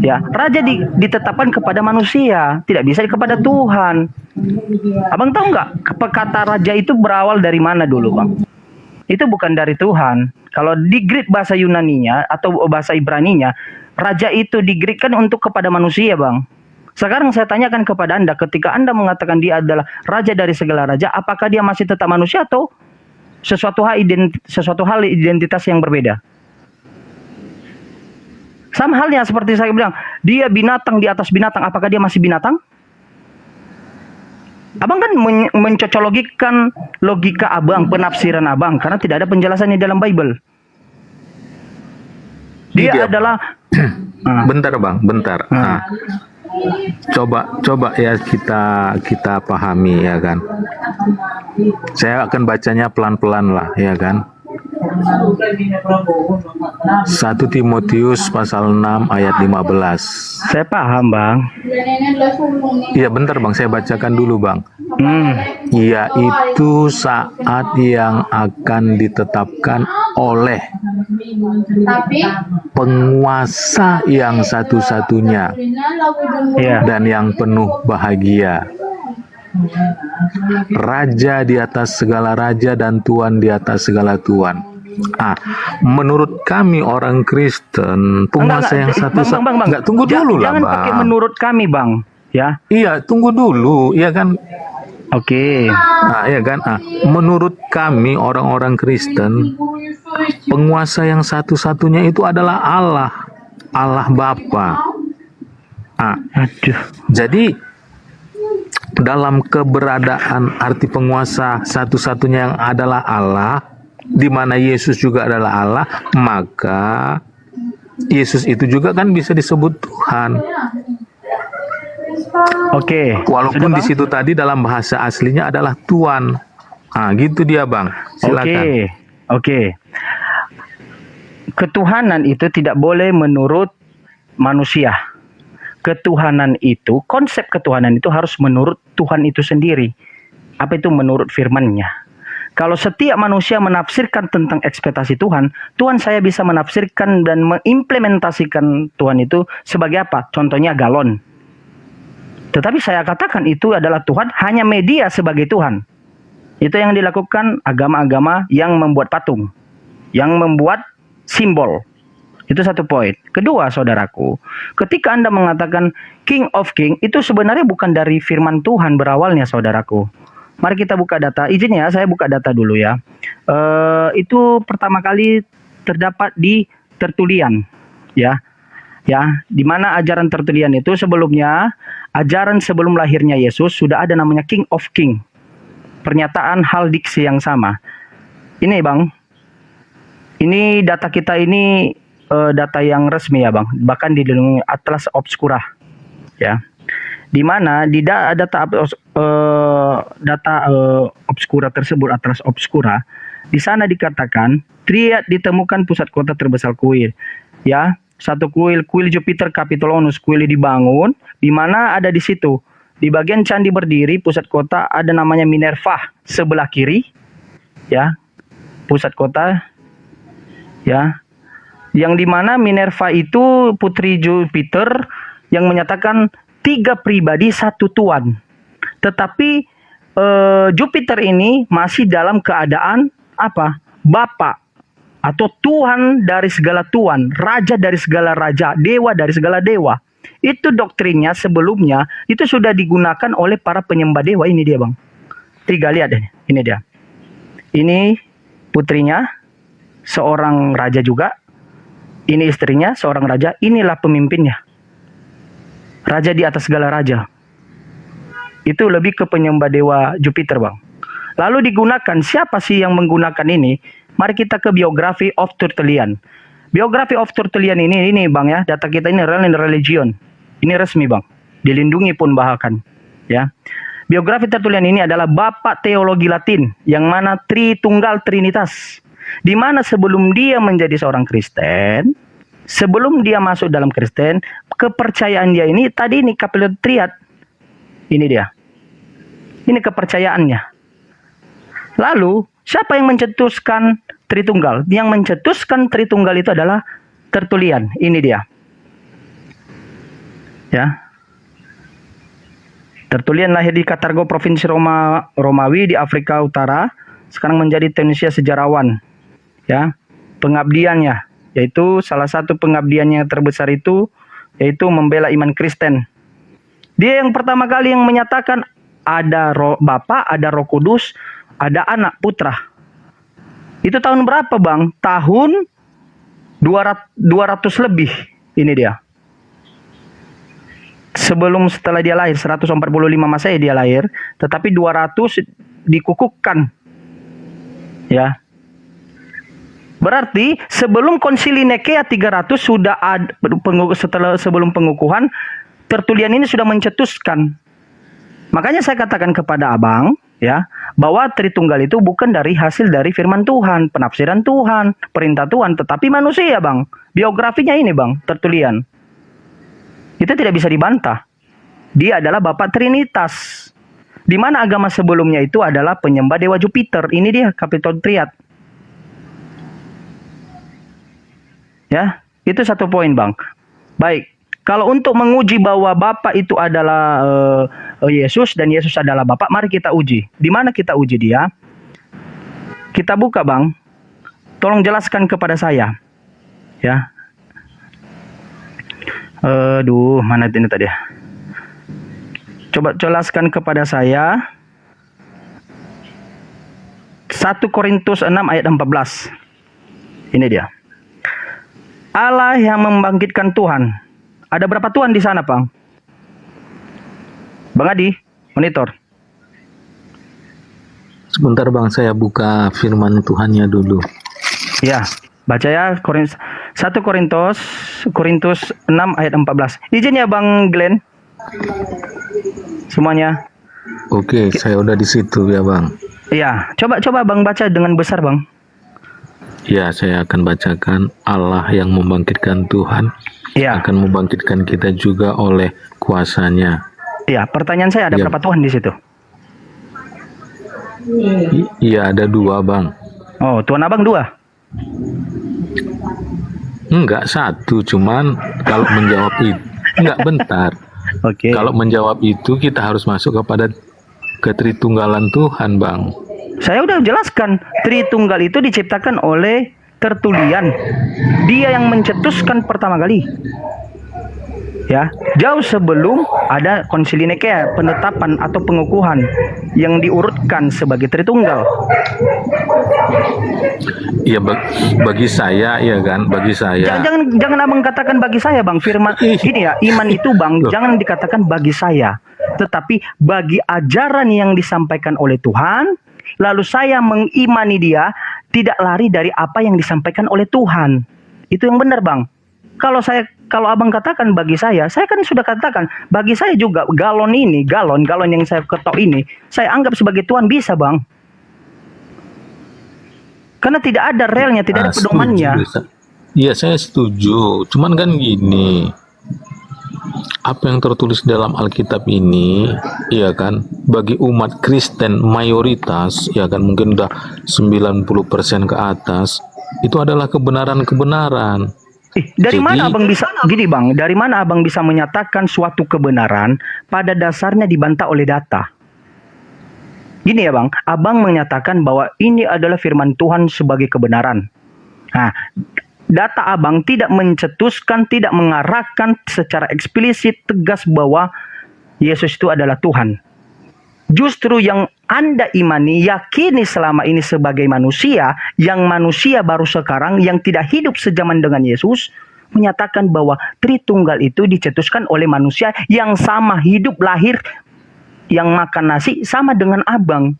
Ya, raja ditetapkan kepada manusia, tidak bisa kepada Tuhan. Abang tahu nggak kata raja itu berawal dari mana dulu Bang? Itu bukan dari Tuhan. Kalau di Greek bahasa Yunaninya atau bahasa Ibraninya, raja itu di Greek kan untuk kepada manusia Bang. Sekarang saya tanyakan kepada Anda, ketika Anda mengatakan dia adalah raja dari segala raja, apakah dia masih tetap manusia atau sesuatu hal identitas yang berbeda? Sama halnya seperti saya bilang, dia binatang di atas binatang, apakah dia masih binatang? Abang kan mencocologikan logika Abang, penafsiran Abang, karena tidak ada penjelasannya dalam Bible. Dia adalah bentar Bang, bentar. Coba ya kita pahami ya kan. Saya akan bacanya pelan-pelan lah ya kan. 1 Timotius pasal 6 ayat 15. Saya paham, Bang. Iya bentar Bang, saya bacakan dulu Bang. Yaitu saat yang akan ditetapkan oleh penguasa yang satu-satunya dan yang penuh bahagia, Raja di atas segala raja dan Tuhan di atas segala tuan. Menurut kami orang Kristen, penguasa yang satu-satunya. Enggak, tunggu dulu lah Jangan pakai menurut kami, Bang. Ya. Iya, tunggu dulu, ya kan? Oke. Ya kan? Menurut kami orang-orang Kristen, penguasa yang satu-satunya itu adalah Allah, Allah Bapa. Jadi dalam keberadaan arti penguasa satu-satunya yang adalah Allah, di mana Yesus juga adalah Allah, maka Yesus itu juga kan bisa disebut Tuhan. Oke. Walaupun di situ tadi dalam bahasa aslinya adalah Tuhan. Gitu dia Bang. Silakan. Oke. Ketuhanan itu tidak boleh menurut manusia. Ketuhanan itu, konsep ketuhanan itu harus menurut Tuhan itu sendiri. Apa itu menurut firman-Nya? Kalau setiap manusia menafsirkan tentang ekspektasi Tuhan, Tuhan saya bisa menafsirkan dan mengimplementasikan Tuhan itu sebagai apa? Contohnya galon. Tetapi saya katakan itu adalah Tuhan, hanya media sebagai Tuhan. Itu yang dilakukan agama-agama yang membuat patung, yang membuat simbol. Itu satu poin. Kedua, saudaraku, ketika Anda mengatakan King of King, itu sebenarnya bukan dari firman Tuhan berawalnya, saudaraku. Mari kita buka data. Izin ya, saya buka data dulu ya. Itu pertama kali terdapat di Tertulian, ya. Di mana ajaran Tertulian itu sebelumnya, ajaran sebelum lahirnya Yesus sudah ada namanya King of King. Pernyataan hal diksi yang sama. Ini Bang, ini data kita ini data yang resmi ya Bang, bahkan dilindungi Atlas Obscura, ya. Di mana di data Obscura tersebut, Atlas Obscura, di sana dikatakan Triad ditemukan pusat kota terbesar kuil, ya. Satu kuil Jupiter Capitolonus, kuil dibangun, di mana ada di situ. Di bagian candi berdiri pusat kota ada namanya Minerva sebelah kiri, ya, pusat kota, ya, yang di mana Minerva itu putri Jupiter yang menyatakan 3 pribadi 1 tuan. Tetapi Jupiter ini masih dalam keadaan apa? Bapa atau Tuhan dari segala Tuhan, Raja dari segala raja, Dewa dari segala dewa. Itu doktrinnya sebelumnya itu sudah digunakan oleh para penyembah dewa. Ini dia Bang. 3, lihat deh. Ini dia. Ini putrinya, seorang raja juga. Ini istrinya, seorang raja. Inilah pemimpinnya. Raja di atas segala raja. Itu lebih ke penyembah dewa Jupiter Bang. Lalu digunakan, siapa sih yang menggunakan ini? Mari kita ke biografi of Tertullian. Biografi of Tertullian ini Bang ya, data kita ini religion. Ini resmi Bang, dilindungi pun bahkan, ya. Biografi Tertullian ini adalah bapak teologi Latin, yang mana Tritunggal Trinitas. Di mana sebelum dia menjadi seorang Kristen, sebelum dia masuk dalam Kristen, kepercayaan dia ini, tadi ini Kapitol Triad. Ini dia. Ini kepercayaannya. Lalu, siapa yang mencetuskan Tritunggal? Yang mencetuskan Tritunggal itu adalah Tertullian. Ini dia. Ya. Tertullian lahir di Katargo, Provinsi Romawi di Afrika Utara. Sekarang menjadi Tunisia sejarawan. Ya. Pengabdiannya, yaitu salah satu pengabdiannya terbesar itu, yaitu membela iman Kristen. Dia yang pertama kali yang menyatakan ada Roh Bapa, ada Roh Kudus, ada Anak, Putra. Itu tahun berapa Bang? Tahun 200 lebih. Ini dia. Setelah dia lahir, 145 Masehi dia lahir, tetapi 200 dikukuhkan. Ya. Berarti sebelum Konsili Nikea 300 sudah ada, sebelum pengukuhan, Tertulian ini sudah mencetuskan. Makanya saya katakan kepada abang, ya, bahwa Tritunggal itu bukan dari hasil dari firman Tuhan, penafsiran Tuhan, perintah Tuhan, tetapi manusia, bang. Biografinya ini, bang, Tertulian. Itu tidak bisa dibantah. Dia adalah Bapak Trinitas. Di mana agama sebelumnya itu adalah penyembah dewa Jupiter. Ini dia Kapitol Triad. Ya, itu satu poin, bang. Baik. Kalau untuk menguji bahwa Bapa itu adalah Yesus dan Yesus adalah Bapa, mari kita uji. Di mana kita uji dia? Kita buka, bang. Tolong jelaskan kepada saya. Ya. Mana ini tadi? Coba jelaskan kepada saya. 1 Korintus 6 ayat 14. Ini dia. Allah yang membangkitkan Tuhan. Ada berapa Tuhan di sana, Bang? Bang Adi, monitor. Sebentar Bang, saya buka firman Tuhannya dulu. Ya, baca ya 1 Korintus 6 ayat 14. Izin ya Bang Glenn. Semuanya. Oke, saya udah di situ ya Bang. Iya, coba Bang baca dengan besar, Bang. Ya, saya akan bacakan. Allah yang membangkitkan Tuhan akan membangkitkan kita juga oleh kuasanya. Iya, pertanyaan saya ada berapa Tuhan di situ? Iya, ada 2 Bang. Oh, Tuhan Abang 2? Enggak, 1. Cuman kalau menjawab itu, enggak, bentar. Oke. Kalau menjawab itu kita harus masuk kepada ketritunggalan Tuhan, Bang. Saya udah jelaskan, Tritunggal itu diciptakan oleh Tertulian. Dia yang mencetuskan pertama kali. Ya, jauh sebelum ada Konsili Nikea, penetapan atau pengukuhan yang diurutkan sebagai Tritunggal. Iya, bagi saya ya kan, bagi saya. Jangan Abang katakan bagi saya, Bang. Firman gini ya, iman itu, Bang, jangan dikatakan bagi saya, tetapi bagi ajaran yang disampaikan oleh Tuhan. Lalu saya mengimani dia, tidak lari dari apa yang disampaikan oleh Tuhan. Itu yang benar, Bang. Kalau Abang katakan bagi saya kan sudah katakan, bagi saya juga galon yang saya ketok ini, saya anggap sebagai Tuhan, bisa, Bang. Karena tidak ada relnya, tidak ada pedomannya. Iya, saya setuju. Cuman kan gini, apa yang tertulis dalam Alkitab ini, ya kan, bagi umat Kristen mayoritas, ya kan, mungkin udah 90% ke atas, itu adalah kebenaran-kebenaran. Dari mana Abang bisa gini, Bang? Dari mana Abang bisa menyatakan suatu kebenaran pada dasarnya dibantah oleh data? Gini ya, Bang, Abang menyatakan bahwa ini adalah firman Tuhan sebagai kebenaran. Nah, data Abang tidak mencetuskan, tidak mengarahkan secara eksplisit tegas bahwa Yesus itu adalah Tuhan. Justru yang Anda imani, yakini selama ini sebagai manusia, yang manusia baru sekarang, yang tidak hidup sejaman dengan Yesus, menyatakan bahwa Tritunggal itu dicetuskan oleh manusia yang sama, hidup, lahir, yang makan nasi, sama dengan Abang.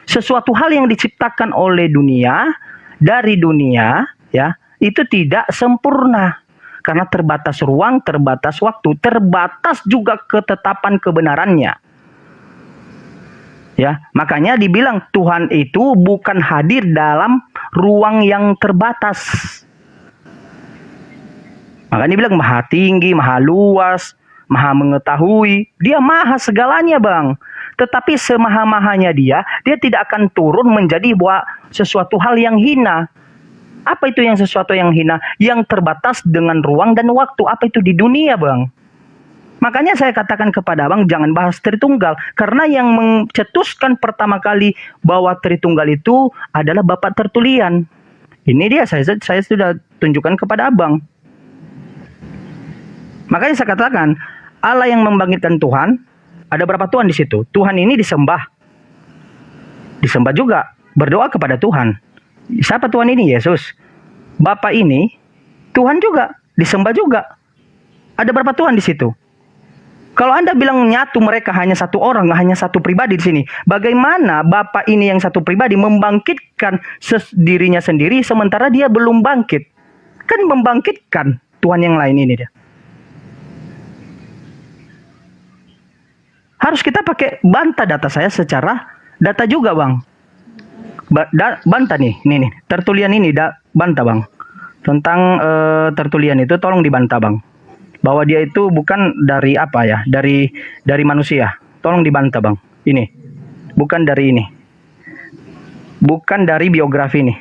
Sesuatu hal yang diciptakan oleh dunia, dari dunia, ya, itu tidak sempurna. Karena terbatas ruang, terbatas waktu, terbatas juga ketetapan kebenarannya. Ya, makanya dibilang Tuhan itu bukan hadir dalam ruang yang terbatas. Makanya dibilang maha tinggi, maha luas, maha mengetahui. Dia maha segalanya, Bang. Tetapi semaha-mahanya dia tidak akan turun menjadi sesuatu hal yang hina. Apa itu yang sesuatu yang hina? Yang terbatas dengan ruang dan waktu. Apa itu di dunia, Bang? Makanya saya katakan kepada Abang, jangan bahas Tritunggal. Karena yang mencetuskan pertama kali bahwa Tritunggal itu adalah Bapak Tertulian. Ini dia, saya sudah tunjukkan kepada Abang. Makanya saya katakan, Allah yang membangkitkan Tuhan, ada berapa Tuhan di situ? Tuhan ini disembah. Disembah juga, berdoa kepada Tuhan. Siapa Tuhan ini? Yesus. Bapa ini, Tuhan juga, disembah juga. Ada berapa Tuhan di situ? Kalau Anda bilang nyatu mereka hanya satu orang, hanya satu pribadi di sini, bagaimana Bapa ini yang satu pribadi membangkitkan dirinya sendiri sementara dia belum bangkit? Kan membangkitkan Tuhan yang lain ini dia. Harus kita pakai bantah data saya secara data juga, Bang. Bantah nih tertulian ini bantah, Bang. Tentang tertulian itu tolong dibantah, Bang. Bahwa dia itu bukan dari apa ya? Dari manusia. Tolong dibantah, Bang. Ini. Bukan dari ini. Bukan dari biografi ini.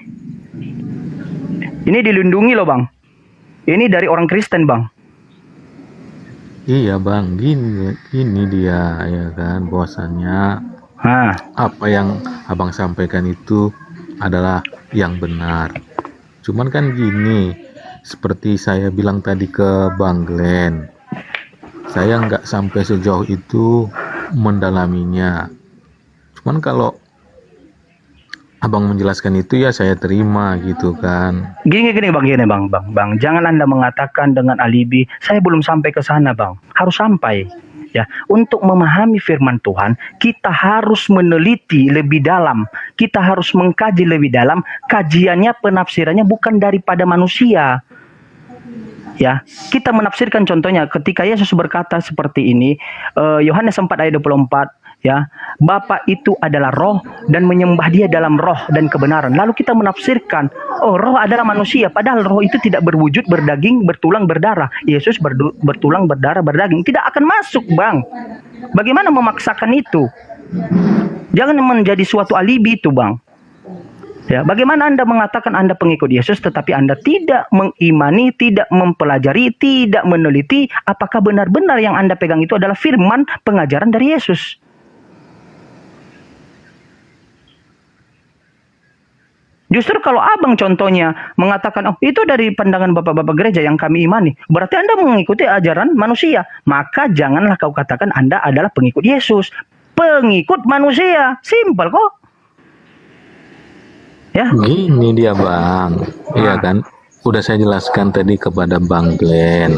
Ini dilindungi loh, Bang. Ini dari orang Kristen, Bang. Iya bang, gini dia ya kan, bahwasannya apa yang abang sampaikan itu adalah yang benar. Cuman kan gini, seperti saya bilang tadi ke Bang Glenn, saya nggak sampai sejauh itu mendalaminya. Cuman kalau abang menjelaskan itu ya saya terima gitu kan. Gini bang, jangan Anda mengatakan dengan alibi, saya belum sampai ke sana, Bang. Harus sampai. Ya, untuk memahami firman Tuhan, kita harus meneliti lebih dalam. Kita harus mengkaji lebih dalam. Kajiannya, penafsirannya bukan daripada manusia. Ya, kita menafsirkan contohnya ketika Yesus berkata seperti ini, Yohanes 4 ayat 24, ya, Bapa itu adalah roh dan menyembah dia dalam roh dan kebenaran. Lalu kita menafsirkan, oh roh adalah manusia, padahal roh itu tidak berwujud, berdaging, bertulang, berdarah. Yesus bertulang, berdarah, berdaging. Tidak akan masuk, Bang. Bagaimana memaksakan itu? Jangan menjadi suatu alibi itu, Bang. Ya, bagaimana Anda mengatakan Anda pengikut Yesus tetapi Anda tidak mengimani, tidak mempelajari, tidak meneliti apakah benar-benar yang Anda pegang itu adalah firman pengajaran dari Yesus? Justru kalau abang contohnya mengatakan, oh itu dari pandangan bapak-bapak gereja yang kami imani, berarti Anda mengikuti ajaran manusia. Maka janganlah kau katakan Anda adalah pengikut Yesus. Pengikut manusia. Simpel kok. Ya. Gini dia bang, iya kan? Udah saya jelaskan tadi kepada Bang Glenn,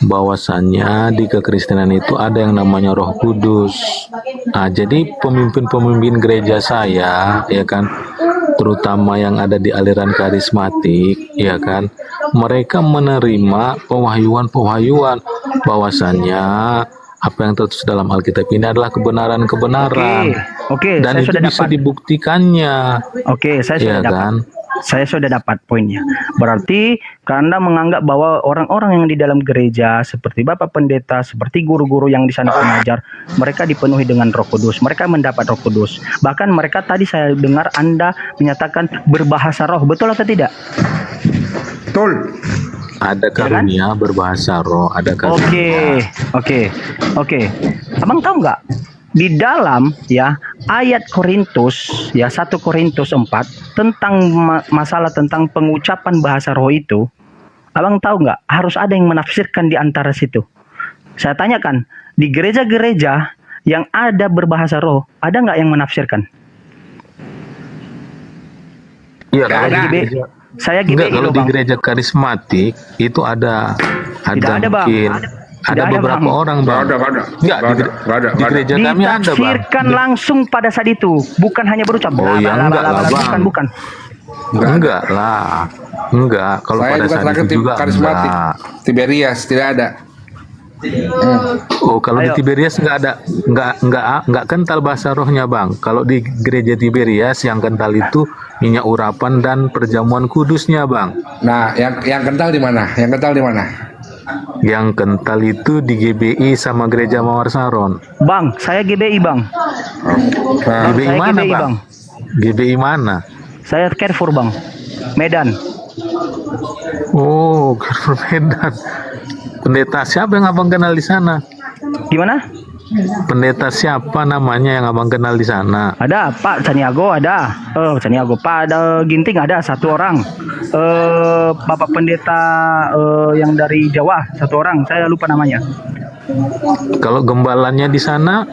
bahwasannya di kekristenan itu ada yang namanya Roh Kudus. Nah, jadi pemimpin-pemimpin gereja saya, ya kan, terutama yang ada di aliran karismatik, ya kan, mereka menerima pewahyuan bahwasannya apa yang tertulis dalam Alkitab ini adalah kebenaran-kebenaran. Oke, dan saya itu sudah bisa dapat. dibuktikannya. Oke, saya sudah dapat. Kan? Saya sudah dapat poinnya. Berarti Anda menganggap bahwa orang-orang yang di dalam gereja seperti Bapak Pendeta, seperti guru-guru yang di sana pengajar, mereka dipenuhi dengan Roh Kudus. Mereka mendapat Roh Kudus. Bahkan mereka tadi saya dengar Anda menyatakan berbahasa roh. Betul atau tidak? Betul. Ada karunia berbahasa roh, ada karunia. Oke. Abang tahu nggak? Di dalam ya ayat Korintus ya 1 Korintus 4 tentang masalah tentang pengucapan bahasa roh itu, abang tahu nggak? Harus ada yang menafsirkan di antara situ. Saya tanyakan, di gereja-gereja yang ada berbahasa roh, ada nggak yang menafsirkan? Iya, saya GBI kalau loh, di Bang. gereja karismatik itu ada Tidak ada, Bang. mungkin ada beberapa Bang. orang, Bang. Enggak, di gereja kami ada, Bang. Ditafsirkan langsung pada saat itu, bukan hanya berucap. Oh ya, enggak lah, Bang. Bukan. Enggak lah. Enggak, kalau Saya pada juga saat terakhir itu juga karismatik. enggak. Tiberias tidak ada. Oh, kalau di Tiberias enggak ada, enggak kental bahasa rohnya, Bang. Kalau di gereja Tiberias yang kental itu minyak urapan dan perjamuan kudusnya, Bang. Nah, yang kental di mana? Yang kental di mana? Yang kental itu di GBI sama gereja Mawar Saron. Bang, saya GBI, Bang. GBI saya mana, GBI, Bang? GBI mana? Saya Carrefour, Bang. Medan. Oh, Carrefour Medan. Pendeta siapa yang abang kenal di sana? Gimana? Pendeta siapa namanya yang abang kenal di sana? Ada Pak Caniago, ada. Caniago, Pak Ginting ada satu orang. Bapak Pendeta yang dari Jawa satu orang. Saya lupa namanya. Kalau gembalanya di sana,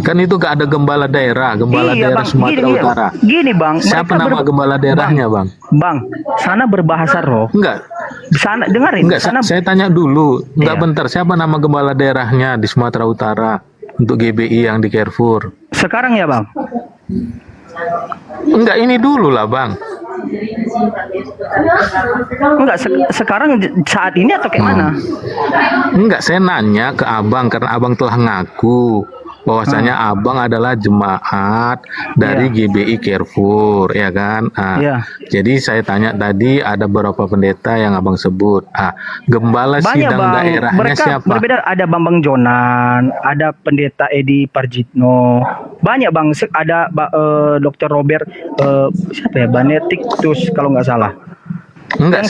kan itu gak ada gembala daerah, daerah Bang. Sumatera Utara. Gini, Bang. Siapa nama gembala daerahnya, Bang? Bang, sana berbahasa roh. Enggak. Sana dengerin. Enggak, sana saya tanya dulu. Enggak, Iya. bentar. Siapa nama gembala daerahnya di Sumatera Utara untuk GBI yang di Carrefour? sekarang ya, Bang. Enggak, ini dulu lah, Bang. Enggak, sekarang saat ini atau kayak mana? Enggak, saya nanya ke abang karena abang telah ngaku bahwasanya abang adalah jemaat dari GBI Carrefour, ya kan? Jadi saya tanya tadi ada beberapa pendeta yang abang sebut. Gembala Banyak, sidang Bang. daerahnya Mereka siapa? berbeda. Ada Bambang Jonan, ada pendeta Edi Parjitno. Banyak, Bang. Ada Dr. Robert siapa ya? Benedictus kalau nggak salah. Enggak,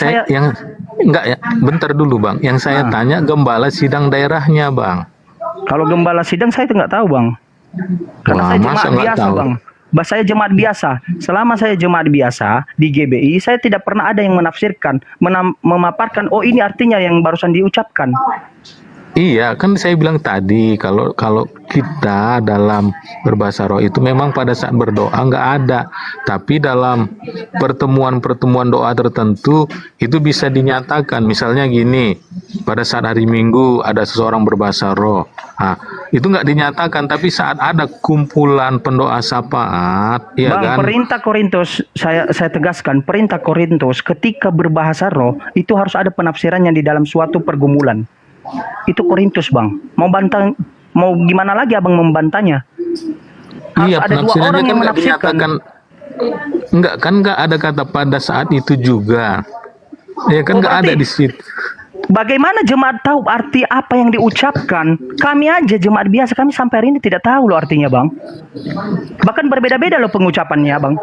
enggak ya. Bentar dulu, Bang. Yang saya tanya gembala sidang daerahnya, Bang. Kalau gembala sidang saya itu nggak tahu, Bang. Karena saya jemaat biasa, Bang. Saya jemaat biasa. Selama saya jemaat biasa di GBI, saya tidak pernah ada yang menafsirkan, memaparkan, oh ini artinya yang barusan diucapkan. Iya, kan saya bilang tadi kalau kita dalam berbahasa roh itu memang pada saat berdoa nggak ada, tapi dalam pertemuan doa tertentu itu bisa dinyatakan. Misalnya gini, pada saat hari Minggu ada seseorang berbahasa roh, itu nggak dinyatakan, tapi saat ada kumpulan pendoa syafaat, ya Bang, kan? perintah Korintus, saya tegaskan, perintah Korintus ketika berbahasa roh itu harus ada penafsirannya di dalam suatu pergumulan. Itu Korintus, Bang. Mau gimana lagi abang membantahnya? Harus ada dua orang yang menafsirkan. Nggak ada kata pada saat itu juga. Ya kan nggak ada di situ. Bagaimana jemaat tahu arti apa yang diucapkan? Kami aja jemaat biasa, kami sampai hari ini tidak tahu loh artinya, Bang. Bahkan berbeda-beda loh pengucapannya, Bang.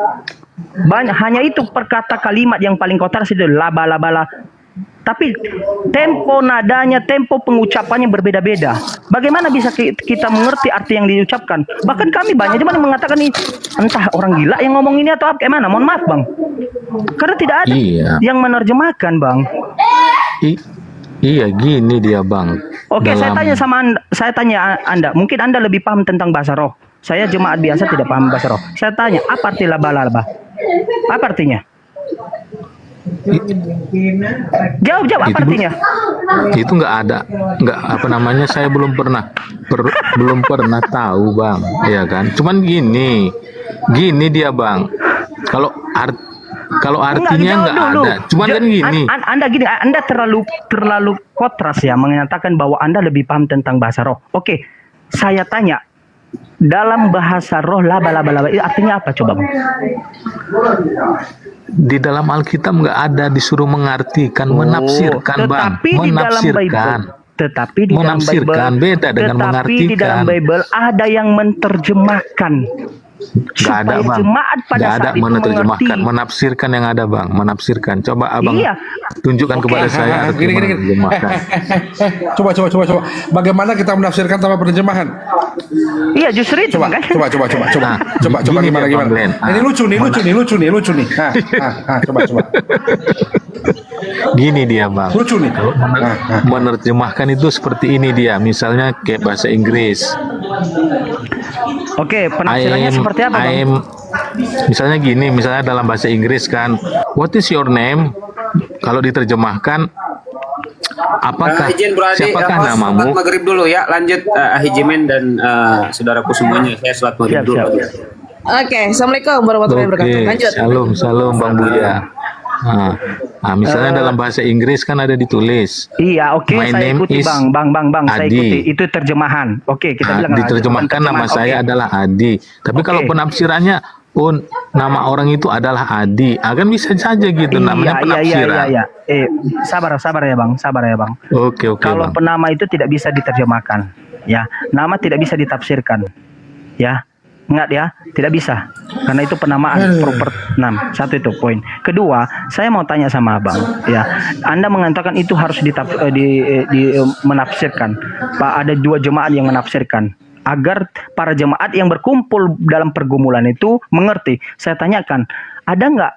Banyak, hanya itu perkata kalimat yang paling kotor itu laba-laba. Tapi tempo nadanya, tempo pengucapannya berbeda-beda. Bagaimana bisa kita mengerti arti yang diucapkan? Bahkan kami banyak yang mengatakan ini entah orang gila yang ngomong ini atau apa, kayak mana? Mohon maaf, Bang. Karena tidak ada yang menerjemahkan, Bang. Iya, gini dia, Bang. Oke, saya tanya Anda, mungkin Anda lebih paham tentang bahasa roh. Saya jemaat biasa tidak paham bahasa roh. Saya tanya, apa arti laba-laba? Apa artinya? Jawab, apa artinya? Itu nggak ada, saya belum pernah tahu, Bang, ya kan? Cuman gini dia, Bang. Kalau artinya nggak ada, cuman kan gini. Anda terlalu kontras ya mengatakan bahwa Anda lebih paham tentang bahasa roh. Oke, saya tanya, dalam bahasa roh laba-laba itu artinya apa, coba, Bang? Di dalam Alkitab nggak ada disuruh mengartikan, menafsirkan, Bang. Menafsirkan. Tetapi di dalam Bible beda dengan mengartikan. Tetapi di dalam Bible ada yang menerjemahkan. Nggak ada, Bang. Jemaat pada nggak ada saat itu menafsirkan, mengerti. menafsirkan yang ada, Bang. Menafsirkan. Coba abang tunjukkan kepada saya. Gini. Coba. Bagaimana kita menafsirkan tanpa penerjemahan? Iya, justru itu. Coba gimana? Ini lucu nih. Coba. Gini dia, Bang. Lucu nih. Menerjemahkan itu seperti ini dia. Misalnya kayak bahasa Inggris. Oke, penafsirannya seperti apa, Bang? Misalnya gini, misalnya dalam bahasa Inggris kan, what is your name? Kalau diterjemahkan, siapakah namamu? Maghrib dulu ya, lanjut Hijimen dan saudaraku semuanya. Saya sholat maghrib dulu. Oke, assalamualaikum warahmatullahi wabarakatuh. Lanjut. Shalom, Bang Buya. Misalnya dalam bahasa Inggris kan ada ditulis. Iya, oke, saya ikuti, Bang. Saya ikuti. Itu terjemahan. Oke, kita bilang diterjemahkan nama saya adalah Adi. Tapi kalau penafsirannya, nama orang itu adalah Adi. Kan bisa saja gitu, namanya penafsiran. Iya. Sabar ya, Bang. Oke, kalau Bang. penama itu tidak bisa diterjemahkan, ya. Nama tidak bisa ditafsirkan, ya. Ingat ya, tidak bisa. Karena itu penamaan proper 6. Satu itu poin. Kedua, saya mau tanya sama Abang, ya. Anda mengatakan itu harus menafsirkan. Pak, ada 2 jemaat yang menafsirkan agar para jemaat yang berkumpul dalam pergumulan itu mengerti. Saya tanyakan, ada nggak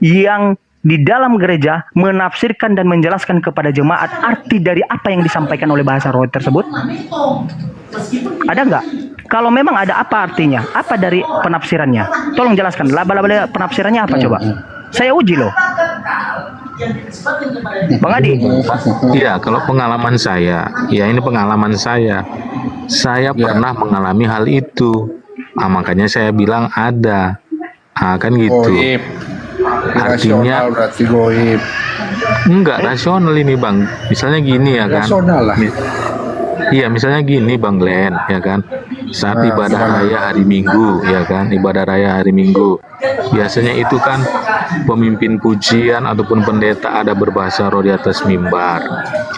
yang di dalam gereja menafsirkan dan menjelaskan kepada jemaat arti dari apa yang disampaikan oleh bahasa roh tersebut? Ada nggak? Kalau memang ada, apa artinya? Apa dari penafsirannya? Tolong jelaskan. Laba-laba penafsirannya apa, coba? Saya uji loh. Bang Adi. Iya, kalau pengalaman saya, ini pengalaman saya. Saya pernah mengalami hal itu. Makanya saya bilang ada. Kan gitu. Artinya Irasional berarti goib. enggak rasional ini bang. Misalnya gini ya kan. Rasional lah. Iya, misalnya gini Bang Glenn, ya kan. Saat Nah, ibadah gimana? raya hari Minggu, ya kan, ibadah raya hari Minggu. Biasanya itu kan pemimpin pujian ataupun pendeta ada berbahasa roh di atas mimbar.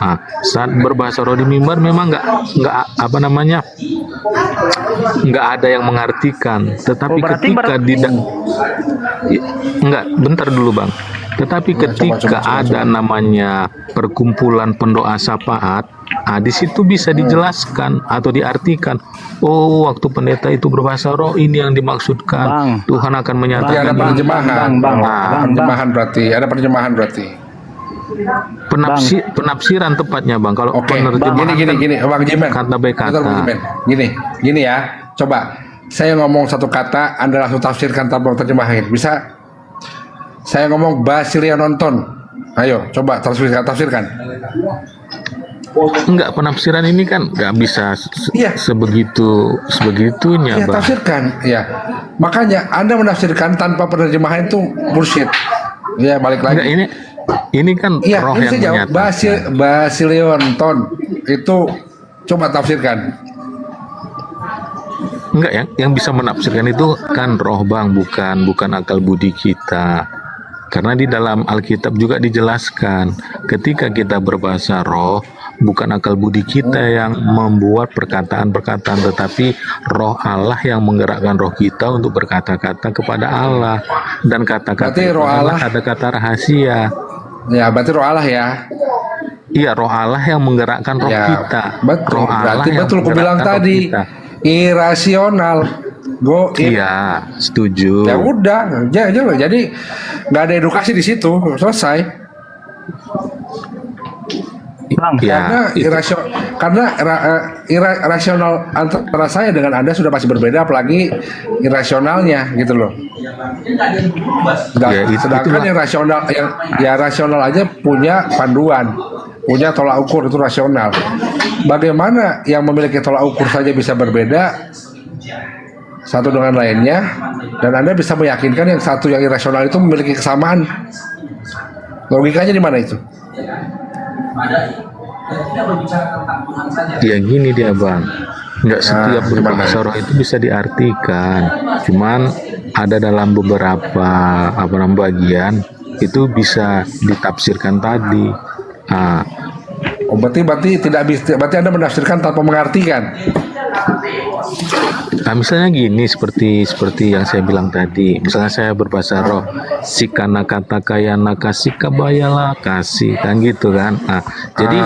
Nah, saat berbahasa roh di mimbar memang nggak apa namanya, nggak ada yang mengartikan. Tetapi berarti ketika enggak, bentar dulu Bang. Tetapi ketika ada namanya perkumpulan pendoa syafaat, di situ bisa dijelaskan atau diartikan. Oh, waktu pendeta itu berbahasa roh, ini yang dimaksudkan. Bang. Tuhan akan Berarti menyatakan. ada penerjemahan. Penerjemahan berarti ada penerjemahan berarti. Penafsiran tepatnya Bang. Kalau Oke, penerjemahan gini, Bang Jimen. kata baik Bentar, Bang kata. Jimen. Gini ya. Coba saya ngomong satu kata, Anda langsung tafsirkan tanpa terjemahin. Bisa? Saya ngomong Basilia nonton. Ayo, coba tafsirkan. Enggak, penafsiran ini kan nggak bisa sebegitunya Ya, Bang. tafsirkan. Ya. Makanya Anda menafsirkan tanpa penerjemahan itu bullshit. Ya, balik lagi. Enggak, ini kan Iya, roh ini yang saya jawab. menyatakan. Basilionton itu coba tafsirkan. Enggak, yang bisa menafsirkan itu kan roh Bang, bukan akal budi kita. Karena di dalam Alkitab juga dijelaskan, ketika kita berbahasa roh, bukan akal budi kita yang membuat perkataan-perkataan, tetapi roh Allah yang menggerakkan roh kita untuk berkata-kata kepada Allah. Dan kata-kata Berarti itu roh adalah Allah- ada kata rahasia. Ya, berarti roh Allah ya. Iya, roh Allah yang menggerakkan roh Ya, kita. betul. Roh Allah Berarti yang betul aku bilang menggerakkan roh tadi. kita. Irasional. Iya, setuju. Ya udah, jadi nggak ada edukasi di situ, selesai. Karena irasional antara saya dengan Anda sudah pasti berbeda, apalagi irasionalnya gitu loh. Sedangkan yang rasional, yang rasional aja punya panduan, punya tolak ukur, itu rasional. Bagaimana yang memiliki tolak ukur saja bisa berbeda satu dengan lainnya, dan Anda bisa meyakinkan yang satu yang irasional itu memiliki kesamaan. Logikanya di mana itu? Ya gini dia Bang, nggak setiap berbahasa roh itu bisa diartikan. Cuman ada dalam beberapa bagian itu bisa ditafsirkan tadi. Berarti tidak bisa. Berarti Anda menafsirkan tanpa mengartikan. Nah, misalnya gini, seperti yang saya bilang tadi, misalnya saya berbahasa roh, sikana kata kayana kasih kabayala kasih, kan gitu kan. Nah, jadi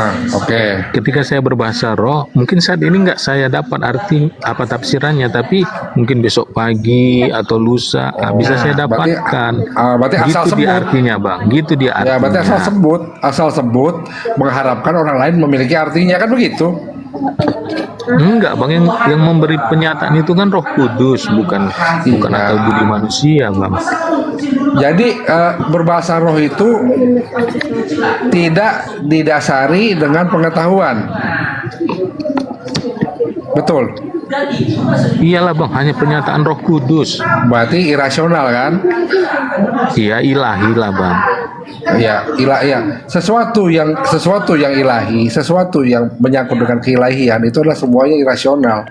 ketika saya berbahasa roh, mungkin saat ini nggak saya dapat arti apa tafsirannya, tapi mungkin besok pagi atau lusa bisa saya dapatkan. Berarti asal gitu sebut. dia artinya Bang, gitu dia artinya. Ya, berarti asal sebut mengharapkan orang lain memiliki artinya, kan begitu? Enggak Bang, yang memberi pernyataan itu kan Roh Kudus, bukan akal budi manusia Bang. Jadi berbahasa roh itu tidak didasari dengan pengetahuan. Betul. Iyalah Bang, hanya pernyataan Roh Kudus. Berarti irasional kan? Iya, ilahi lah Bang. Ya, sesuatu yang ilahi, sesuatu yang menyangkut dengan keilahian itu adalah semuanya irasional.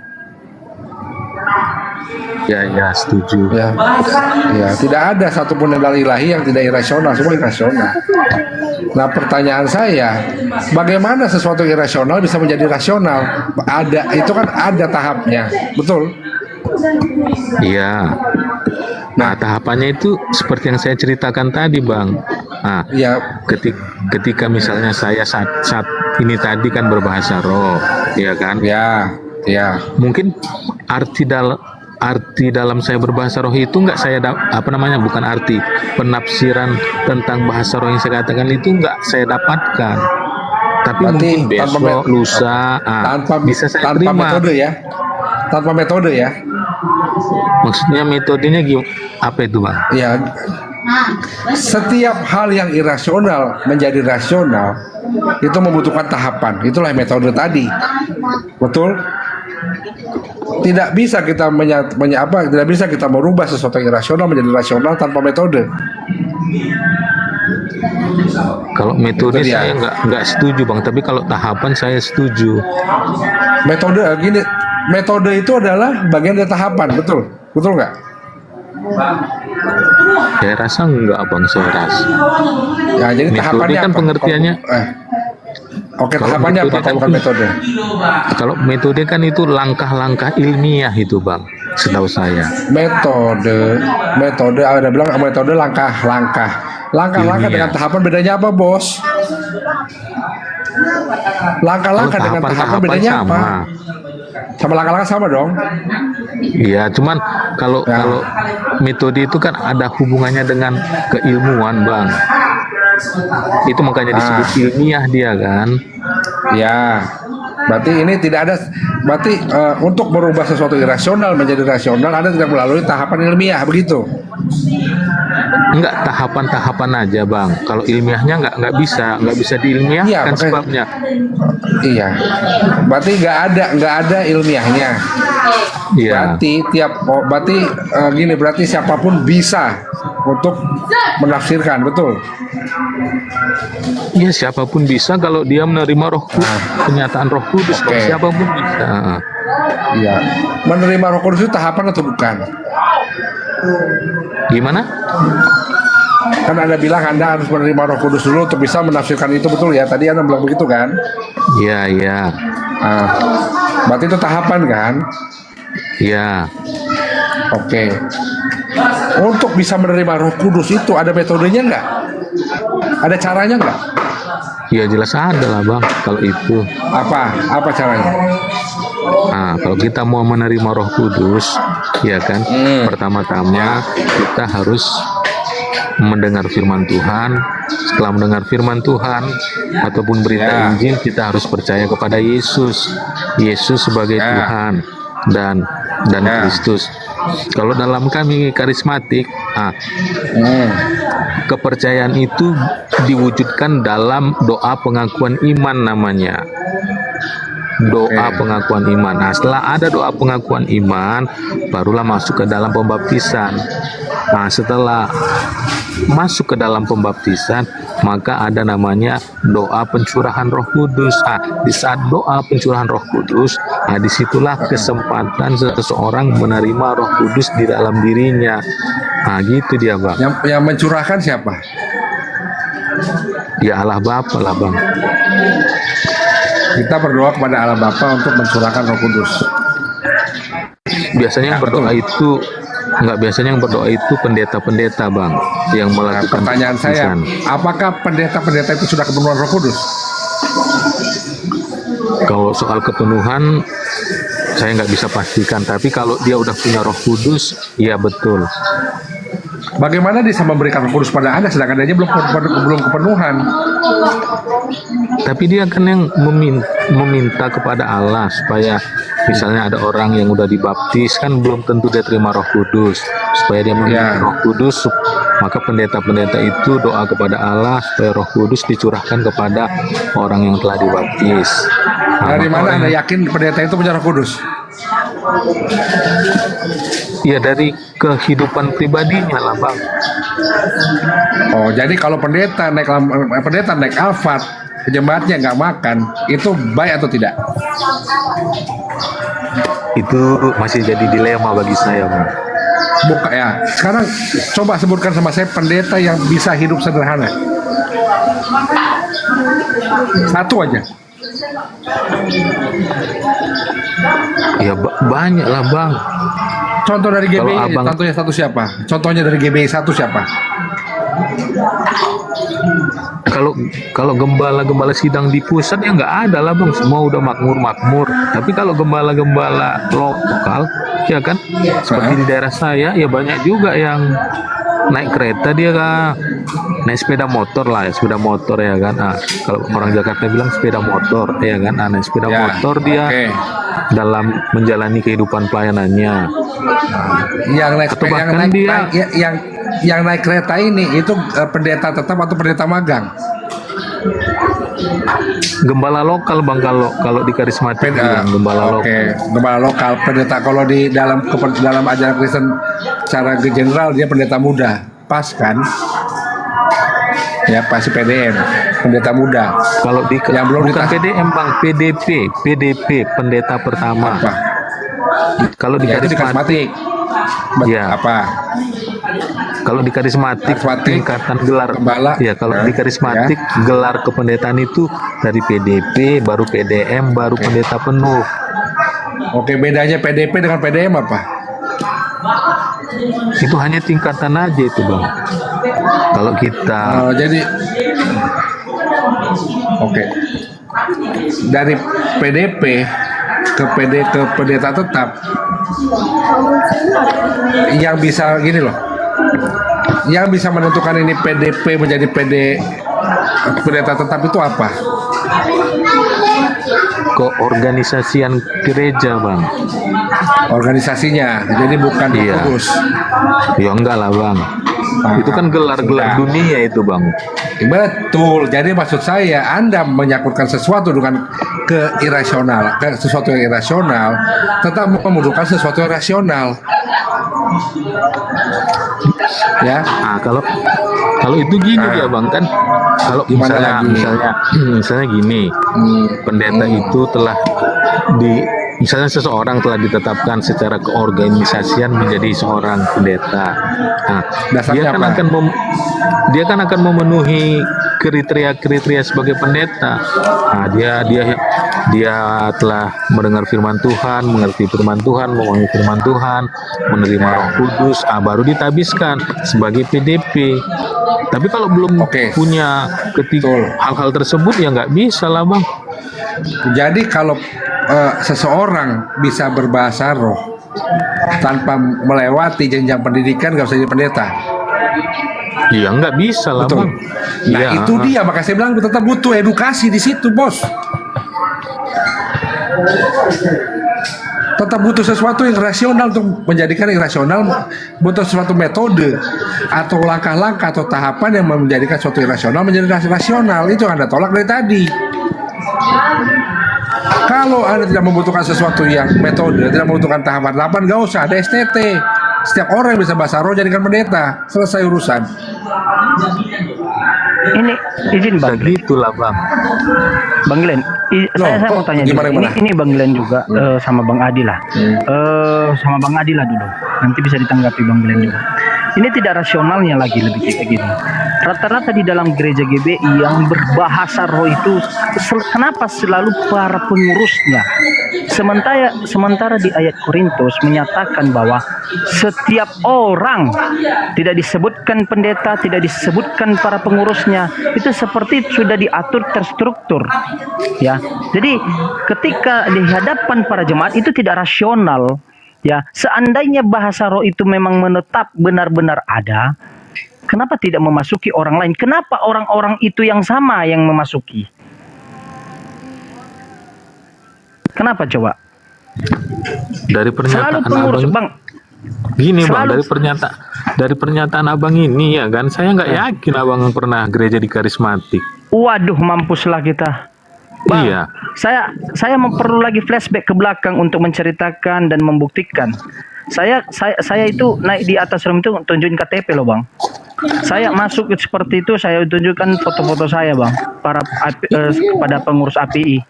Ya, setuju. Ya, tidak ada satupun yang dari ilahi yang tidak irasional, semua irasional. Nah, pertanyaan saya, bagaimana sesuatu yang irasional bisa menjadi rasional? Itu kan ada tahapnya, betul? Iya. Nah, tahapannya itu seperti yang saya ceritakan tadi, Bang. Nah, ketika misalnya saya saat ini tadi kan berbahasa roh, ya kan? Ya. Mungkin arti dalam saya berbahasa roh itu nggak saya bukan arti penafsiran tentang bahasa roh yang saya katakan itu nggak saya dapatkan. Tapi berarti mungkin besok, lusa, bisa saya terima. Tanpa metode ya. Maksudnya metodenya apa itu Bang? Ya, setiap hal yang irasional menjadi rasional itu membutuhkan tahapan. Itulah metode tadi, betul? Tidak bisa kita tidak bisa kita merubah sesuatu yang irasional menjadi rasional tanpa metode. Kalau metode Itu dia. saya nggak setuju bang, tapi kalau tahapan saya setuju. Metode gini, metode itu adalah bagian dari tahapan, betul nggak? Saya rasa enggak bang, saya rasa. Ya, jadi Metode tahapannya kan apa? pengertiannya. Oke, Kalau tahapannya apa metode kalau kan bukan metode? Kalau metode kan itu langkah-langkah ilmiah itu bang, setahu saya. Metode ada bilang metode langkah-langkah Ilmiah. dengan tahapan bedanya apa, bos? Langkah-langkah Kalau dengan tahapan tahapan-tahapan bedanya apa? sama. Sama langkah-langkah sama dong. Iya, cuman kalau metode itu kan ada hubungannya dengan keilmuan bang. Itu makanya disebut ilmiah dia kan. Ya, berarti ini tidak ada. Berarti untuk merubah sesuatu irasional menjadi rasional, Anda tidak melalui tahapan ilmiah, begitu? Enggak, tahapan-tahapan aja bang. Kalau ilmiahnya nggak bisa diilmiahkan Iya, makanya- sebabnya. Iya. Berarti nggak ada ilmiahnya. Iya. Berarti siapapun bisa untuk menafsirkan, betul? Iya, siapapun bisa kalau dia menerima roh kudus, kenyataan roh kudus. Bang. Siapapun bisa. Iya. Menerima roh kudus itu tahapan atau bukan? Gimana? Kan Anda bilang Anda harus menerima roh kudus dulu untuk bisa menafsirkan itu, betul ya? Tadi Anda bilang begitu kan? Iya, iya. Berarti itu tahapan kan? Iya. Oke. Untuk bisa menerima roh kudus itu ada metodenya nggak? Ada caranya nggak? Ya jelas ada lah bang, kalau itu. Apa caranya? Nah, kalau kita mau menerima roh kudus, ya kan, pertama-tama kita harus mendengar firman Tuhan. Setelah mendengar firman Tuhan ataupun berita Injil, kita harus percaya kepada Yesus sebagai Tuhan dan Kristus. Kalau dalam kami karismatik, kepercayaan itu diwujudkan dalam doa pengakuan iman namanya. Doa pengakuan iman. Nah, setelah ada doa pengakuan iman, barulah masuk ke dalam pembaptisan. Nah, setelah masuk ke dalam pembaptisan, maka ada namanya doa pencurahan Roh Kudus. Di saat doa pencurahan Roh Kudus, disitulah kesempatan seseorang menerima Roh Kudus di dalam dirinya. Gitu dia bang. Yang mencurahkan siapa? Ya Allah Bapa lah bang. Kita berdoa kepada Allah Bapa untuk mencurahkan Roh Kudus. Biasanya yang berdoa itu biasanya yang berdoa itu pendeta-pendeta bang yang melakukan. Pertanyaan saya, apakah pendeta-pendeta itu sudah kepenuhan Roh Kudus? Kalau soal kepenuhan saya nggak bisa pastikan, tapi kalau dia udah punya Roh Kudus, ya betul. Bagaimana dia bisa memberikan Roh Kudus pada Anda sedangkan dia belum kepenuhan? Tapi dia kan yang meminta kepada Allah supaya misalnya ada orang yang udah dibaptis, kan belum tentu dia terima Roh Kudus. Supaya dia meminta Roh Kudus, maka pendeta-pendeta itu doa kepada Allah supaya Roh Kudus dicurahkan kepada orang yang telah dibaptis. Dari mana Anda yakin pendeta itu punya Roh Kudus? Ya dari kehidupan pribadinya lah bang. Oh, jadi kalau pendeta naik Alphard, jemaatnya nggak makan, itu baik atau tidak? Itu masih jadi dilema bagi saya bang. Buka ya. Sekarang coba sebutkan sama saya pendeta yang bisa hidup sederhana. Satu aja. Ya banyak lah bang. Contoh dari GBI, contohnya satu siapa? Contohnya dari GBI satu siapa? Kalau gembala-gembala sidang di pusat ya nggak ada lah bang, semua udah makmur. Tapi kalau gembala-gembala lokal, ya kan, seperti di daerah saya ya banyak juga yang naik kereta, dia kan naik sepeda motor lah ya, sepeda motor ya kan. Kalau orang Jakarta bilang sepeda motor ya kan, naik sepeda motor dia dalam menjalani kehidupan pelayanannya. Yang naik kereta ini itu pendeta tetap atau pendeta magang? Gembala lokal bang, kalau di karismatik gembala lokal. Gembala lokal, pendeta kalau di dalam ajaran Kristen secara general dia pendeta muda, pas kan? Ya pasti PDM, pendeta muda. Kalau di yang belum bukan PDM Bang, PDP, pendeta pertama. Apa? Kalau di Ya, itu di karismatik. Ya. Apa? Kalau di karismatik tingkatan gelar Gembala. ya, kalau di karismatik gelar kependetaan itu dari PDP, baru PDM, baru pendeta penuh. Oke, bedanya PDP dengan PDM apa? Itu hanya tingkatan aja itu Bang. Kalau kita jadi oke. Dari PDP ke pendeta tetap yang bisa gini loh. Yang bisa menentukan ini PDP menjadi pendeta tetap itu apa? keorganisasian gereja Bang. Organisasinya, jadi bukan pengurus. Ya enggak lah Bang. Itu kan gelar-gelar dunia itu Bang. Betul. Jadi maksud saya Anda menyangkutkan sesuatu dengan sesuatu yang irasional, tetap membutuhkan sesuatu yang rasional. Ya. Nah, kalau itu gini ya Bang, kan kalau misalnya gini, pendeta itu telah misalnya seseorang telah ditetapkan secara keorganisasian menjadi seorang pendeta. Nah, dia kan akan memenuhi kriteria sebagai pendeta. Nah, dia telah mendengar firman Tuhan, mengerti firman Tuhan, memahami firman Tuhan, menerima Roh Kudus, baru ditabiskan sebagai PDP. Tapi kalau belum punya hal-hal tersebut ya nggak bisa lah Bang. Jadi kalau seseorang bisa berbahasa roh tanpa melewati jenjang pendidikan nggak usah jadi pendeta. Iya nggak bisa lah Bang. Nah ya, itu dia, makanya saya bilang tetap butuh edukasi di situ bos. Tetap butuh sesuatu yang rasional untuk menjadikan irasional, butuh sesuatu metode atau langkah-langkah atau tahapan yang menjadikan sesuatu irasional menjadi rasional. Itu yang Anda tolak dari tadi. Kalau Anda tidak membutuhkan sesuatu yang metode, tidak membutuhkan tahapan-tahapan, gak usah ada STT. Setiap orang yang bisa bahasa roh jadikan pendeta, selesai urusan. Ini izin Bang. Begitulah Bang. Bang Glenn, saya mau tanya juga. Ini Bang Glenn juga sama Bang Adi lah. Sama Bang Adi lah dulu. Nanti bisa ditanggapi Bang Glenn juga. Ini tidak rasionalnya lagi lebih kayak gini. Rata-rata di dalam gereja GBI yang berbahasa roh itu kenapa selalu para pengurusnya? Sementara di ayat Korintus menyatakan bahwa setiap orang, tidak disebutkan pendeta, tidak disebutkan para pengurusnya, itu seperti sudah diatur terstruktur. Ya. Jadi ketika di hadapan para jemaat itu tidak rasional. Ya, seandainya bahasa roh itu memang menetap benar-benar ada, kenapa tidak memasuki orang lain? Kenapa orang-orang itu yang sama yang memasuki? Kenapa coba? Dari pernyataan pengurus, Abang, Bang. Gini Bang, dari pernyataan Abang ini ya kan, saya nggak yakin Abang pernah gereja di karismatik. Waduh, mampuslah kita. Bang, iya. Saya perlu lagi flashback ke belakang untuk menceritakan dan membuktikan. Saya itu naik di atas room itu tunjukin KTP loh Bang. Saya masuk seperti itu, saya tunjukkan foto-foto saya Bang, pada pengurus API.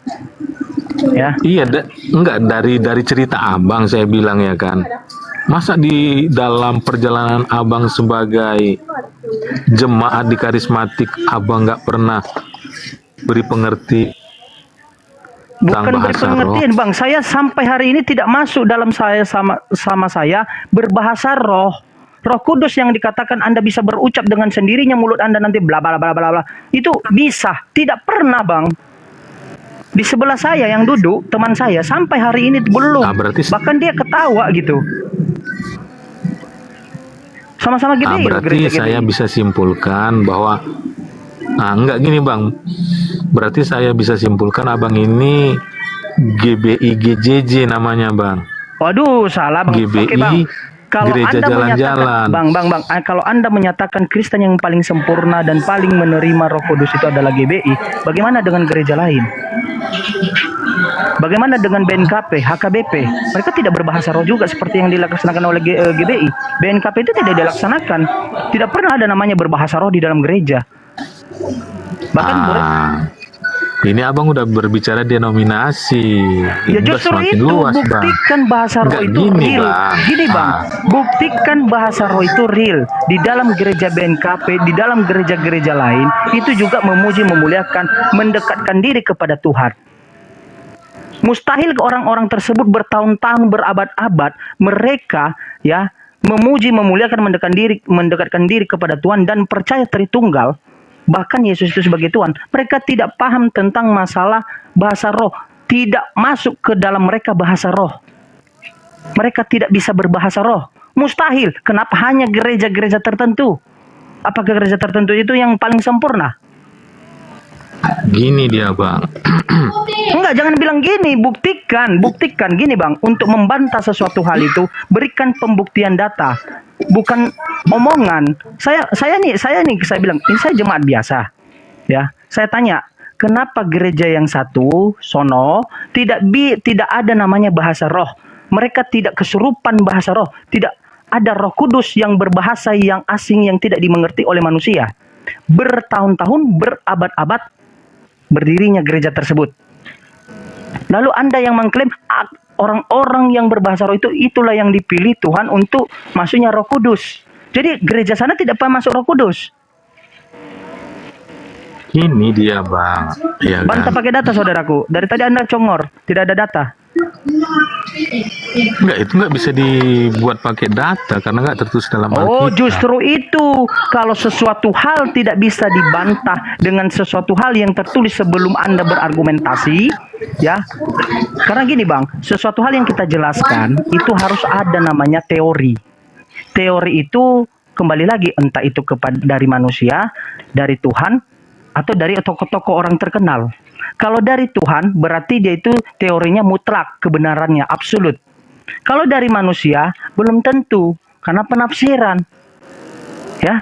Ya. Iya, enggak dari cerita Abang saya bilang ya kan. Masa di dalam perjalanan Abang sebagai jemaat di karismatik Abang nggak pernah beri pengerti? Bukan berpengertian Bang, saya sampai hari ini tidak masuk dalam sama saya berbahasa roh. Roh Kudus yang dikatakan Anda bisa berucap dengan sendirinya, mulut Anda nanti bla bla bla bla bla. Itu bisa, tidak pernah Bang. Di sebelah saya yang duduk, teman saya sampai hari ini belum. Bahkan dia ketawa gitu. Sama-sama gitu. Berarti saya bisa simpulkan bahwa enggak gini Bang. Berarti saya bisa simpulkan Abang ini GBI GJJ namanya Bang. Waduh, salah Bang. GBI Bang. Kalau Gereja Jalan-Jalan. Bang, kalau Anda menyatakan Kristen yang paling sempurna dan paling menerima Roh Kudus itu adalah GBI, bagaimana dengan gereja lain? Bagaimana dengan BNKP, HKBP? Mereka tidak berbahasa roh juga seperti yang dilaksanakan oleh GBI. BNKP itu tidak dilaksanakan. Tidak pernah ada namanya berbahasa roh di dalam gereja. Bahkan ini abang udah berbicara denominasi. ya Ini udah justru semakin itu luas, Bang. buktikan bahasa roh Nggak itu gini, real. Bang. Gini bang, buktikan bahasa roh itu real di dalam gereja BNKP, di dalam gereja-gereja lain itu juga memuji, memuliakan, mendekatkan diri kepada Tuhan. Mustahil orang-orang tersebut bertahun-tahun, berabad-abad mereka ya memuji, memuliakan, mendekatkan diri kepada Tuhan dan percaya Tritunggal. Bahkan Yesus itu sebagai Tuhan. Mereka tidak paham tentang masalah bahasa roh. Tidak masuk ke dalam mereka bahasa roh. Mereka tidak bisa berbahasa roh. Mustahil. Kenapa hanya gereja-gereja tertentu? Apakah gereja tertentu itu yang paling sempurna? Gini dia, Bang. Enggak, jangan bilang gini. Buktikan. Gini bang, untuk membantah sesuatu hal itu, berikan pembuktian data. Bukan omongan. Saya bilang, ini saya jemaat biasa. Ya, saya tanya, kenapa gereja yang satu, sono, tidak ada namanya bahasa roh. Mereka tidak kesurupan bahasa roh. Tidak ada Roh Kudus yang berbahasa yang asing yang tidak dimengerti oleh manusia. Bertahun-tahun, berabad-abad berdirinya gereja tersebut. Lalu Anda yang mengklaim orang-orang yang berbahasa roh itulah yang dipilih Tuhan untuk masuknya Roh Kudus. Jadi gereja sana tidak pernah masuk Roh Kudus. Ini dia, Bang. Ya, Bantah pakai data, saudaraku. Dari tadi Anda congor, tidak ada data. Enggak, itu nggak bisa dibuat pakai data karena nggak tertulis dalam Alkitab. Oh, justru itu. Kalau sesuatu hal tidak bisa dibantah dengan sesuatu hal yang tertulis sebelum Anda berargumentasi, ya. Karena gini, Bang, sesuatu hal yang kita jelaskan itu harus ada namanya teori. Teori itu kembali lagi entah itu dari manusia, dari Tuhan, atau dari tokoh-tokoh orang terkenal. Kalau dari Tuhan berarti dia itu teorinya mutlak, kebenarannya absolut. Kalau dari manusia belum tentu karena penafsiran. Ya.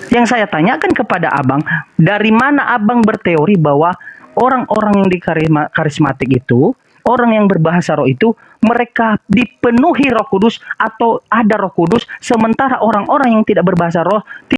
Yang saya tanyakan kepada Abang, dari mana Abang berteori bahwa orang-orang yang di karismatik itu, orang yang berbahasa roh itu, mereka dipenuhi Roh Kudus atau ada Roh Kudus, sementara orang-orang yang tidak berbahasa roh